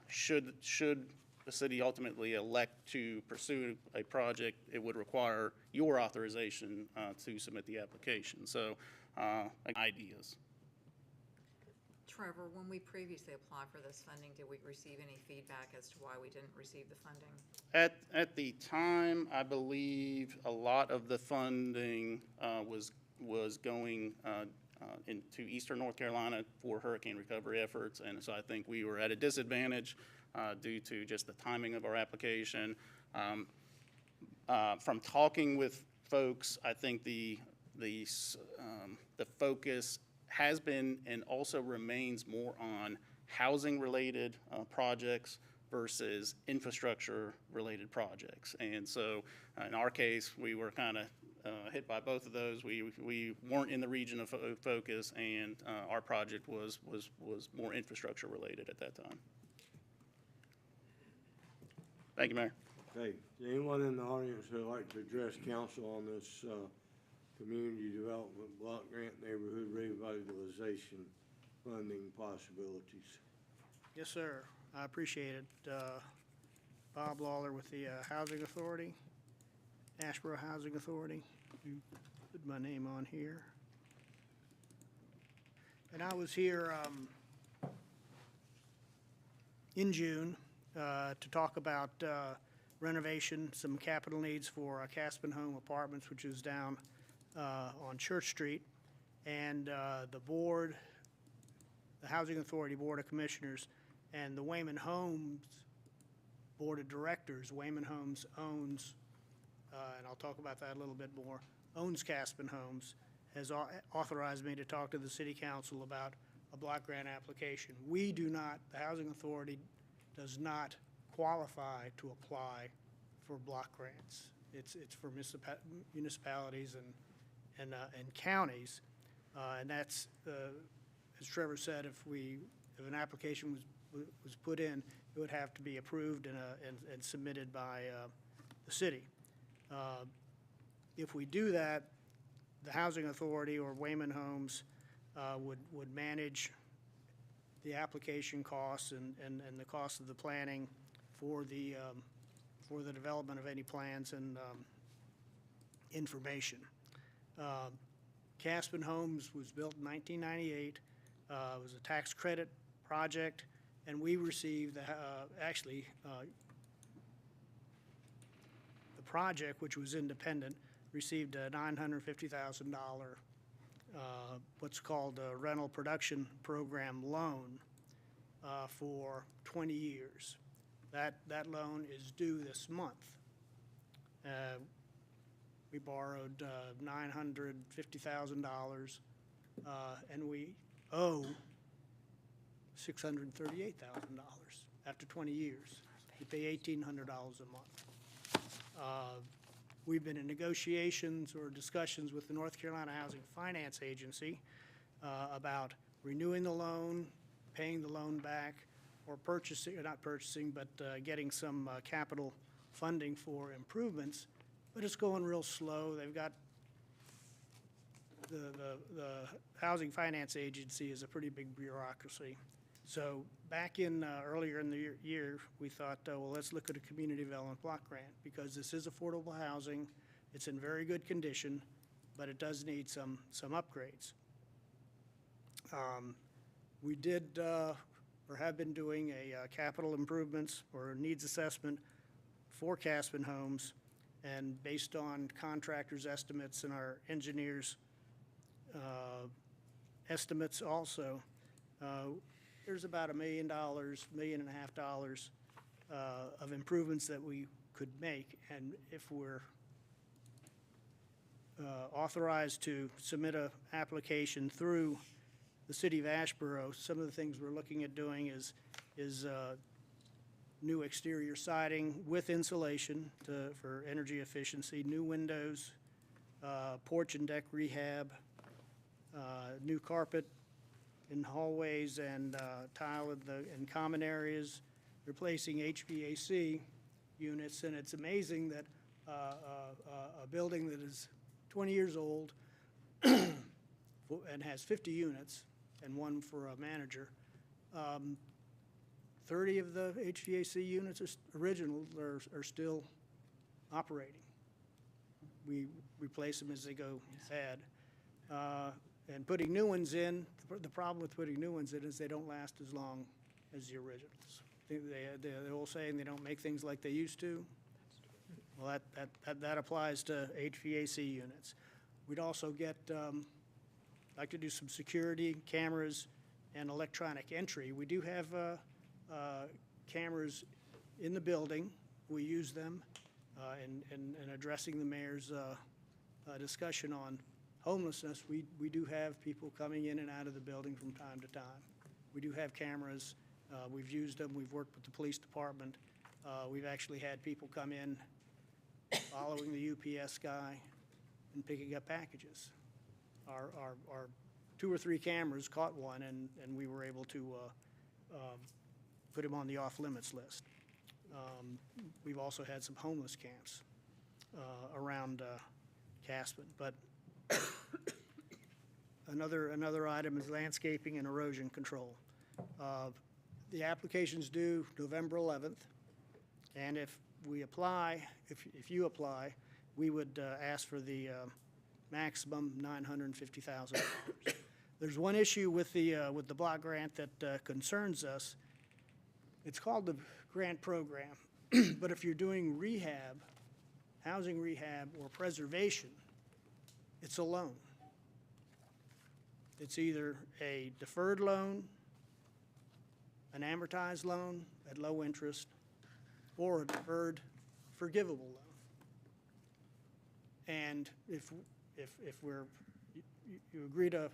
should the city ultimately elect to pursue a project, it would require your authorization to submit the application. So, ideas. Trevor, when we previously applied for this funding, did we receive any feedback as to why we didn't receive the funding? At the time, I believe a lot of the funding was going into Eastern North Carolina for hurricane recovery efforts, and so I think we were at a disadvantage due to just the timing of our application. From talking with folks, I think the focus has been and also remains more on housing-related projects versus infrastructure-related projects. And so in our case, we were kind of hit by both of those. We weren't in the region of focus, and our project was more infrastructure-related at that time. Thank you, Mayor. Okay, is there anyone in the audience who would like to address council on this community development block grant neighborhood revitalization funding possibilities? Yes, sir. I appreciate it. Bob Lawler with the Housing Authority, Asheboro Housing Authority. You put my name on here. And I was here in June to talk about renovation, some capital needs for Caspin Home Apartments, which is down on Church Street. And the board, the Housing Authority Board of Commissioners, and the Wayman Homes Board of Directors. Wayman Homes owns, and I'll talk about that a little bit more, owns Caspin Homes, has authorized me to talk to the city council about a block grant application. We do not, the Housing Authority does not qualify to apply for block grants. It's for municipalities and counties. And that's, as Trevor said, if an application was put in, it would have to be approved and submitted by the city. If we do that, the Housing Authority or Wayman Homes would manage the application costs and the cost of the planning for the development of any plans and information. Caspin Homes was built in 1998. It was a tax credit project, and we received the project, which was independent, received a $950,000 what's called a rental production program loan for 20 years. That loan is due this month. We borrowed $950,000, and we owe $638,000 after 20 years. We pay $1,800 a month. We've been in negotiations or discussions with the North Carolina Housing Finance Agency about renewing the loan, paying the loan back, or getting some capital funding for improvements, but it's going real slow. They've got, the Housing Finance Agency is a pretty big bureaucracy. So back in, earlier in the year, we thought, well, let's look at a community development block grant, because this is affordable housing. It's in very good condition, but it does need some upgrades. We did, or have been doing a capital improvements or needs assessment for Caspin Homes, and based on contractors' estimates and our engineers' estimates also, there's about $1 million, $1.5 million of improvements that we could make. And if we're authorized to submit an application through the city of Asheboro, some of the things we're looking at doing is new exterior siding with insulation for energy efficiency, new windows, porch and deck rehab, new carpet in hallways and tile in common areas, replacing HVAC units. And it's amazing that a building that is 20 years old and has 50 units and one for a manager, 30 of the HVAC units are still operating. We replace them as they go bad. And putting new ones in, the problem with putting new ones in is they don't last as long as the originals. The old saying, they don't make things like they used to. Well, that applies to HVAC units. We'd also like to do some security cameras and electronic entry. We do have cameras in the building. We use them in addressing the mayor's discussion on homelessness. We do have people coming in and out of the building from time to time. We do have cameras. We've used them. We've worked with the police department. We've actually had people come in following the UPS guy and picking up packages. Our 2 or 3 cameras caught one, and we were able to put him on the off-limits list. We've also had some homeless camps around Caspin. But another item is landscaping and erosion control. The application's due November 11th, and if you apply, we would ask for the maximum $950,000. There's one issue with the block grant that concerns us. It's called the grant program, but if you're doing rehab, housing rehab or preservation, it's a loan. It's either a deferred loan, an amortized loan at low interest, or a deferred forgivable loan. And if you agree to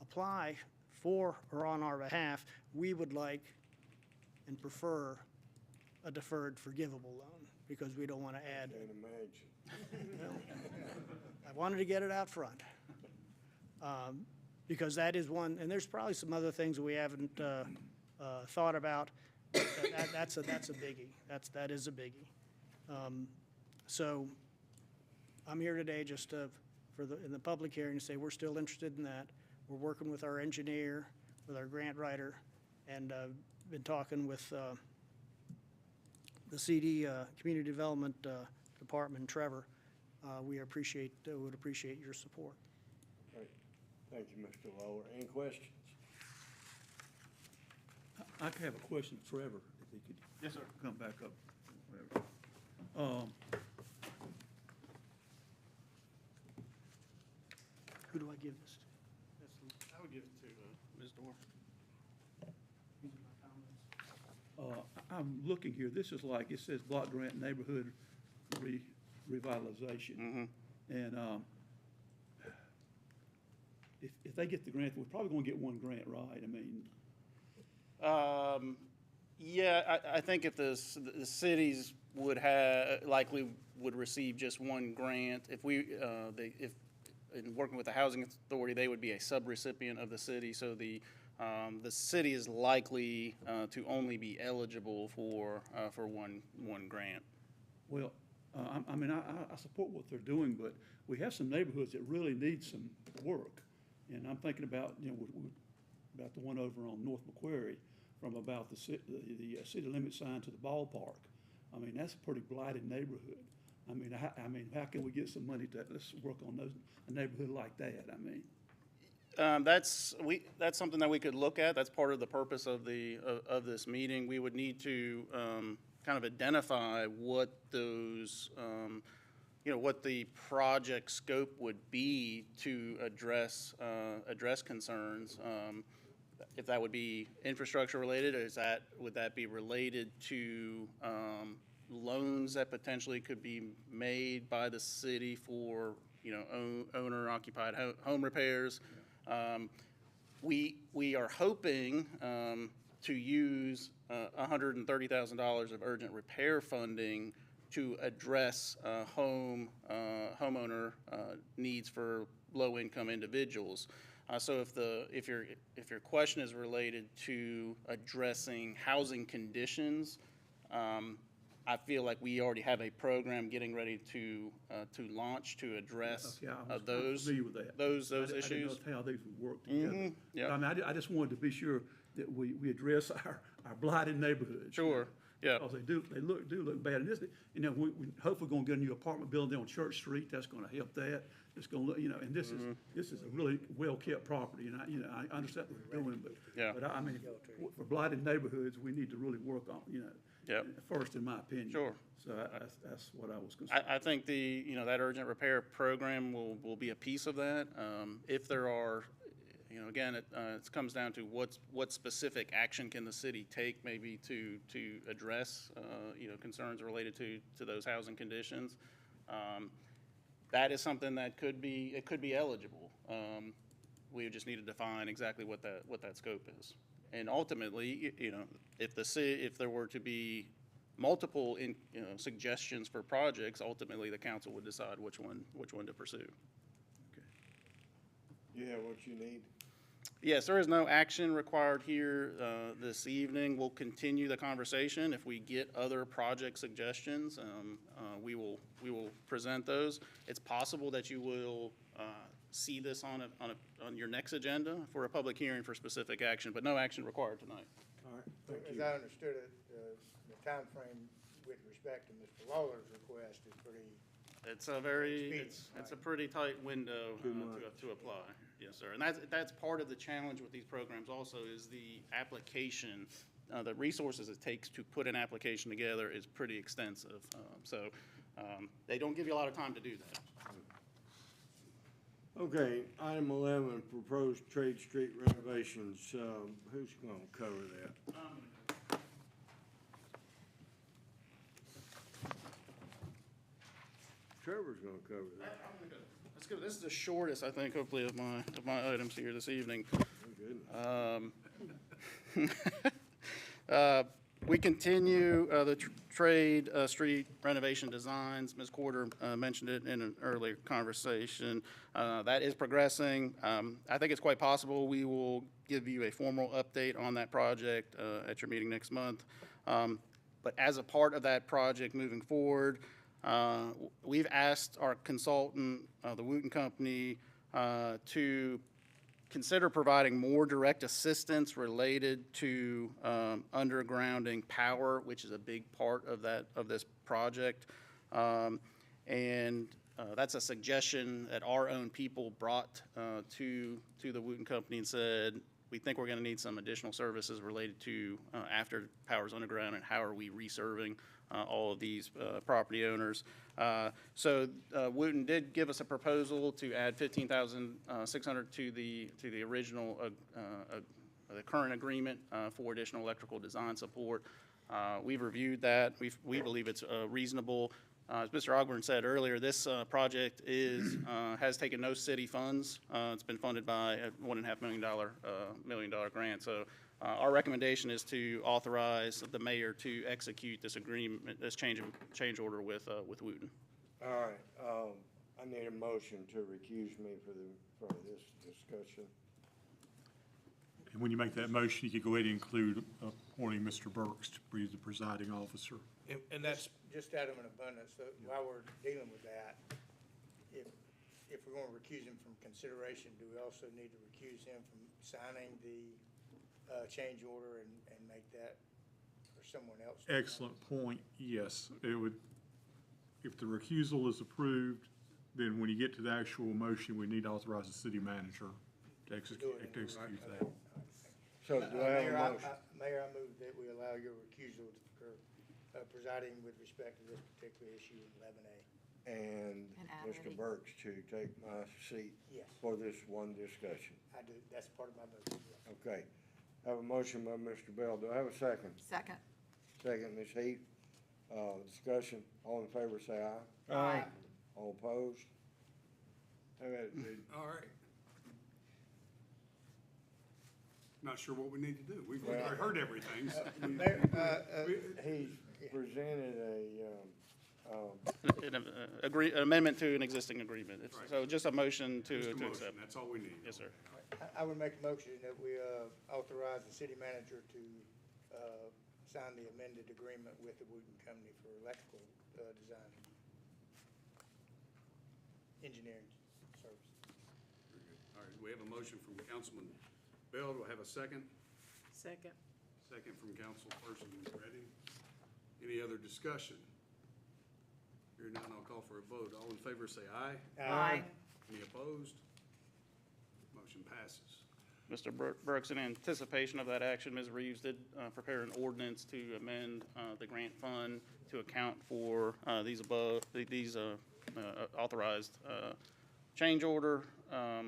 apply for or on our behalf, we would like and prefer a deferred forgivable loan, because we don't want to add. Can't imagine. Well, I wanted to get it out front. Because that is one, and there's probably some other things that we haven't thought about. That's a biggie. That is a biggie. So I'm here today just to, in the public hearing, to say we're still interested in that. We're working with our engineer, with our grant writer, and been talking with the CD Community Development Department, Trevor. We would appreciate your support. Great. Thank you, Mr. Lawler. Any questions? I could have a question for Trevor, if he could. Yes, sir. Come back up. Whatever. Who do I give this to? I would give it to Ms. Dorr. I'm looking here, this is like, it says block grant neighborhood revitalization. And if they get the grant, we're probably gonna get one grant, right? I mean. Yeah, I think if the cities would have, likely would receive just one grant, if in working with the housing authority, they would be a subrecipient of the city, so the city is likely to only be eligible for one grant. Well, I mean, I support what they're doing, but we have some neighborhoods that really need some work. And I'm thinking about, about the one over on North Macquarie, from about the city limit sign to the ballpark. I mean, that's a pretty blighted neighborhood. I mean, how can we get some money let's work on a neighborhood like that? I mean. That's something that we could look at. That's part of the purpose of of this meeting. We would need to kind of identify what those, what the project scope would be to address concerns. If that would be infrastructure related, or would that be related to loans that potentially could be made by the city for owner occupied home repairs? We are hoping to use $130,000 of urgent repair funding to address homeowner needs for low-income individuals. So if your question is related to addressing housing conditions, I feel like we already have a program getting ready to launch to address those issues. I didn't know how these would work together. Yeah. I mean, I just wanted to be sure that we address our blighted neighborhoods. Sure. Yeah. Because they look bad. And this, we hopefully gonna get a new apartment building on Church Street. That's gonna help that. It's gonna look, and this is a really well-kept property, and I understand what they're doing, but I mean, for blighted neighborhoods, we need to really work on, first, in my opinion. Sure. So that's what I was concerned. I think that urgent repair program will be a piece of that. If there are, again, it comes down to what specific action can the city take maybe to address, concerns related to those housing conditions. That is something that could be eligible. We just need to define exactly what that scope is. And ultimately, if there were to be multiple suggestions for projects, ultimately the council would decide which one to pursue. Okay. You have what you need? Yes, there is no action required here this evening. We'll continue the conversation. If we get other project suggestions, we will present those. It's possible that you will see this on your next agenda for a public hearing for specific action, but no action required tonight. All right, thank As you. I understood it, the timeframe with respect to Mr. Lawler's request is pretty. It's a pretty tight window to apply. Yes, sir. And that's part of the challenge with these programs also is the application, the resources it takes to put an application together is pretty extensive. So they don't give you a lot of time to do that. Okay, item 11, proposed Trade Street renovations. Who's gonna cover that? Trevor's gonna cover that. Let's go. This is the shortest, I think, hopefully, of my items here this evening. Oh, goodness. We continue the trade street renovation designs. Ms. Corder mentioned it in an earlier conversation. That is progressing. I think it's quite possible we will give you a formal update on that project at your meeting next month. But as a part of that project moving forward, we've asked our consultant, the Wooten Company, to consider providing more direct assistance related to undergrounding power, which is a big part of this project. And that's a suggestion that our own people brought to the Wooten Company and said, we think we're going to need some additional services related to after power's underground and how are we reserving all of these property owners. So Wooten did give us a proposal to add $15,600 to the original, the current agreement for additional electrical design support. We've reviewed that. We believe it's reasonable. As Mr. Ogburn said earlier, this project has taken no city funds. It's been funded by a $1.5 million grant. So our recommendation is to authorize the mayor to execute this agreement, this change order with Wooten. All right, I need a motion to recuse me for this discussion. And when you make that motion, you could go ahead and include appointing Mr. Burks to be the presiding officer. And that's just out of an abundance, so while we're dealing with that, if we're going to recuse him from consideration, do we also need to recuse him from signing the change order and make that for someone else? Excellent point, yes. It would, if the recusal is approved, then when you get to the actual motion, we need to authorize the city manager to execute that. So do I have a motion? Mayor, I move that we allow your recusal for presiding with respect to this particular issue in 11A. And Mr. Burks to take my seat Yes. for this one discussion. I do, that's part of my motion, yes. Okay. I have a motion by Mr. Bell. Do I have a second? Second. Second, Ms. Heath. Discussion. All in favor, say aye. Aye. All opposed? All right. Not sure what we need to do. We've already heard everything. So He's presented An amendment to an existing agreement. So just a motion to accept. That's all we need. Yes, sir. I would make a motion that we authorize the city manager to sign the amended agreement with the Wooten Company for electrical design, engineering services. Very good. All right, we have a motion from Councilman Bell. Do I have a second? Second. Second from Councilperson Redding. Any other discussion? Hearing none, I'll call for a vote. All in favor say aye. Aye. Any opposed? Motion passes. Mr. Burks, in anticipation of that action, Ms. Reeves did prepare an ordinance to amend the grant fund to account for these authorized change order.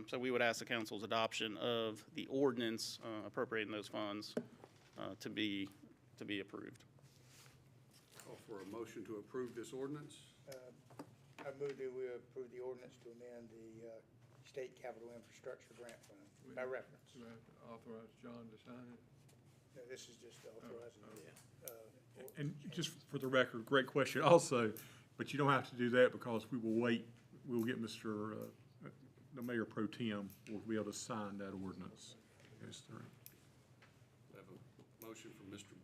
So we would ask the council's adoption of the ordinance appropriating those funds to be approved. Call for a motion to approve this ordinance. I move that we approve the ordinance to amend the state capital infrastructure grant fund by reference. Do I have to authorize John to sign it? No, this is just authorizing And just for the record, great question also, but you don't have to do that because we will wait. We'll get Mr. The Mayor Pro Tem will be able to sign that ordinance. Yes, sir. I have a motion from Mr.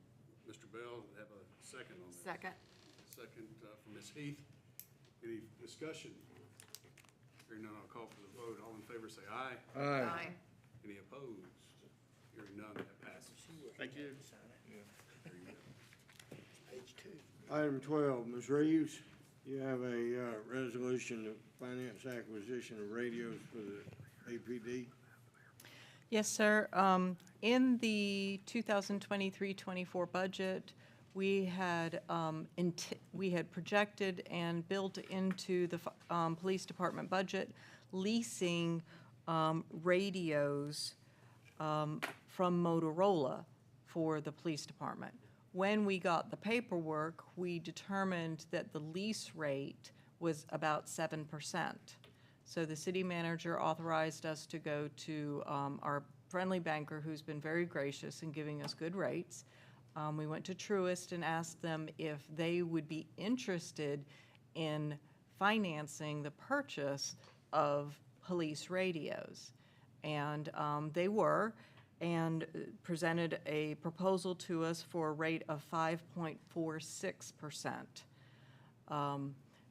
Bell. Have a second on that. Second. Second from Ms. Heath. Any discussion? Hearing none, I'll call for the vote. All in favor say aye. Aye. Any opposed? Hearing none, that passes. Thank you. Page 2. Item 12, Ms. Reeves, you have a resolution to finance acquisition of radios for the APD. Yes, sir. In the 2023-24 budget, we had projected and built into the police department budget leasing radios from Motorola for the police department. When we got the paperwork, we determined that the lease rate was about 7%. So the city manager authorized us to go to our friendly banker, who's been very gracious in giving us good rates. We went to Truist and asked them if they would be interested in financing the purchase of police radios. And they were, and presented a proposal to us for a rate of 5.46%.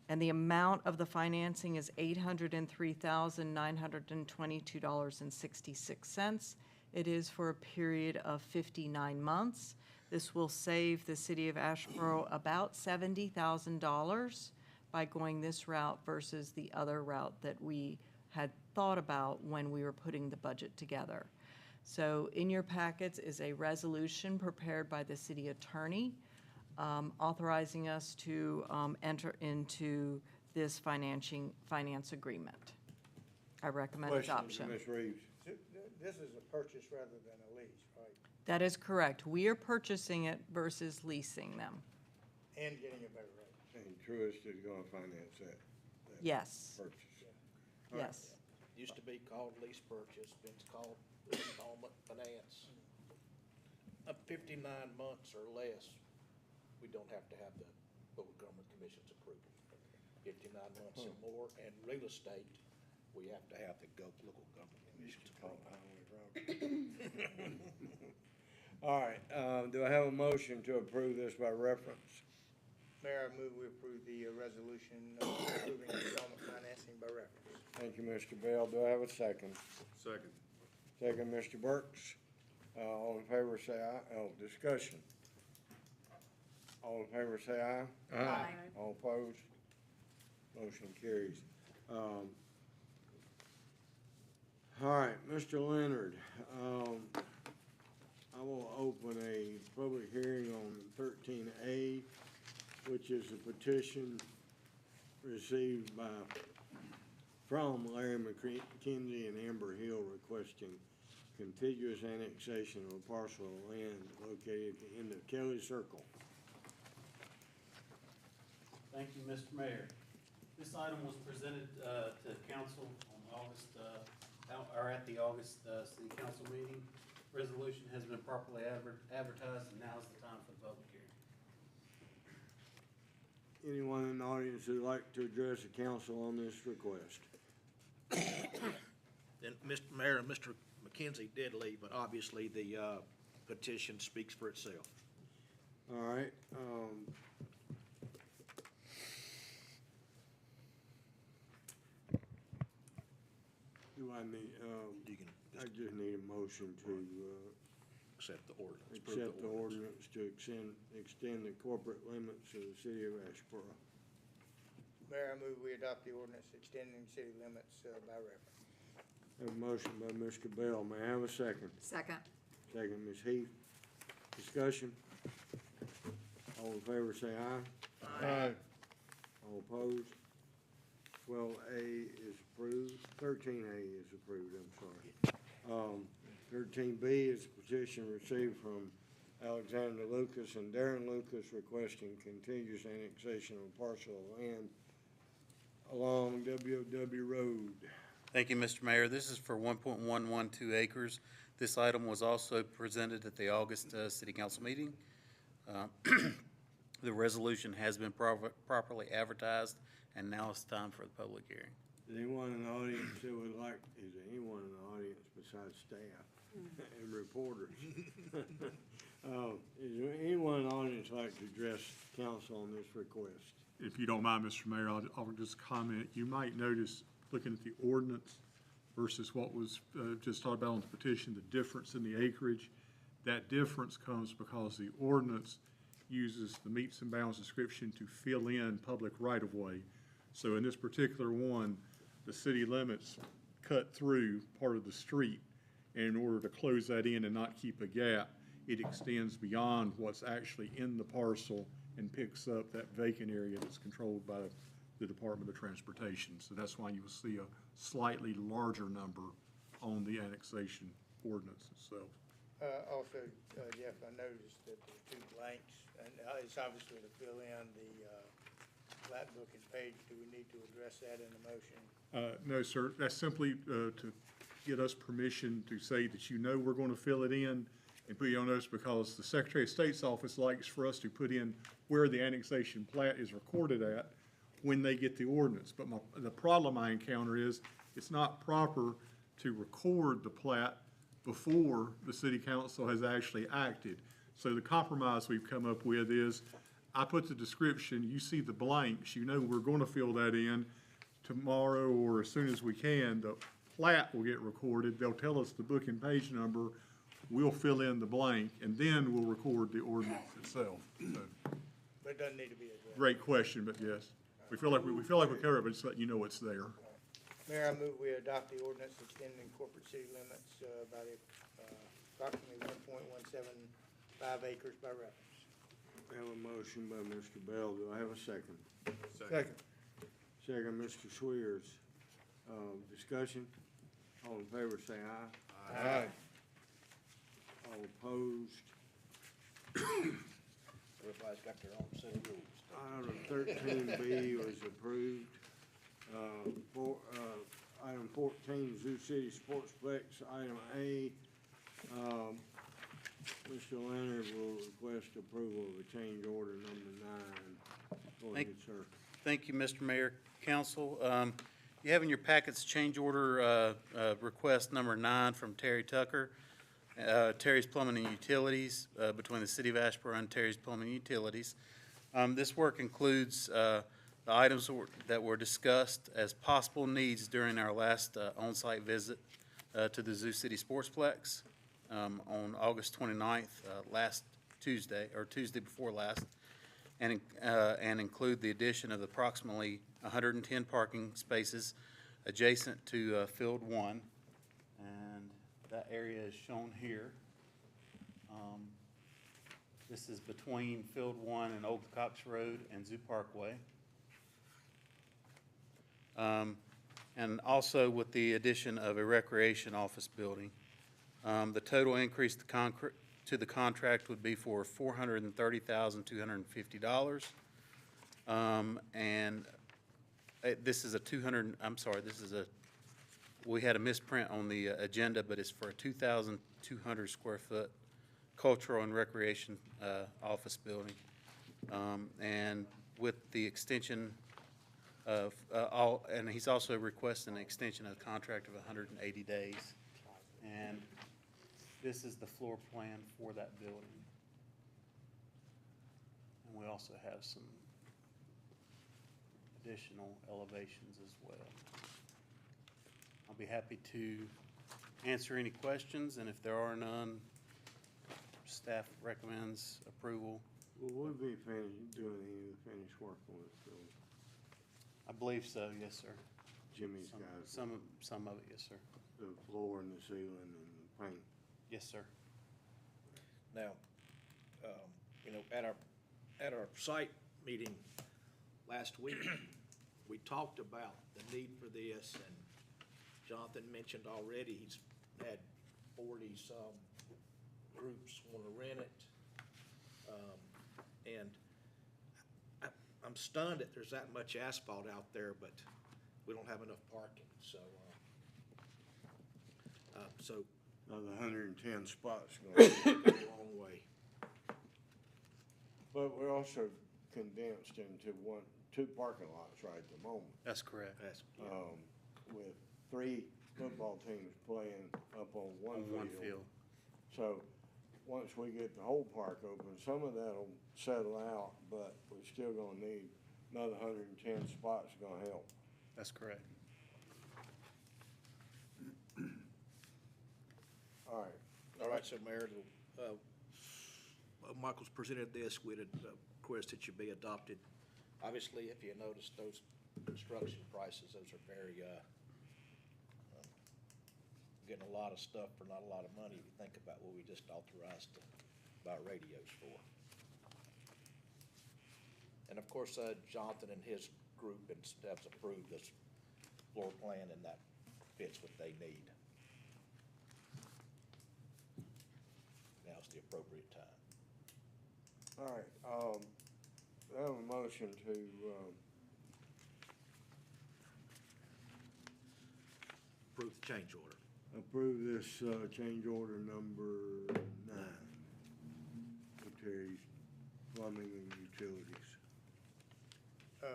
And the amount of the financing is $803,922.66. It is for a period of 59 months. This will save the city of Asheboro about $70,000 by going this route versus the other route that we had thought about when we were putting the budget together. So in your packets is a resolution prepared by the city attorney authorizing us to enter into this finance agreement. I recommend adoption. Questions, Ms. Reeves? This is a purchase rather than a lease, right? That is correct. We are purchasing it versus leasing them. And getting a better rate. And Truist is gonna finance that Yes. purchase. Yes. Used to be called lease purchase, it's called installment finance. Up 59 months or less, we don't have to have the local government commission's approval. 59 months or more, and real estate, we have to have the local government commission's approval. All right, do I have a motion to approve this by reference? Mayor, I move we approve the resolution approving installment financing by reference. Thank you, Mr. Bell. Do I have a second? Second. Second, Mr. Burks. All in favor, say aye. Oh, discussion. All in favor, say aye. Aye. All opposed? Motion carries. All right, Mr. Leonard, I will open a public hearing on 13A, which is a petition received from Larry McKenzie and Amber Hill requesting contiguous annexation of a parcel of land located at the end of Kelly Circle. Thank you, Mr. Mayor. This item was presented to council on August, or at the August city council meeting. Resolution has been properly advertised, and now is the time for the public hearing. Anyone in the audience who'd like to address the council on this request? Then, Mr. Mayor, Mr. McKenzie did leave, but obviously the petition speaks for itself. All right, do I need, You can I just need a motion to, accept the ordinance. approve accept the ordinance to extend the corporate limits of the city of Asheboro. Mayor, I move we adopt the ordinance extending city limits by reference. Have a motion by Mr. Bell. May I have a second? Second. Second, Ms. Heath. Discussion? All in favor, say aye. Aye. All opposed? 12A is approved. 13A is approved, I'm sorry. 13B is a petition received from Alexander Lucas and Darren Lucas requesting contiguous annexation of a parcel of land along WW Road. Thank you, Mr. Mayor. This is for 1.112 acres. This item was also presented at the August city council meeting. The resolution has been properly advertised, and now it's time for the public hearing. Is anyone in the audience that would like, is there anyone in the audience besides staff and reporters? Is there anyone in the audience like to address council on this request? If you don't mind, Mr. Mayor, I'll just comment. You might notice, looking at the ordinance versus what was just talked about on the petition, the difference in the acreage. That difference comes because the ordinance uses the meets and bounds description to fill in public right-of-way. So in this particular one, the city limits cut through part of the street, And in order to close that in and not keep a gap, it extends beyond what's actually in the parcel and picks up that vacant area that's controlled by the Department of Transportation. So that's why you will see a slightly larger number on the annexation ordinance itself. Also, Jeff, I noticed that there are 2 blanks, and it's obviously to fill in the plat book and page. Do we need to address that in the motion? No, sir. That's simply to get us permission to say that you know we're going to fill it in and put you on notice, because the Secretary of State's office likes for us to put in where the annexation plat is recorded at when they get the ordinance. But the problem I encounter is it's not proper to record the plat before the city council has actually acted. So the compromise we've come up with is I put the description, you see the blanks, you know we're going to fill that in tomorrow or as soon as we can. The plat will get recorded. They'll tell us the book and page number. We'll fill in the blank, and then we'll record the ordinance itself. So, But it doesn't need to be addressed. great question, but yes. We feel like we covered it, but just let you know it's there. Mayor, I move we adopt the ordinance extending corporate city limits by the approximately 1.175 acres by reference. I have a motion by Mr. Bell. Do I have a second? Second. Second, Mr. Swears. Discussion? All in favor, say aye. Aye. All opposed? Everybody's got their own set of rules. Item 13B was approved. Item 14, Zoo City Sportsplex. Item A, Mr. Leonard will request approval of a change order number 9. Go ahead, sir. Thank you, Mr. Mayor, Council. You have in your packets change order request number 9 from Terry Tucker, Terry's Plumbing and Utilities, between the City of Asheboro and Terry's Plumbing and Utilities. This work includes the items that were discussed as possible needs during our last on-site visit to the Zoo City Sportsplex on August 29th, last Tuesday, or Tuesday before last, and include the addition of approximately 110 parking spaces adjacent to Field 1. And that area is shown here. This is between Field 1 and Old Cox Road and Zoo Parkway. And also with the addition of a recreation office building. The total increase to the contract would be for $430,250. And this is we had a misprint on the agenda, but it's for a 2,200 square foot cultural and recreation office building. And with the extension of and he's also requesting an extension of the contract of 180 days. And this is the floor plan for that building. And we also have some additional elevations as well. I'll be happy to answer any questions, and if there are none, staff recommends approval. Will we be doing any of the finished work on this building? I believe so, yes, sir. Jimmy's got it. Some of it, yes, sir. The floor and the ceiling and the paint. Yes, sir. Now, at our site meeting last week, we talked about the need for this, and Jonathan mentioned already he's had 40-some groups want to rent it. And I'm stunned that there's that much asphalt out there, but we don't have enough parking, so Another 110 spots going a long way. But we're also condensed into two parking lots right at the moment. That's correct. With 3 football teams playing up on one field. So, once we get the whole park open, some of that'll settle out, but we're still gonna need another 110 spots gonna help. That's correct. All right. All right, so Mayor, Michael's presented this, we'd request it should be adopted. Obviously, if you notice those construction prices, those are very getting a lot of stuff for not a lot of money, if you think about what we just authorized to buy radios for. And of course, Jonathan and his group has approved this floor plan, and that fits what they need. Now's the appropriate time. All right, I have a motion to, Approve the change order. approve this, change order number 9 for Terry's Plumbing and Utilities.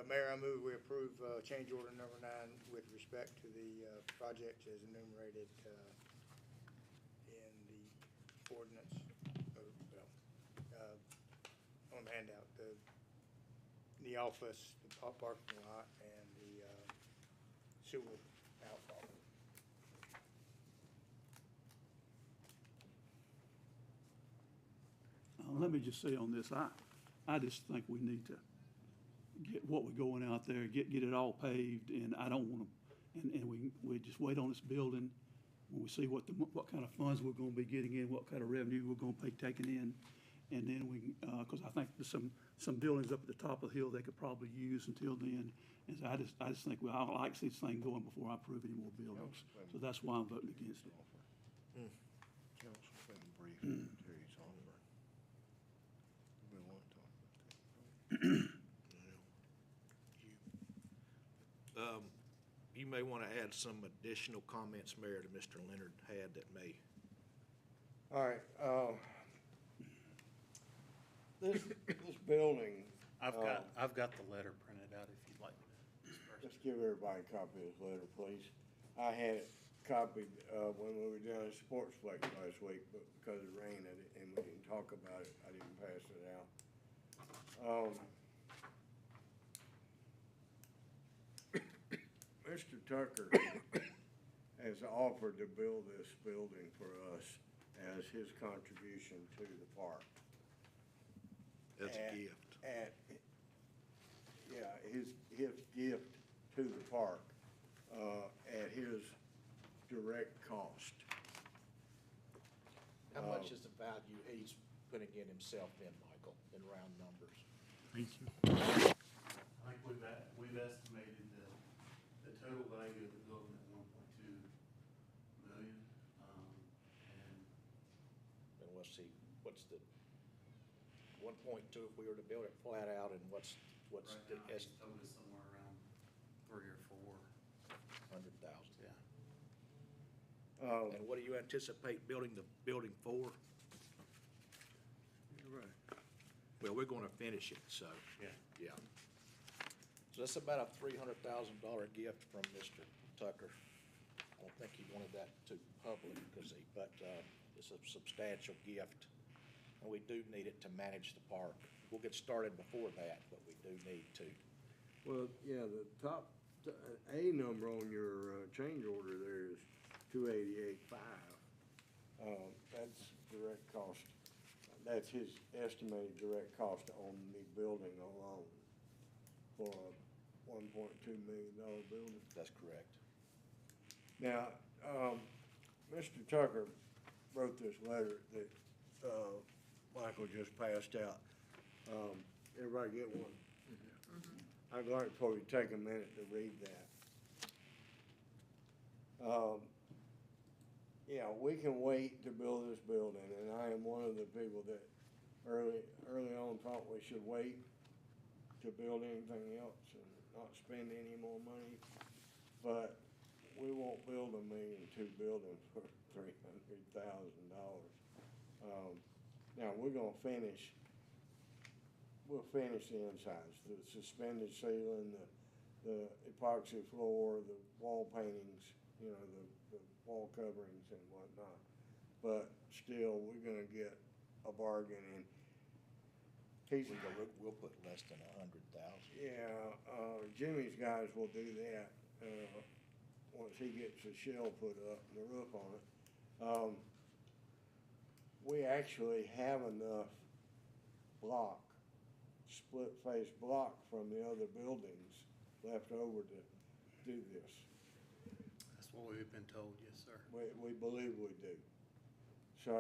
Mayor, I move we approve, change order number 9 with respect to the, projects as enumerated, in the ordinance, on the handout, the office, the parking lot, and the, sewer outfall. Let me just say on this, I just think we need to get what we're going out there, get it all paved, and I don't want to, and we just wait on this building when we see what kind of funds we're gonna be getting in, what kind of revenue we're gonna be taking in, and then we, because I think there's some buildings up at the top of the hill they could probably use until then. And so I just think, well, I would like to see this thing going before I approve any more buildings. So that's why I'm voting against it. Council, brief Terry's offer. We want to talk about that. You may want to add some additional comments, Mayor, that Mr. Leonard had that may. All right, this building. I've got the letter printed out if you'd like me to disperse it. Let's give everybody a copy of this letter, please. I had it copied, when we were down at Sportsplex last week, but because it rained and we didn't talk about it, I didn't pass it out. Mr. Tucker has offered to build this building for us as his contribution to the park. As a gift. Yeah, his gift to the park, at his direct cost. How much is the value he's putting in himself in, Michael, in round numbers? Thank you. I think we've estimated the total value of the building at $1.2 million, And what's the 1.2 if we were to build it flat out, and what's right the now, he's told us somewhere around 3 or 4. 100,000? Yeah. And what do you anticipate building the building for? You're right. Well, we're gonna finish it, so. Yeah. Yeah. So that's about a $300,000 gift from Mr. Tucker. I don't think he wanted that too public, but it's a substantial gift. And we do need it to manage the park. We'll get started before that, but we do need to. Well, yeah, the top, A number on your, change order there is 288.5. That's direct cost, that's his estimated direct cost on the building alone for a $1.2 million building. That's correct. Now, Mr. Tucker wrote this letter that, Michael just passed out. Everybody get one? I'd like for you to take a minute to read that. Yeah, we can wait to build this building, and I am one of the people that early on thought we should wait to build anything else and not spend any more money. But we won't build $1.2 million building for $300,000. Now, we'll finish the insides, the suspended ceiling, the epoxy floor, the wall paintings, you know, the wall coverings and whatnot. But still, we're gonna get a bargain, and We'll put less than 100,000. yeah, Jimmy's guys will do that, once he gets the shell put up and the roof on it. We actually have enough block, split face block from the other buildings left over to do this. That's what we've been told, yes, sir. We believe we do. So,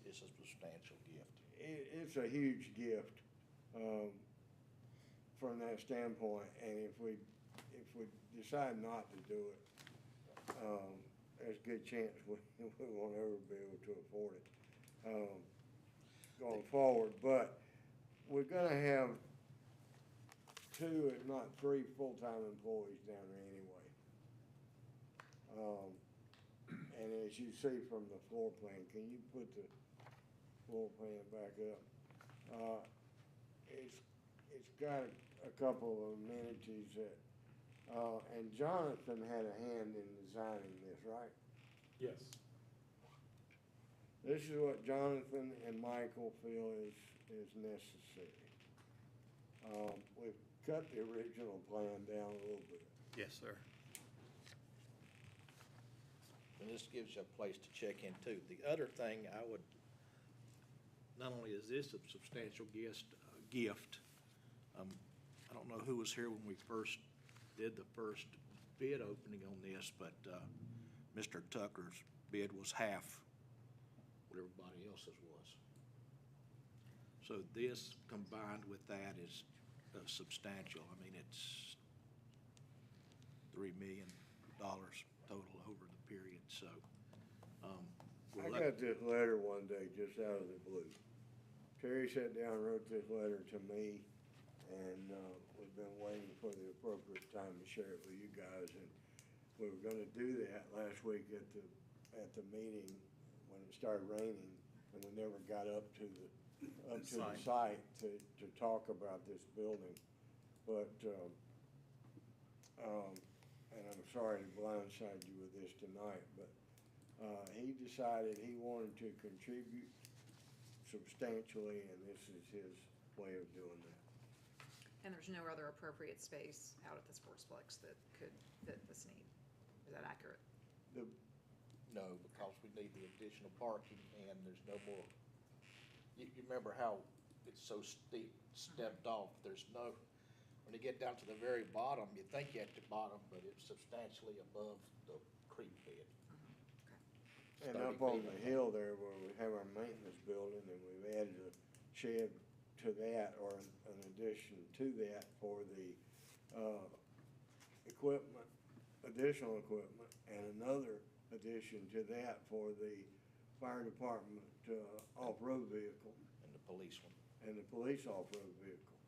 It's a substantial gift. it's a huge gift, from that standpoint, and if we decide not to do it, there's a good chance we won't ever be able to afford it, going forward, but we're gonna have 2, if not 3, full-time employees down there anyway. And as you see from the floor plan, can you put the floor plan back up? It's got a couple of amenities that, and Jonathan had a hand in designing this, right? Yes. This is what Jonathan and Michael feel is necessary. We've cut the original plan down a little bit. Yes, sir. And this gives you a place to check in too. The other thing I would, not only is this a substantial gift, I don't know who was here when we first did the first bid opening on this, but, Mr. Tucker's bid was half what everybody else's was. So this combined with that is substantial. I mean, it's $3 million total over the period, so. I got this letter one day just out of the blue. Terry sat down and wrote this letter to me, and we've been waiting for the appropriate time to share it with you guys. And we were gonna do that last week at the meeting when it started raining, and we never got up to the site to talk about this building. But, and I'm sorry to blindside you with this tonight, but he decided he wanted to contribute substantially, and this is his way of doing that. And there's no other appropriate space out at the Sportsplex that could fit this need. Is that accurate? No, because we need the additional parking and there's no more. You remember how it's so steep, stepped off, there's no, when you get down to the very bottom, you think you're at the bottom, but it's substantially above the creek bed. And up on the hill there where we have our maintenance building, and we've added a shed to that, or an addition to that for the, equipment, additional equipment, and another addition to that for the fire department, off-road vehicle. And the police one. And the police off-road vehicle.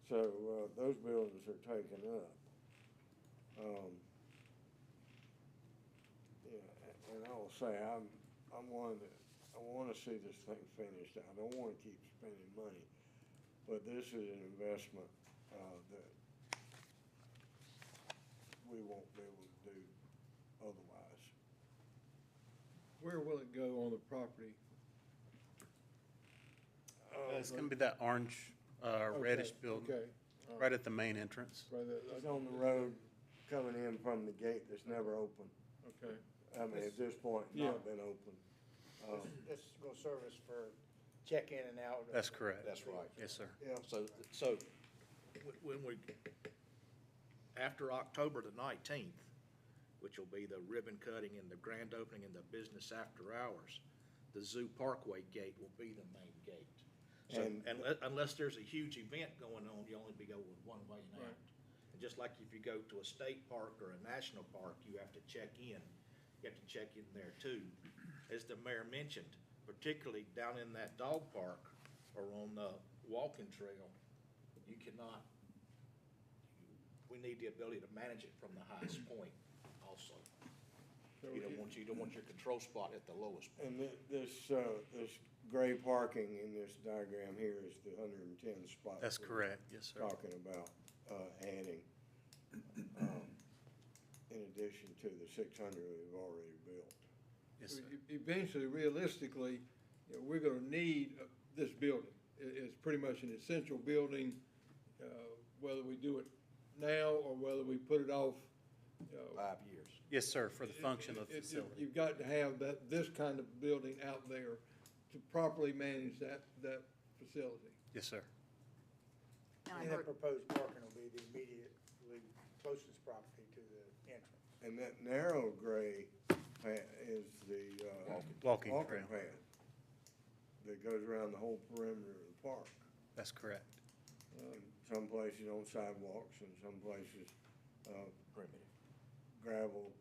So, those buildings are taken up. Yeah, and I will say, I wanna see this thing finished. I don't wanna keep spending money, but this is an investment, that we won't be able to do otherwise. Where will it go on the property? It's gonna be that orange, reddish building, Okay. All right at the main entrance. Right there, It's on the road coming in from the gate that's never open. okay. I mean, at this point, not been open. This is gonna serve us for check-in and out. That's correct. That's right. Yes, sir. Yeah. So when we, after October the 19th, which will be the ribbon cutting and the grand opening and the business after hours, the Zoo Parkway gate will be the main gate. So, and unless there's a huge event going on, you only be going one way and out. And just like if you go to a state park or a national park, you have to check in. You have to check in there too. As the mayor mentioned, particularly down in that dog park or on the walking trail, you cannot, we need the ability to manage it from the highest point also. You don't want your control spot at the lowest point. And this gray parking in this diagram here is the 110 spot. That's correct, yes, sir. Talking about, adding, in addition to the 600 we've already built. Yes, So sir. eventually, realistically, you know, we're gonna need this building. It's pretty much an essential building, whether we do it now or whether we put it off. 5 years. Yes, sir, for the function of the facility. You've got to have this kind of building out there to properly manage that facility. Yes, sir. And I And the heard, proposed parking will be the immediately closest property to the entrance. And that narrow gray is the, Walking walking trail. path that goes around the whole perimeter of the park. That's correct. Some places on sidewalks and some places, gravel,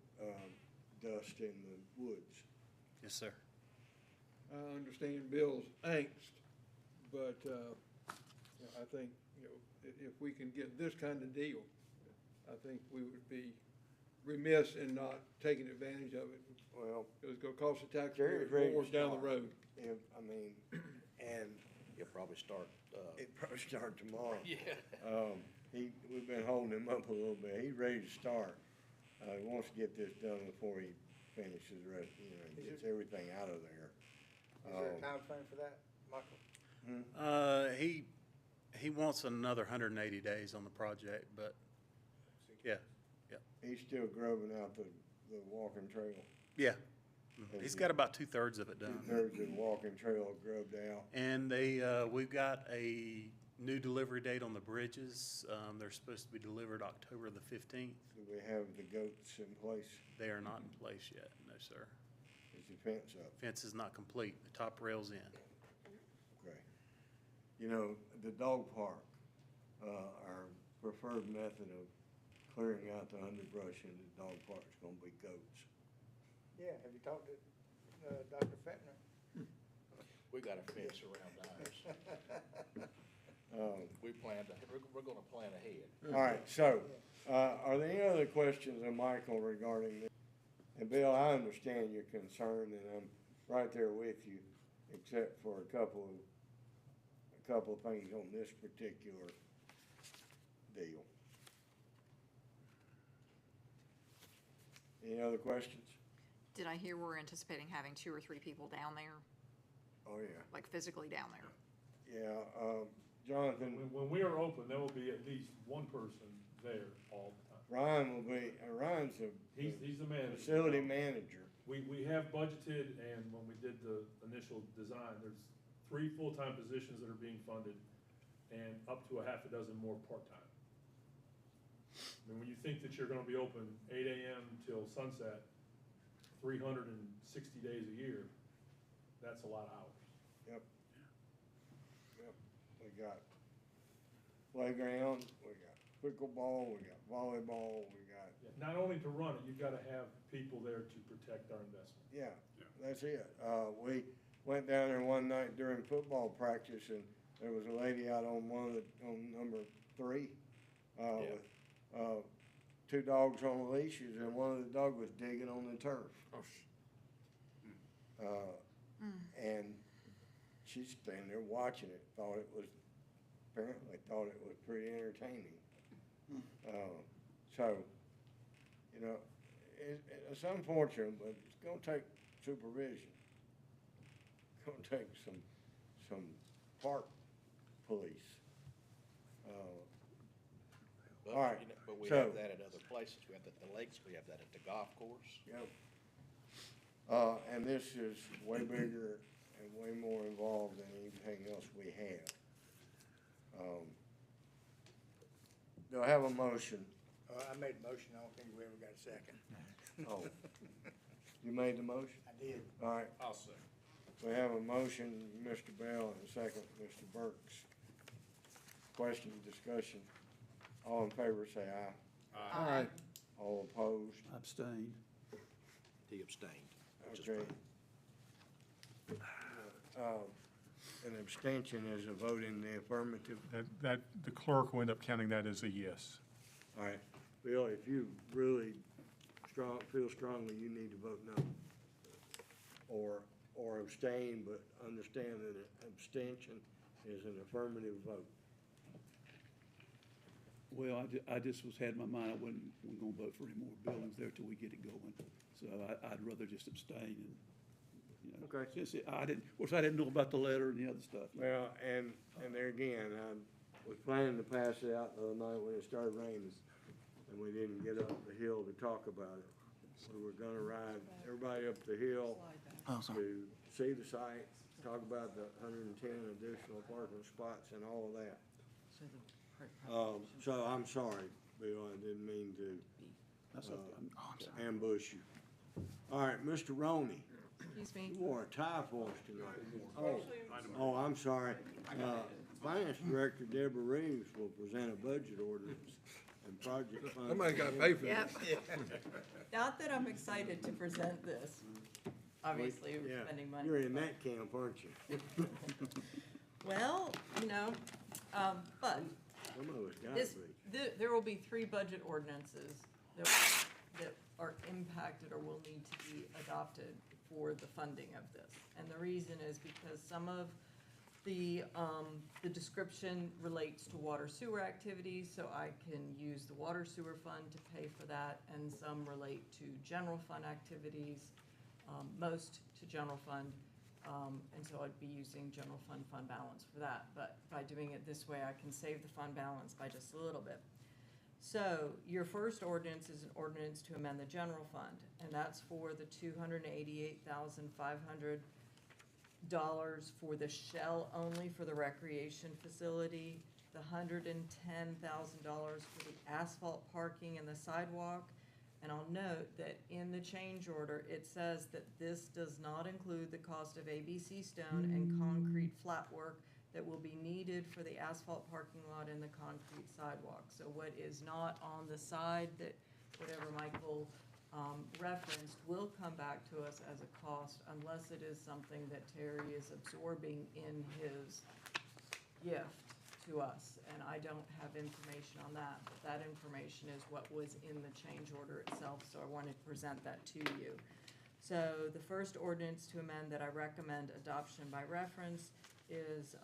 dust in the woods. Yes, sir. I understand Bill's angst, but, you know, I think, you know, if we can get this kind of deal, I think we would be remiss in not taking advantage of it. Well, It was gonna cost the Jerry's taxpayers ready more to down the start. road. If, I mean, and You'll probably start, it probably start tomorrow. yeah. We've been holding him up a little bit. He's ready to start. He wants to get this done before he finishes the rest, you know, gets everything out of there. Is there a time frame for that, Michael? He wants another 180 days on the project, but, yeah, He's still grubbing out the walking trail. yeah. He's got about 2/3 of it done. 2/3 of the walking trail grubbed out. And we've got a new delivery date on the bridges. They're supposed to be delivered October the 15th. Do we have the goats in place? They are not in place yet, no, sir. Is the fence up? Fence is not complete, the top rail's in. Okay. You know, the dog park, our preferred method of clearing out the underbrush in the dog park is gonna be goats. Yeah, have you talked to, Dr. Fetner? We got a fence around ours. We're gonna plan ahead. All right, so, are there any other questions of Michael regarding this? And Bill, I understand your concern, and I'm right there with you, except for a couple of things on this particular deal. Any other questions? Did I hear we're anticipating having 2 or 3 people down there, Oh, yeah. like physically down there? Yeah, Jonathan, When we are open, there will be at least one person there all the time. Ryan will be, Ryan's He's the manager. facility manager. We have budgeted, and when we did the initial design, there's 3 full-time positions that are being funded and up to a half a dozen more part-time. I mean, when you think that you're gonna be open 8 AM till sunset, 360 days a year, that's a lot of hours. Yep. We got playground, we got pickleball, we got volleyball, we got, Not only to run it, you've gotta have people there to protect our investment. yeah, that's it. We went down there one night during football practice, and there was a lady out on on number 3, with, 2 dogs on leashes, and one of the dogs was digging on the turf. And she's standing there watching it, apparently thought it was pretty entertaining. So, you know, it's unfortunate, but it's gonna take supervision. It's gonna take some park police. But, All right, you know, but we so- have that at other places. We have that at the lakes, we have that at the golf course. Yep. And this is way bigger and way more involved than anything else we have. Do I have a motion? I made a motion, I don't think we ever got a second. Oh, you made the motion? I did. All right, I'll say. we have a motion, Mr. Bell, and a second, Mr. Burks. Question, discussion. All in favor, say aye. Aye. All opposed? Abstained. He abstained, which is Okay. fine. An abstention is a vote in the affirmative. That, the clerk will end up counting that as a yes. All right, Bill, if you really feel strongly, you need to vote no. Or abstain, but understand that an abstention is an affirmative vote. Well, I just had in my mind, I wasn't gonna vote for any more buildings there till we get it going. So I'd rather just abstain and, you know. Okay. Since of course, I didn't know about the letter and the other stuff. Well, and there again, I was planning to pass it out the other night when it started raining, and we didn't get up the hill to talk about it. We were gonna ride everybody up the hill to see the site, talk about the 110 additional parking spots and all of that. So I'm sorry, Bill, I didn't mean to That's okay. to ambush you. All right, Mr. Roney, Excuse me. you wore a tie for us tonight. Oh, I'm sorry. Finance Director Deborah Reeves will present a budget ordinance and project funds. Somebody's gotta pay for Yep. this. Not that I'm excited to present this. Obviously, we're Yeah, spending money. you're in that camp, aren't you? Well, but Some of us gotta this, be. there will be 3 budget ordinances that are impacted or will need to be adopted for the funding of this. And the reason is because some of the description relates to water sewer activities, so I can use the water sewer fund to pay for that, and some relate to general fund activities, most to general fund, and so I'd be using general fund balance for that. But by doing it this way, I can save the fund balance by just a little bit. So your first ordinance is an ordinance to amend the general fund, and that's for the $288,500 for the shell only for the recreation facility, the $110,000 for the asphalt parking and the sidewalk. And I'll note that in the change order, it says that this does not include the cost of ABC stone and concrete flat work that will be needed for the asphalt parking lot and the concrete sidewalk. So what is not on the side that, whatever Michael referenced, will come back to us as a cost unless it is something that Terry is absorbing in his gift to us. And I don't have information on that, but that information is what was in the change order itself, so I wanted to present that to you. So the first ordinance to amend that I recommend adoption by reference is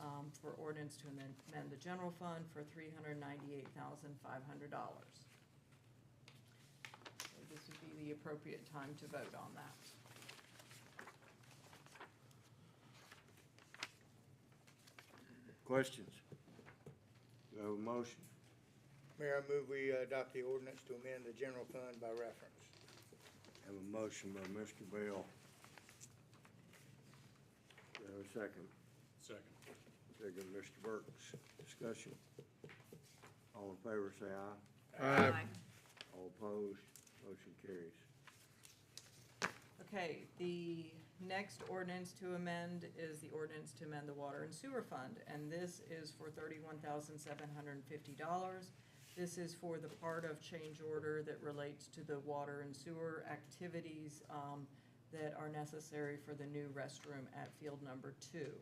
for ordinance to amend the general fund for $398,500. So this would be the appropriate time to vote on that. Questions? Do I have a motion? Mayor, I move we adopt the ordinance to amend the general fund by reference. Have a motion by Mr. Bell. Do I have a second? Second. Second, Mr. Burks. Discussion. All in favor, say aye. Aye. All opposed, motion carries. Okay, the next ordinance to amend is the ordinance to amend the water and sewer fund, and this is for $31,750. This is for the part of change order that relates to the water and sewer activities that are necessary for the new restroom at field number 2.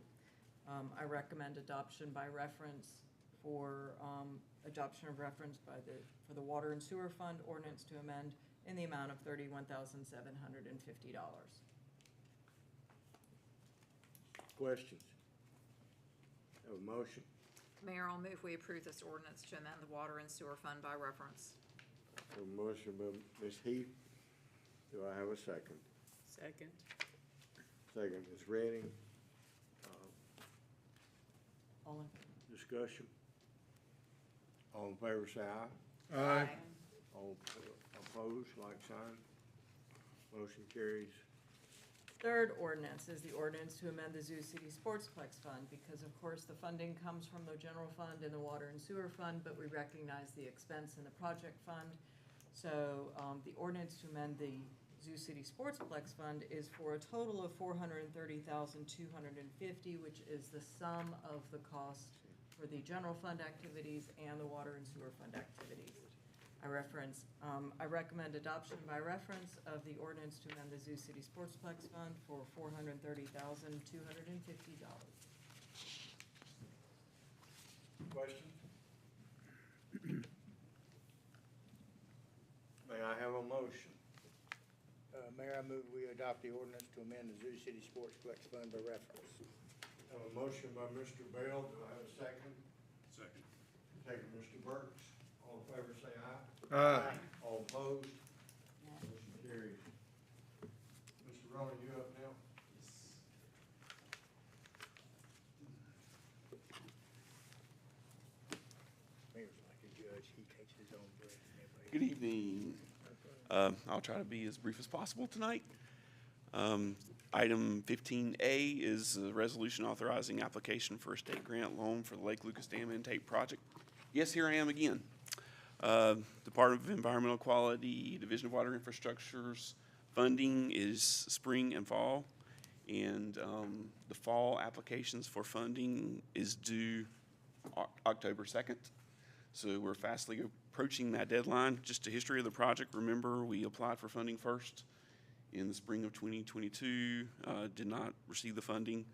I recommend adoption by reference for adoption of reference for the water and sewer fund ordinance to amend in the amount of $31,750. Questions? Have a motion? Mayor, I'll move we approve this ordinance to amend the water and sewer fund by reference. Have a motion by Ms. Heath. Do I have a second? Second. Second, Ms. Redding. All in Discussion. All in favor, say aye. Aye. All opposed, like sign. Motion carries. Third ordinance is the ordinance to amend the Zoo City Sportsplex Fund, because of course the funding comes from the general fund and the water and sewer fund, but we recognize the expense in the project fund. So the ordinance to amend the Zoo City Sportsplex Fund is for a total of $430,250, which is the sum of the cost for the general fund activities and the water and sewer fund activities. I recommend adoption by reference of the ordinance to amend the Zoo City Sportsplex Fund for $430,250. Questions? May I have a motion? Mayor, I move we adopt the ordinance to amend the Zoo City Sportsplex Fund by reference. Have a motion by Mr. Bell. Do I have a second? Second. Second, Mr. Burks. All in favor, say aye. Aye. All opposed? Motion carries. Mr. Rowland, you up now? Mayor's like a judge, he takes his own breath and everybody. Good evening. I'll try to be as brief as possible tonight. Item 15A is a resolution authorizing application for a state grant loan for the Lake Lucas Dam intake project. Yes, here I am again. Department of Environmental Quality, Division of Water Infrastructure's funding is spring and fall. And the fall applications for funding is due October 2nd. So we're fastly approaching that deadline. Just a history of the project. Remember, we applied for funding first in the spring of 2022, did not receive the funding.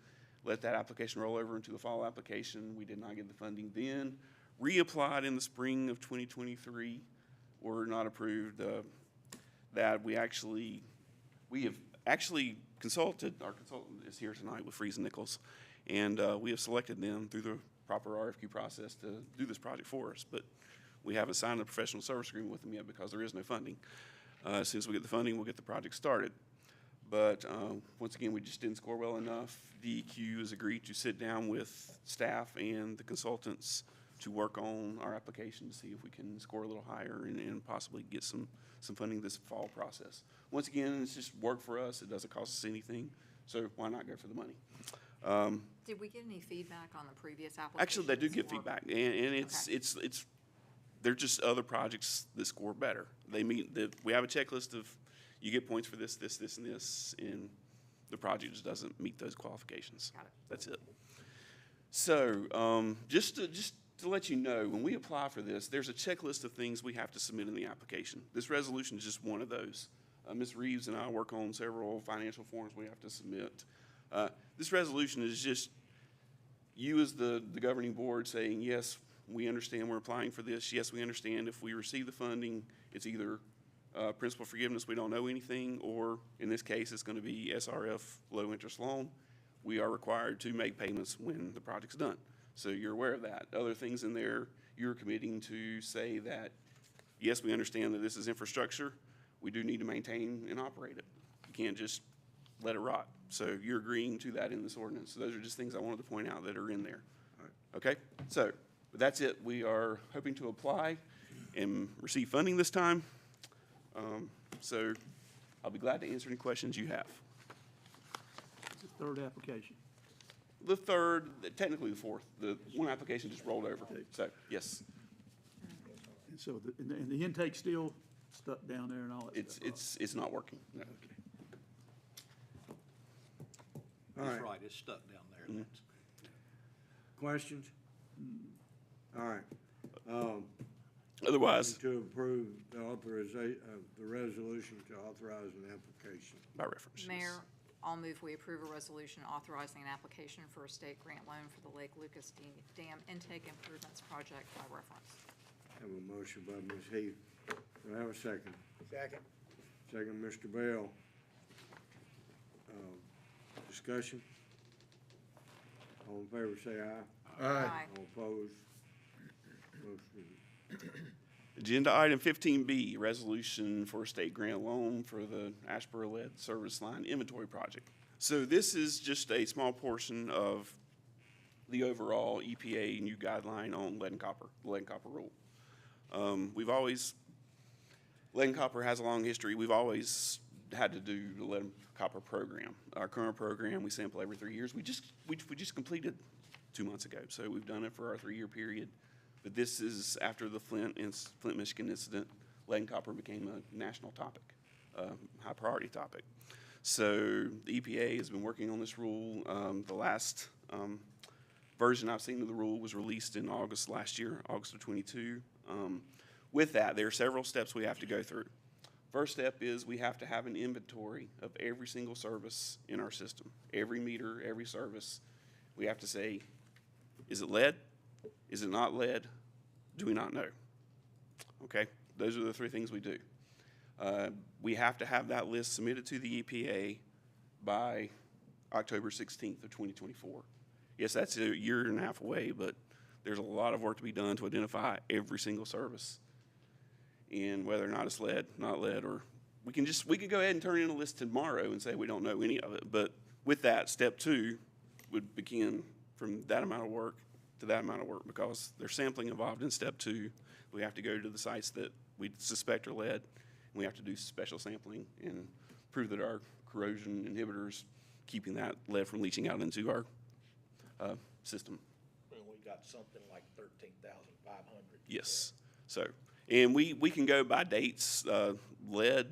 Let that application roll over into the fall application. We did not get the funding then. Reapplied in the spring of 2023, were not approved. That we have actually consulted, our consultant is here tonight with Freeze and Nichols, and we have selected them through the proper RFQ process to do this project for us, but we haven't signed a professional service agreement with them yet because there is no funding. As soon as we get the funding, we'll get the project started. But once again, we just didn't score well enough. DEQ has agreed to sit down with staff and the consultants to work on our application to see if we can score a little higher and possibly get some funding this fall process. Once again, it's just work for us. It doesn't cost us anything, so why not go for the money? Did we get any feedback on the previous application? Actually, they do get feedback, and it's they're just other projects that score better. We have a checklist of you get points for this, this, this, and this, and the project just doesn't meet those qualifications. Got it. That's it. So just to let you know, when we apply for this, there's a checklist of things we have to submit in the application. This resolution is just one of those. Ms. Reeves and I work on several financial forms we have to submit. This resolution is just you as the governing board saying, yes, we understand we're applying for this. Yes, we understand if we receive the funding, it's either principal forgiveness, we don't know anything, or in this case, it's going to be SRF low interest loan. We are required to make payments when the project's done. So you're aware of that. Other things in there, you're committing to say that, yes, we understand that this is infrastructure. We do need to maintain and operate it. You can't just let it rot. So you're agreeing to that in this ordinance. So those are just things I wanted to point out that are in there. Okay? So that's it. We are hoping to apply and receive funding this time. So I'll be glad to answer any questions you have. It's the third application. The third, technically the fourth. The one application just rolled over. So, yes. And so, and the intake's still stuck down there and all that stuff? It's not working. No. All That's right. right, it's stuck down there. That's- Questions? All right. Otherwise, To approve the authorization, the resolution to authorize an application. by reference. Mayor, I'll move we approve a resolution authorizing an application for a state grant loan for the Lake Lucas Dam Intake Improvements Project by reference. Have a motion by Ms. Heath. Do I have a second? Second. Second, Mr. Bell. Discussion? All in favor, say aye. Aye. All opposed? Motion. Agenda item 15B, resolution for a state grant loan for the Asheboro lead service line inventory project. So this is just a small portion of the overall EPA new guideline on lead and copper, the lead and copper rule. Lead and copper has a long history. We've always had to do the lead and copper program. Our current program, we sample every 3 years. We just completed 2 months ago, so we've done it for our 3-year period. But this is after the Flint, Michigan incident. Lead and copper became a national topic, high priority topic. So the EPA has been working on this rule. The last version I've seen of the rule was released in August last year, August of 22. With that, there are several steps we have to go through. First step is we have to have an inventory of every single service in our system. Every meter, every service. We have to say, is it lead? Is it not lead? Do we not know? Okay, those are the 3 things we do. We have to have that list submitted to the EPA by October 16th of 2024. Yes, that's a year and a half away, but there's a lot of work to be done to identify every single service and whether or not it's lead, not lead, or we could go ahead and turn in a list tomorrow and say we don't know any of it. But with that, step 2 would begin from that amount of work to that amount of work, because there's sampling involved in step 2. We have to go to the sites that we suspect are lead, and we have to do special sampling and prove that our corrosion inhibitors keeping that lead from leaching out into our system. We got something like 13,500. Yes. So And we can go by dates. Lead,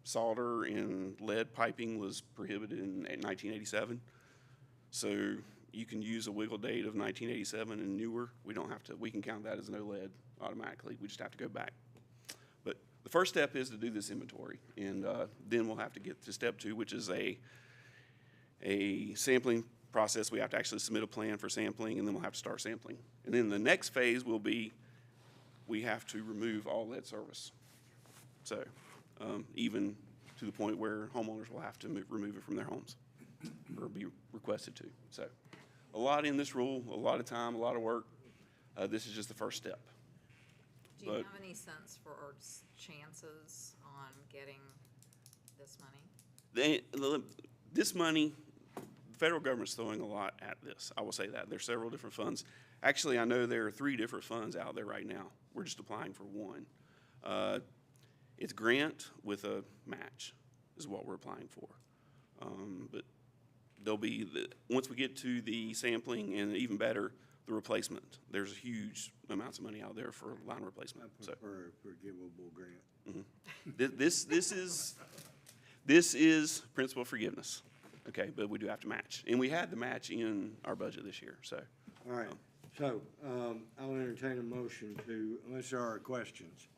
solder, and lead piping was prohibited in 1987. So you can use a wiggle date of 1987 and newer. We don't have to, we can count that as no lead automatically. We just have to go back. But the first step is to do this inventory. And then we'll have to get to step 2, which is a sampling process. We have to actually submit a plan for sampling, and then we'll have to start sampling. And then the next phase will be we have to remove all lead service. So even to the point where homeowners will have to remove it from their homes or be requested to. So a lot in this rule, a lot of time, a lot of work. This is just the first step. Do you have any sense for our chances on getting this money? This money, the federal government's throwing a lot at this. I will say that. There's several different funds. Actually, I know there are 3 different funds out there right now. We're just applying for one. It's grant with a match is what we're applying for. But there'll be, once we get to the sampling and even better, the replacement. There's huge amounts of money out there for line replacement. I prefer a forgivable grant. This is principal forgiveness. Okay, but we do have to match. And we had the match in our budget this year, so. All right, so I'll entertain a motion to, unless there are questions,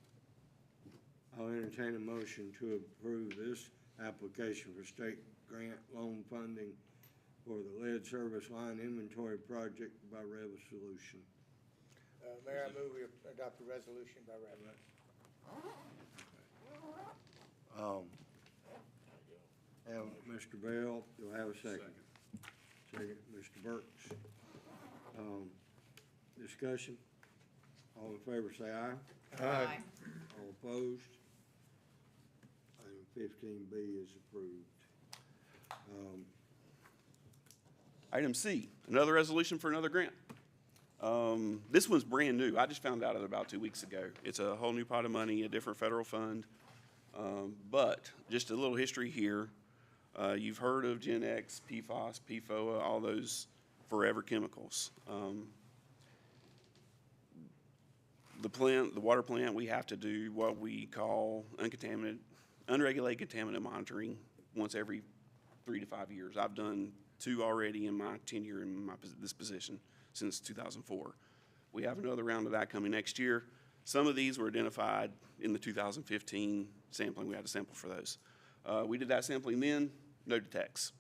I'll entertain a motion to approve this application for state grant loan funding for the lead service line inventory project by resolution. Mayor, I move we adopt the resolution by resolution. Have Mr. Bell, do I have a second? Second, Mr. Burks. Discussion? All in favor say aye. Aye. All opposed? Item 15B is approved. Item C, another resolution for another grant. This one's brand new. I just found out of it about 2 weeks ago. It's a whole new pot of money, a different federal fund. But just a little history here. You've heard of Gen X, PFAS, PFOA, all those forever chemicals. The water plant, we have to do what we call unregulated contaminant monitoring once every 3 to 5 years. I've done 2 already in my tenure in this position since 2004. We have another round of that coming next year. Some of these were identified in the 2015 sampling. We had to sample for those. We did that sampling then, no detects.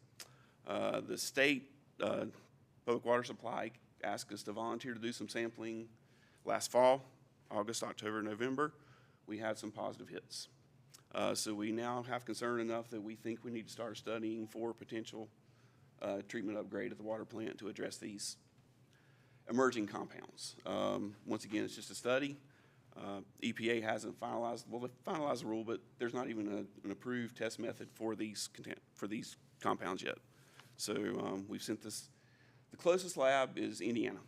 The state public water supply asked us to volunteer to do some sampling last fall, August, October, November. We had some positive hits. So we now have concern enough that we think we need to start studying for potential treatment upgrade at the water plant to address these emerging compounds. Once again, it's just a study. EPA hasn't finalized, well, they finalized the rule, but there's not even an approved test method for these compounds yet. So we've sent this, the closest lab is Indiana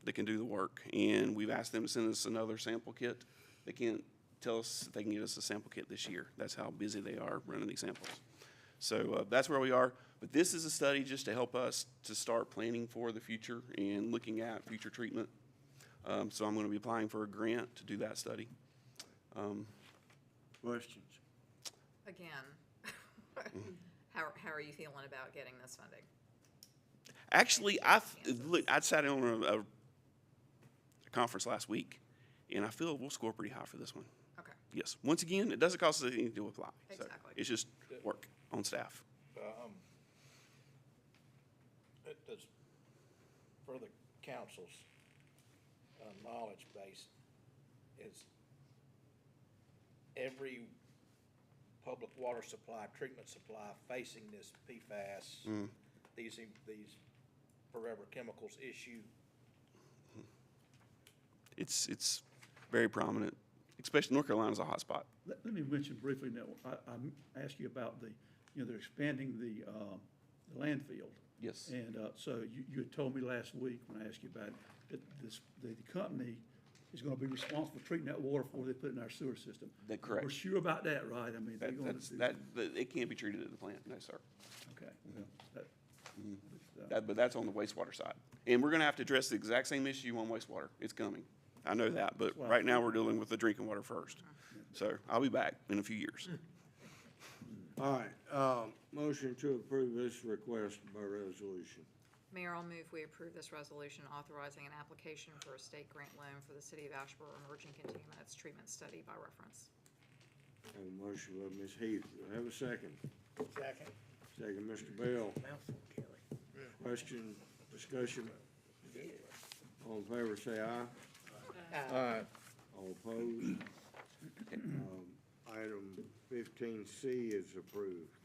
that can do the work, and we've asked them to send us another sample kit. They can't tell us if they can get us a sample kit this year. That's how busy they are running these samples. So that's where we are. But this is a study just to help us to start planning for the future and looking at future treatment. So I'm going to be applying for a grant to do that study. Questions? Again, how are you feeling about getting this funding? Actually, I sat in on a conference last week, and I feel we'll score pretty high for this one. Okay. Yes. Once again, it doesn't cost us anything to apply. Exactly. So it's just work on staff. It does, for the council's knowledge base, is every public water supply, treatment supply facing this PFAS, these forever chemicals issue? It's very prominent, especially North Carolina's a hot spot. Let me mention briefly now, I asked you about they're expanding the landfill. Yes. And so you had told me last week when I asked you about it, that the company is going to be responsible for treating that water before they put it in our sewer system. That's correct. We're sure about that, right? I mean, they're going to do it can't be treated at the plant, no, sir. Okay. Well, But that's on the wastewater side. And we're going to have to address the exact same issue on wastewater. It's coming. I know that, but right now we're dealing with the drinking water first. So I'll be back in a few years. All right, motion to approve this request by resolution. Mayor, I'll move we approve this resolution authorizing an application for a state grant loan for the City of Asheboro Emerging Contaminants Treatment Study by reference. Have a motion by Ms. Heath. Do I have a second? Second. Second, Mr. Bell. Question, discussion? All in favor, say aye. Aye. All opposed? Item 15C is approved.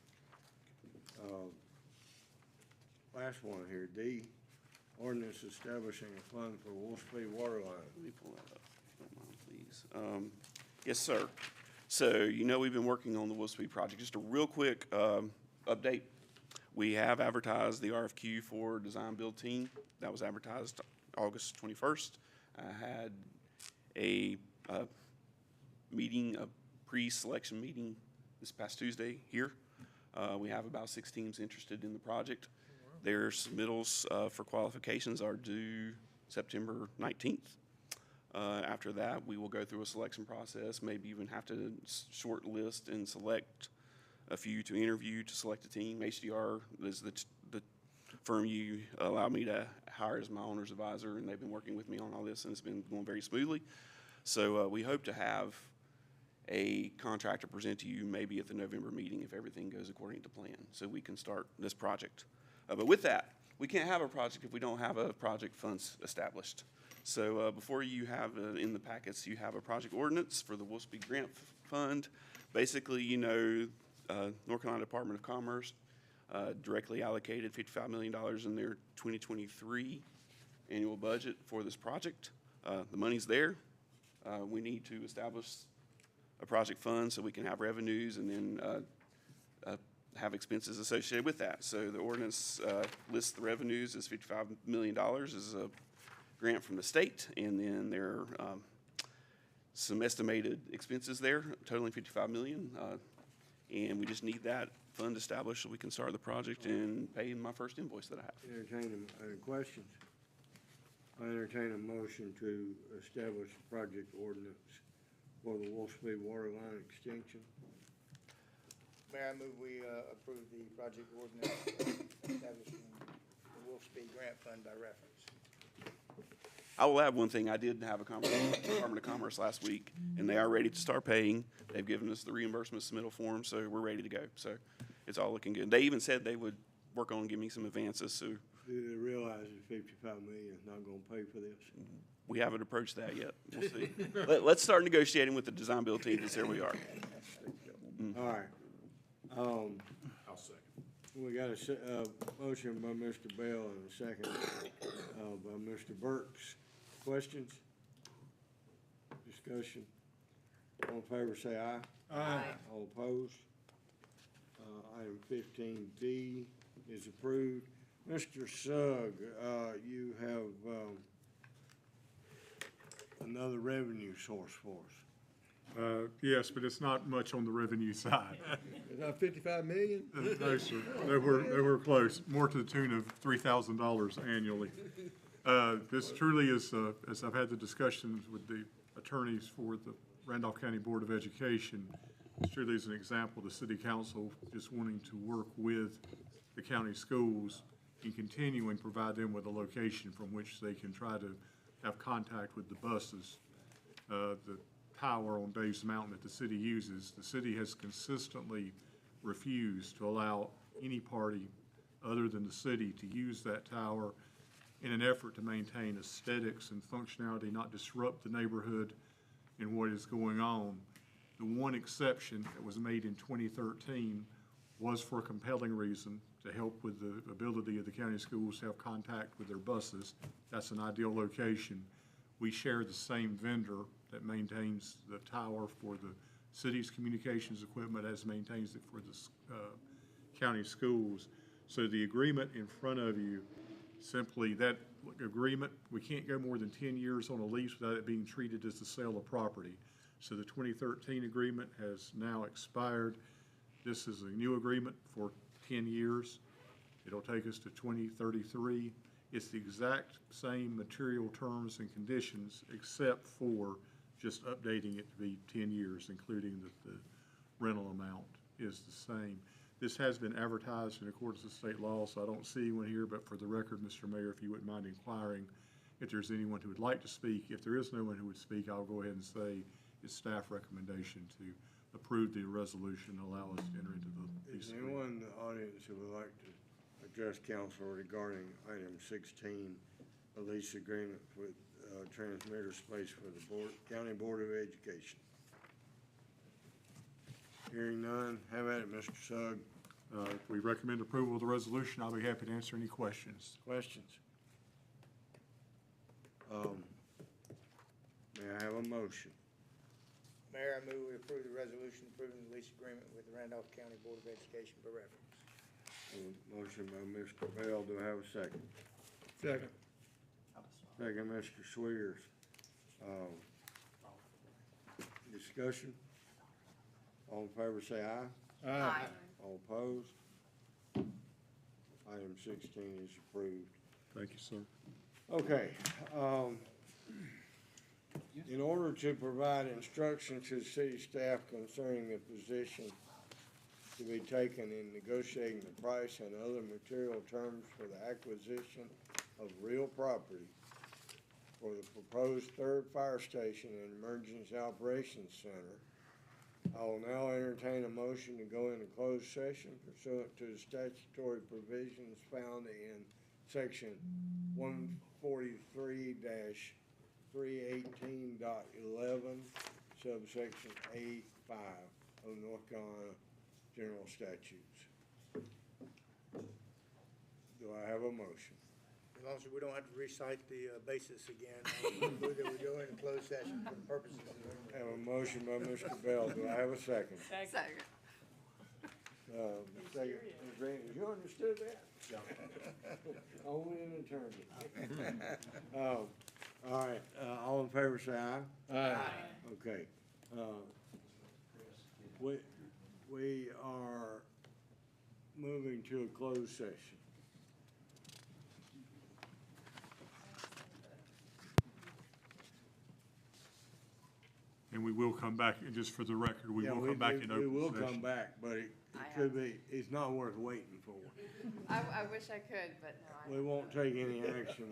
Last one here, D, ordinance establishing a fund for Wolfspeed water line. Let me pull that up, if you don't mind, please. Yes, sir. So, we've been working on the Wolfspeed project. Just a real quick update. We have advertised the RFQ for design build team. That was advertised August 21st. I had a meeting, a pre-selection meeting this past Tuesday here. We have about 6 teams interested in the project. Their submittals for qualifications are due September 19th. After that, we will go through a selection process, maybe even have to short list and select a few to interview to select a team. HDR is the firm you allow me to hire as my owner's advisor, and they've been working with me on all this, and it's been going very smoothly. So we hope to have a contractor present to you maybe at the November meeting if everything goes according to plan, so we can start this project. But with that, we can't have a project if we don't have a project funds established. So before you have in the packets, you have a project ordinance for the Wolfspeed Grant Fund. Basically, North Carolina Department of Commerce directly allocated $55 million in their 2023 annual budget for this project. The money's there. We need to establish a project fund so we can have revenues and then have expenses associated with that. So the ordinance lists the revenues as $55 million as a grant from the state, and then there are some estimated expenses there, totaling $55 million. And we just need that fund established so we can start the project and pay my first invoice that I have. Entertain any questions? I entertain a motion to establish a project ordinance for the Wolfspeed water line extension. Mayor, I move we approve the project ordinance establishing the Wolfspeed Grant Fund by reference. I will add one thing. I did have a conversation with the Department of Commerce last week, and they are ready to start paying. They've given us the reimbursement submittal form, so we're ready to go. So it's all looking good. They even said they would work on giving me some advances, so. Do they realize that $55 million is not gonna pay for this? We haven't approached that yet. We'll see. Let's start negotiating with the design build team, because here we are. All right. I'll second. We got a motion by Mr. Bell and a second by Mr. Burks. Questions? Discussion? All in favor, say aye. Aye. All opposed? Item 15D is approved. Mr. Sugg, you have another revenue source for us. Yes, but it's not much on the revenue side. Is that 55 million? No, sir. They were close, more to the tune of $3,000 annually. This truly is, as I've had the discussions with the attorneys for the Randolph County Board of Education, this truly is an example of the city council just wanting to work with the county schools and continuing to provide them with a location from which they can try to have contact with the buses. The tower on Dave's Mountain that the city uses, the city has consistently refused to allow any party other than the city to use that tower in an effort to maintain aesthetics and functionality, not disrupt the neighborhood and what is going on. The one exception that was made in 2013 was for a compelling reason to help with the ability of the county schools to have contact with their buses. That's an ideal location. We share the same vendor that maintains the tower for the city's communications equipment as maintains it for the county schools. So the agreement in front of you, simply that agreement, we can't go more than 10 years on a lease without it being treated as the sale of property. So the 2013 agreement has now expired. This is a new agreement for 10 years. It'll take us to 2033. It's the exact same material terms and conditions, except for just updating it to be 10 years, including that the rental amount is the same. This has been advertised in accordance with state law, so I don't see anyone here, but for the record, Mr. Mayor, if you wouldn't mind inquiring if there's anyone who would like to speak. If there is no one who would speak, I'll go ahead and say it's staff recommendation to approve the resolution and allow us to enter into the lease Is agreement. anyone in the audience who would like to address council regarding item 16, a lease agreement with transmitter space for the County Board of Education? Hearing none, have at it, Mr. Sugg. If we recommend approval of the resolution, I'll be happy to answer any questions. Questions? May I have a motion? Mayor, I move we approve the resolution approving the lease agreement with the Randolph County Board of Education for reference. Motion by Mr. Bell, do I have a second? Second. Second, Mr. Swears. Discussion? All in favor say aye. Aye. All opposed? Item 16 is approved. Thank you, sir. Okay, in order to provide instruction to the city staff concerning the position to be taken in negotiating the price and other material terms for the acquisition of real property for the proposed third fire station and emergency operations center, I will now entertain a motion to go into closed session pursuant to the statutory provisions found in section 143-318.11, subsection A5 of North Carolina General Statutes. Do I have a motion? As long as we don't have to recite the basis again, I move that we go into closed session for the purposes of. Have a motion by Mr. Bell. Do I have a second? Second. Second, Ms. Green, you understood that? Only an attorney. All right, all in favor say aye. Aye. Okay. We are moving to a closed session. And we will come back, and just for the record, we Yeah, will come back in open We will session. come back, but it could be, it's not worth waiting for. I wish I could, but no. We won't take any action.